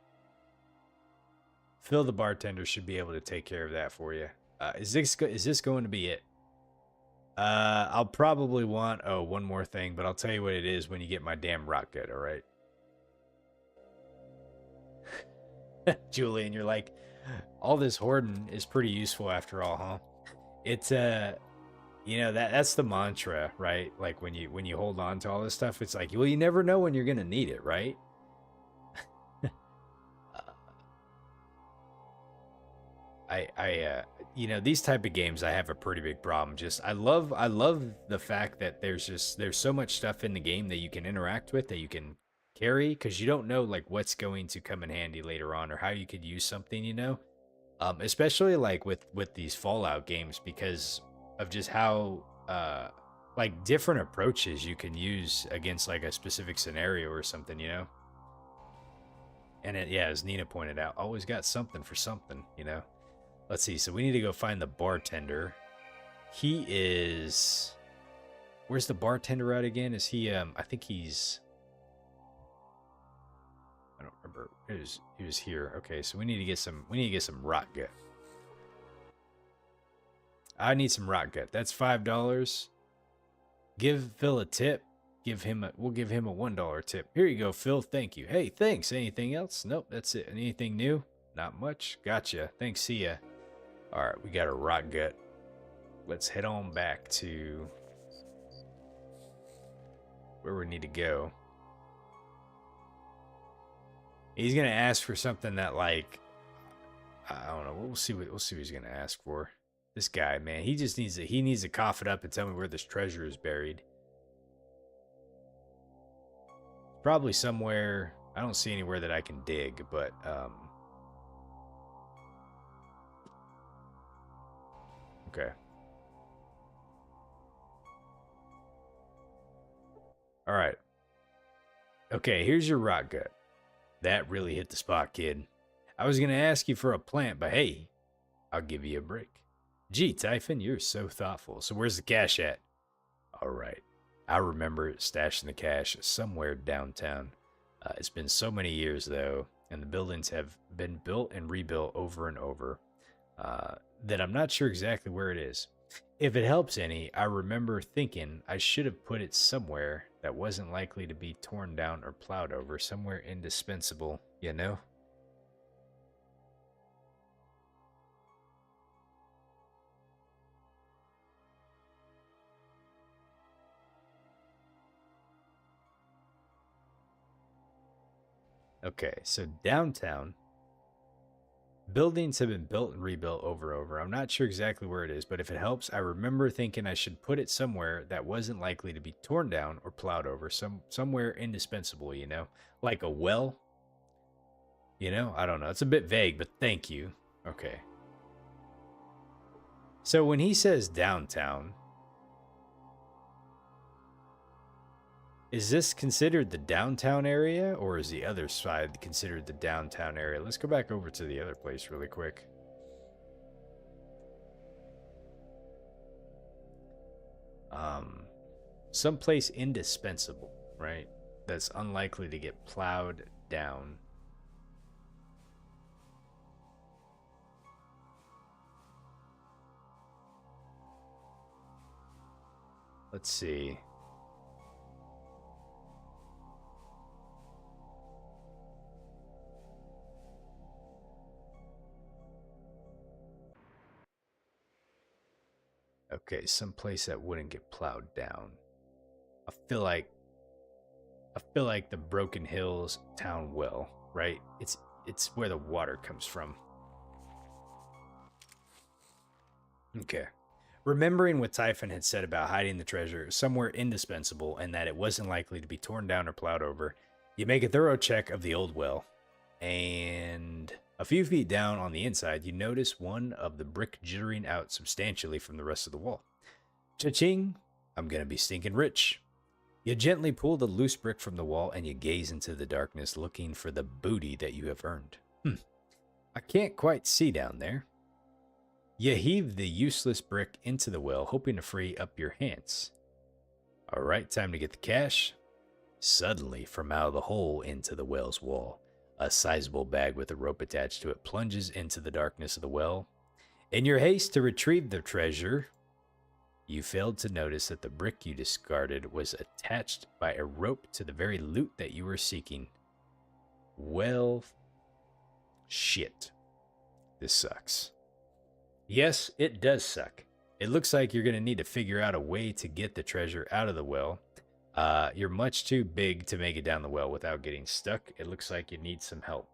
Phil the bartender should be able to take care of that for you. Is this going to be it? I'll probably want one more thing, but I'll tell you what it is when you get my damn rock gut, all right? Julian, you're like, all this hoarding is pretty useful after all, huh? It's you know, that's the mantra, right? Like when you hold on to all this stuff, it's like, well, you never know when you're gonna need it, right? You know, these type of games, I have a pretty big problem. Just I love the fact that there's so much stuff in the game that you can interact with, that you can carry, because you don't know like what's going to come in handy later on or how you could use something, you know. Especially like with these Fallout games, because of just how like different approaches you can use against like a specific scenario or something, you know. And yeah, as Nina pointed out, always got something for something, you know. Let's see. So we need to go find the bartender. He is. Where's the bartender at again? Is he? I think he's. I don't remember. He was here. Okay, so we need to get some. We need to get some rot gut. I need some rot gut. That's $5. Give Phil a tip. We'll give him a $1 tip. Here you go, Phil. Thank you. Hey, thanks. Anything else? Nope. That's it. Anything new? Not much. Gotcha. Thanks. See ya. All right, we got a rot gut. Let's head on back to where we need to go. He's gonna ask for something that, like, I don't know. We'll see what he's gonna ask for. This guy, man, he just needs to cough it up and tell me where this treasure is buried. Probably somewhere. I don't see anywhere that I can dig, but okay. All right. Okay, here's your rot gut. That really hit the spot, kid. I was going to ask you for a plant, but hey, I'll give you a break. Gee, Typhon, you're so thoughtful. So where's the cash at? All right. I remember stashing the cash somewhere downtown. It's been so many years, though, and the buildings have been built and rebuilt over and over, that I'm not sure exactly where it is. If it helps any, I remember thinking I should have put it somewhere that wasn't likely to be torn down or plowed over, somewhere indispensable, you know? Okay, so downtown, buildings have been built and rebuilt over and over. I'm not sure exactly where it is, but if it helps, I remember thinking I should put it somewhere that wasn't likely to be torn down or plowed over, somewhere indispensable, you know? Like a well? You know? I don't know. It's a bit vague, but thank you. Okay. So when he says downtown, is this considered the downtown area, or is the other side considered the downtown area? Let's go back over to the other place really quick. Someplace indispensable, right? That's unlikely to get plowed down. Let's see. Okay, someplace that wouldn't get plowed down. I feel like the Broken Hills town well, right? It's where the water comes from. Okay. Remembering what Typhon had said about hiding the treasure somewhere indispensable and that it wasn't likely to be torn down or plowed over, You make a thorough check of the old well, and a few feet down on the inside, you notice one of the brick jittering out substantially from the rest of the wall. Cha-ching! I'm gonna be stinking rich. You gently pull the loose brick from the wall and you gaze into the darkness looking for the booty that you have earned. I can't quite see down there. You heave the useless brick into the well, hoping to free up your hands. Alright, time to get the cash. Suddenly, from out of the hole into the well's wall, a sizable bag with a rope attached to it plunges into the darkness of the well. In your haste to retrieve the treasure, you failed to notice that the brick you discarded was attached by a rope to the very loot that you were seeking. Well, shit. This sucks. Yes, it does suck. It looks like you're going to need to figure out a way to get the treasure out of the well. You're much too big to make it down the well without getting stuck. It looks like you need some help.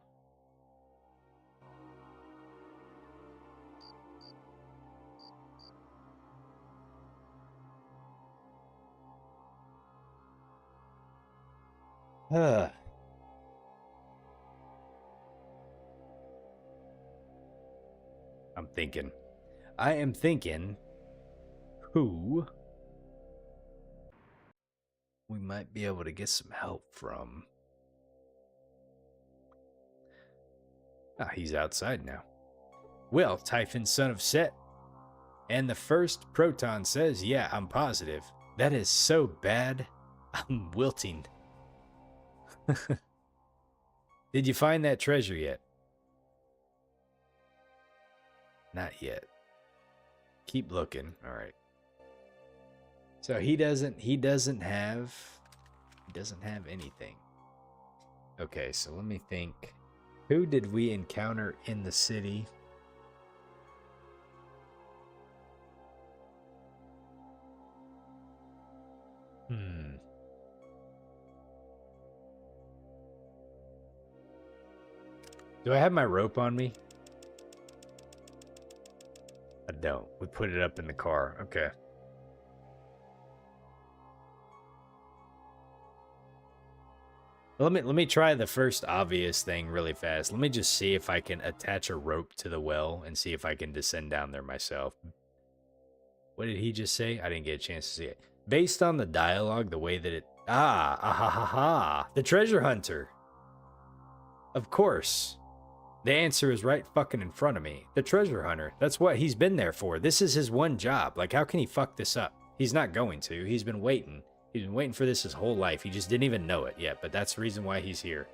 I'm thinking. I am thinking who we might be able to get some help from. Ah, he's outside now. Well, Typhon, son of Set. And the first proton says, yeah, I'm positive. That is so bad. I'm wilting. Did you find that treasure yet? Not yet. Keep looking. All right. So he doesn't have anything. Okay, so let me think. Who did we encounter in the city? Do I have my rope on me? I don't. We put it up in the car. Okay. Let me try the first obvious thing really fast. Let me just see if I can attach a rope to the well and see if I can descend down there myself. What did he just say? I didn't get a chance to see it. Based on the dialogue, the way that it... the treasure hunter. Of course. The answer is right fucking in front of me. The treasure hunter. That's what he's been there for. This is his one job. Like, how can he fuck this up? He's not going to. He's been waiting. He's been waiting for this his whole life. He just didn't even know it yet, but that's the reason why he's here.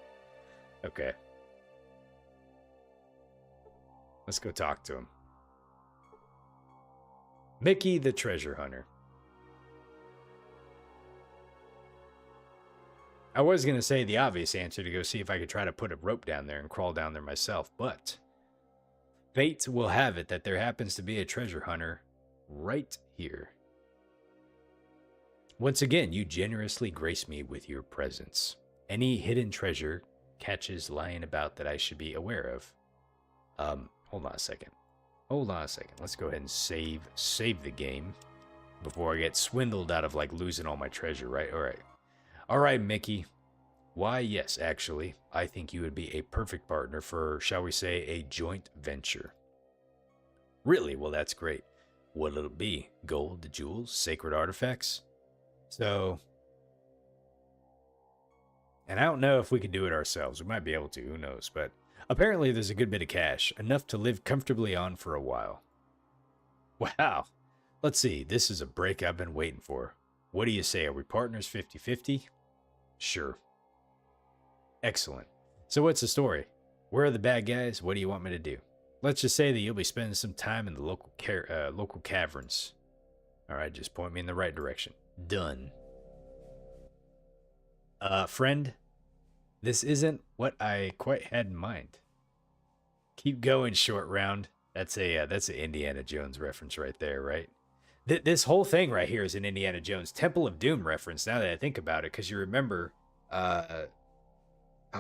Okay. Let's go talk to him. Mickey the treasure hunter. I was going to say the obvious answer to go see if I could try to put a rope down there and crawl down there myself, but fate will have it that there happens to be a treasure hunter right here. Once again, you generously grace me with your presence. Any hidden treasure catches lying about that I should be aware of. Hold on a second. Let's go ahead and save the game before I get swindled out of like losing all my treasure, right? All right, Mickey. Why, yes, actually, I think you would be a perfect partner for, shall we say, a joint venture. Really? Well, that's great. What'll it be? Gold, jewels, sacred artifacts? So, and I don't know if we can do it ourselves. We might be able to, who knows? But apparently there's a good bit of cash, enough to live comfortably on for a while. Wow. Let's see, this is a break I've been waiting for. What do you say? Are we partners 50-50? Sure. Excellent. So what's the story? Where are the bad guys? What do you want me to do? Let's just say that you'll be spending some time in the local caverns. All right, just point me in the right direction. Done. Friend, this isn't what I quite had in mind. Keep going, short round. That's an Indiana Jones reference right there, right? This whole thing right here is an Indiana Jones Temple of Doom reference. Now that I think about it, because you remember, oh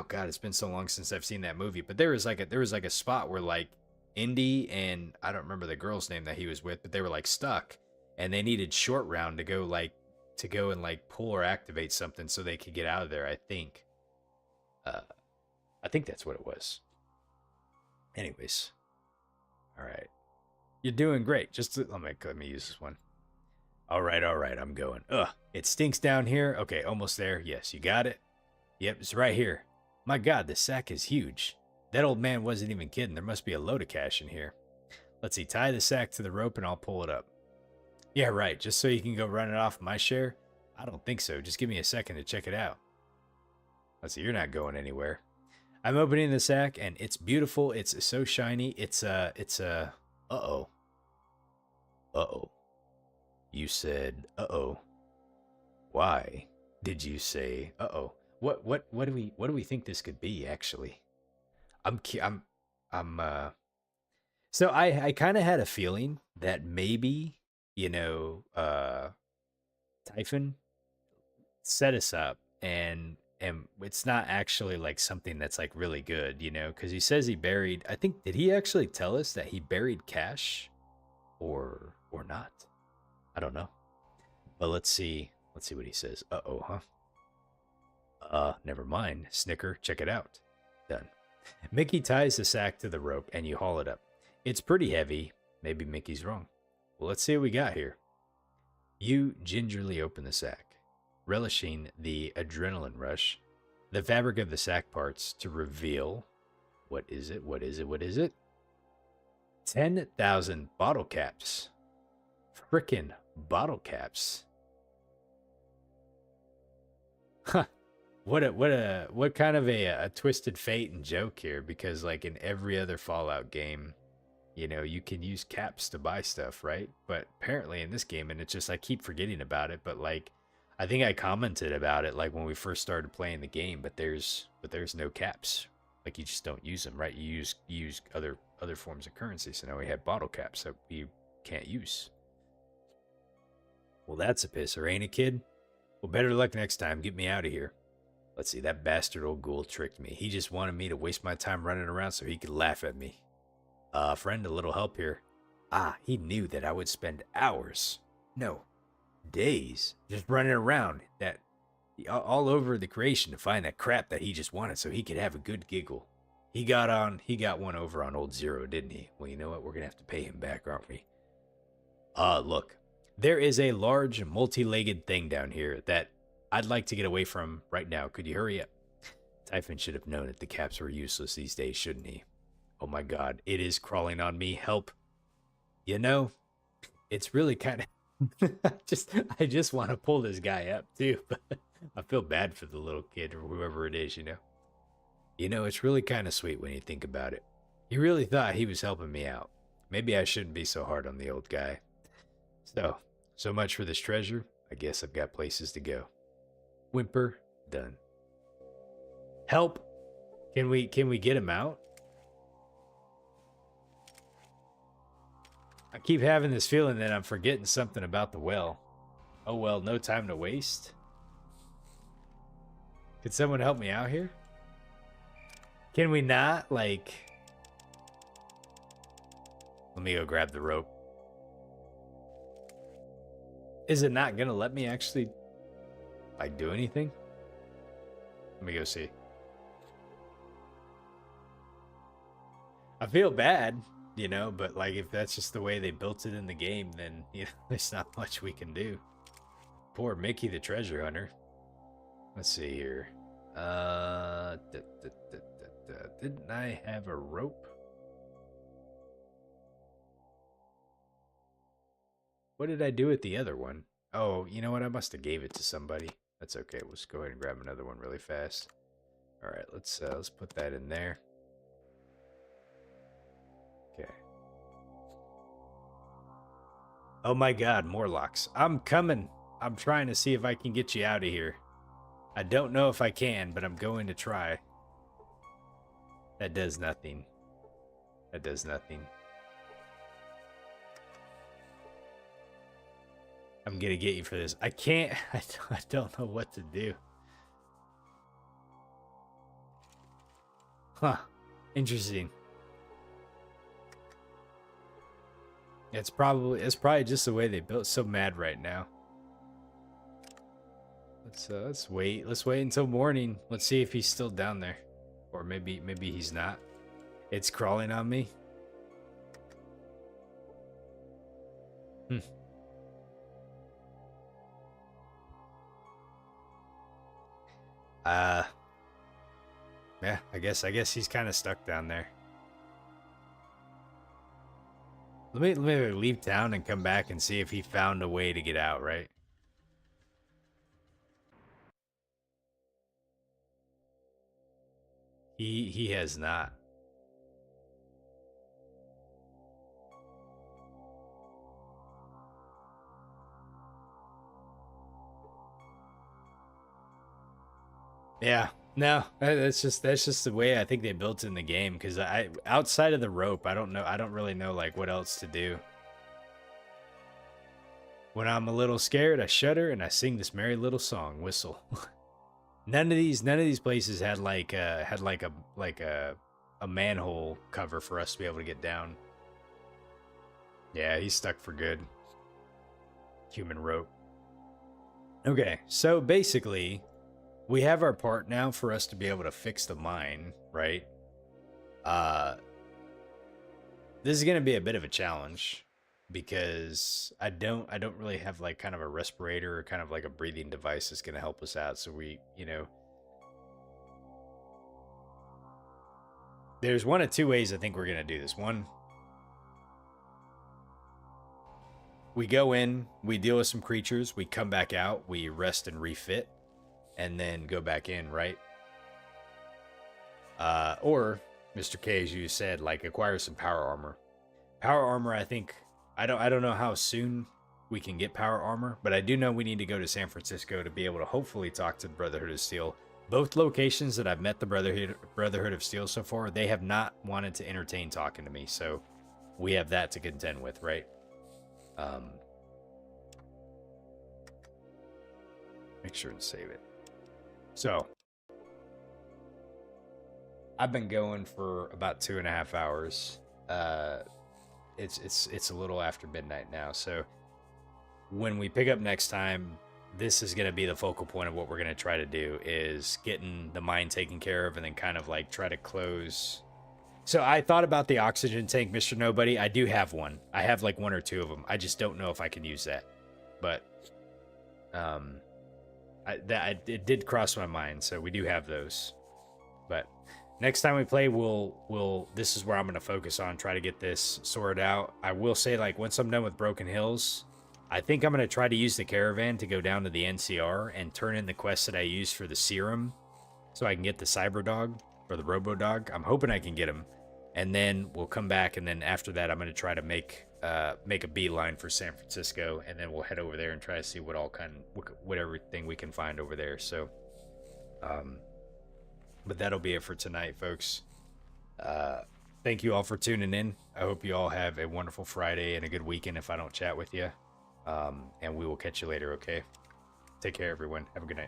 god, it's been so long since I've seen that movie. But there was like a spot where like Indy and I don't remember the girl's name that he was with, but they were like stuck, and they needed short round to go and pull or activate something so they could get out of there. I think. Uh, I think that's what it was. Anyways, all right. You're doing great. Let me use this one. All right, I'm going. Ugh, it stinks down here. Okay, almost there. Yes, you got it. Yep, it's right here. My God, the sack is huge. That old man wasn't even kidding. There must be a load of cash in here. Let's see, tie the sack to the rope and I'll pull it up. Yeah, right, just so you can go run it off my share? I don't think so. Just give me a second to check it out. Let's see, you're not going anywhere. I'm opening the sack and it's beautiful. It's so shiny. Uh-oh. Uh-oh. You said, uh-oh. Why did you say, uh-oh? What do we think this could be, actually? I'm So I kind of had a feeling that maybe, Typhon set us up and it's not actually like something that's like really good, because he says he buried, I think, did he actually tell us that he buried cash or not? I don't know. But let's see what he says. Uh-oh, huh? Never mind. Snicker, check it out. Done. Mickey ties the sack to the rope and you haul it up. It's pretty heavy. Maybe Mickey's wrong. Well, let's see what we got here. You gingerly open the sack, relishing the adrenaline rush, the fabric of the sack parts to reveal what is it? 10,000 bottle caps. Frickin' bottle caps. Huh. What kind of a twisted fate and joke here, because like in every other Fallout game, you can use caps to buy stuff, right? But apparently in this game, and it's just I keep forgetting about it, but like I think I commented about it like when we first started playing the game, but there's no caps. Like you just don't use them, right? You use other forms of currency. So now we have bottle caps that we can't use. Well, that's a pisser, ain't it, kid? Well, better luck next time. Get me out of here. Let's see, that bastard old ghoul tricked me. He just wanted me to waste my time running around so he could laugh at me. Friend, a little help here. Ah, he knew that I would spend hours, no, days, just running around all over the creation to find that crap that he just wanted so he could have a good giggle. He got one over on old Zero, didn't he? Well, you know what? We're going to have to pay him back, aren't we? Look, there is a large multi-legged thing down here that I'd like to get away from right now. Could you hurry up? Typhon should have known that the caps were useless these days, shouldn't he? Oh my God, it is crawling on me. Help. It's really kind of... I just want to pull this guy up too, but I feel bad for the little kid or whoever it is, It's really kind of sweet when you think about it. He really thought he was helping me out. Maybe I shouldn't be so hard on the old guy. So much for this treasure. I guess I've got places to go. Whimper, done. Help! Can we get him out? I keep having this feeling that I'm forgetting something about the well. Oh well, no time to waste. Could someone help me out here? Can we not, like... Let me go grab the rope. Is it not gonna let me actually, like, do anything? Let me go see. I feel bad, but like if that's just the way they built it in the game, then there's not much we can do. Poor Mickey the treasure hunter. Let's see here. Didn't I have a rope? What did I do with the other one? Oh, you know what? I must have gave it to somebody. That's okay. We'll just go ahead and grab another one really fast. All right, let's put that in there. Okay. Oh my God, Morlocks. I'm coming. I'm trying to see if I can get you out of here. I don't know if I can, but I'm going to try. That does nothing. That does nothing. I'm gonna get you for this. I can't. I don't know what to do. Huh. Interesting. It's probably just the way they built. So mad right now. Let's wait. Let's wait until morning. Let's see if he's still down there, or maybe he's not. It's crawling on me. Hmm. Yeah, I guess he's kind of stuck down there. Let me leave town and come back and see if he found a way to get out, right? He has not. Yeah, no, that's just the way I think they built it in the game. Because I outside of the rope, I don't know. I don't really know like what else to do. When I'm a little scared, I shudder and I sing this merry little song, whistle. none of these places had like a manhole cover for us to be able to get down. Yeah, he's stuck for good. Human rope. Okay, so basically, we have our part now for us to be able to fix the mine, right? This is gonna be a bit of a challenge because I don't really have like kind of a respirator or kind of like a breathing device that's gonna help us out. So we, there's one of two ways I think we're gonna do this. One, we go in, we deal with some creatures, we come back out, we rest and refit, and then go back in, right? Or Mr. K, as you said, like acquire some power armor. Power armor, I think I don't know how soon we can get power armor, but I do know we need to go to San Francisco to be able to hopefully talk to the Brotherhood of Steel. Both locations that I've met the Brotherhood of Steel so far, they have not wanted to entertain talking to me, so we have that to contend with, right? Make sure to save it. So, I've been going for about 2.5 hours. It's a little after midnight now, so when we pick up next time, this is going to be the focal point of what we're going to try to do, is getting the mine taken care of and then kind of like try to close. So I thought about the oxygen tank, Mr. Nobody. I do have one. I have like one or two of them. I just don't know if I can use that. But it did cross my mind, so we do have those. But next time we play, we'll this is where I'm going to focus on, try to get this sorted out. I will say, like, once I'm done with Broken Hills, I think I'm going to try to use the caravan to go down to the NCR and turn in the quests that I used for the serum so I can get the Cyber Dog or the Robo Dog. I'm hoping I can get him. And then we'll come back, and then after that, I'm going to try to make a beeline for San Francisco, and then we'll head over there and try to see what everything we can find over there. So, but that'll be it for tonight, folks. Thank you all for tuning in. I hope you all have a wonderful Friday and a good weekend if I don't chat with you. And we will catch you later, okay? Take care, everyone. Have a good night.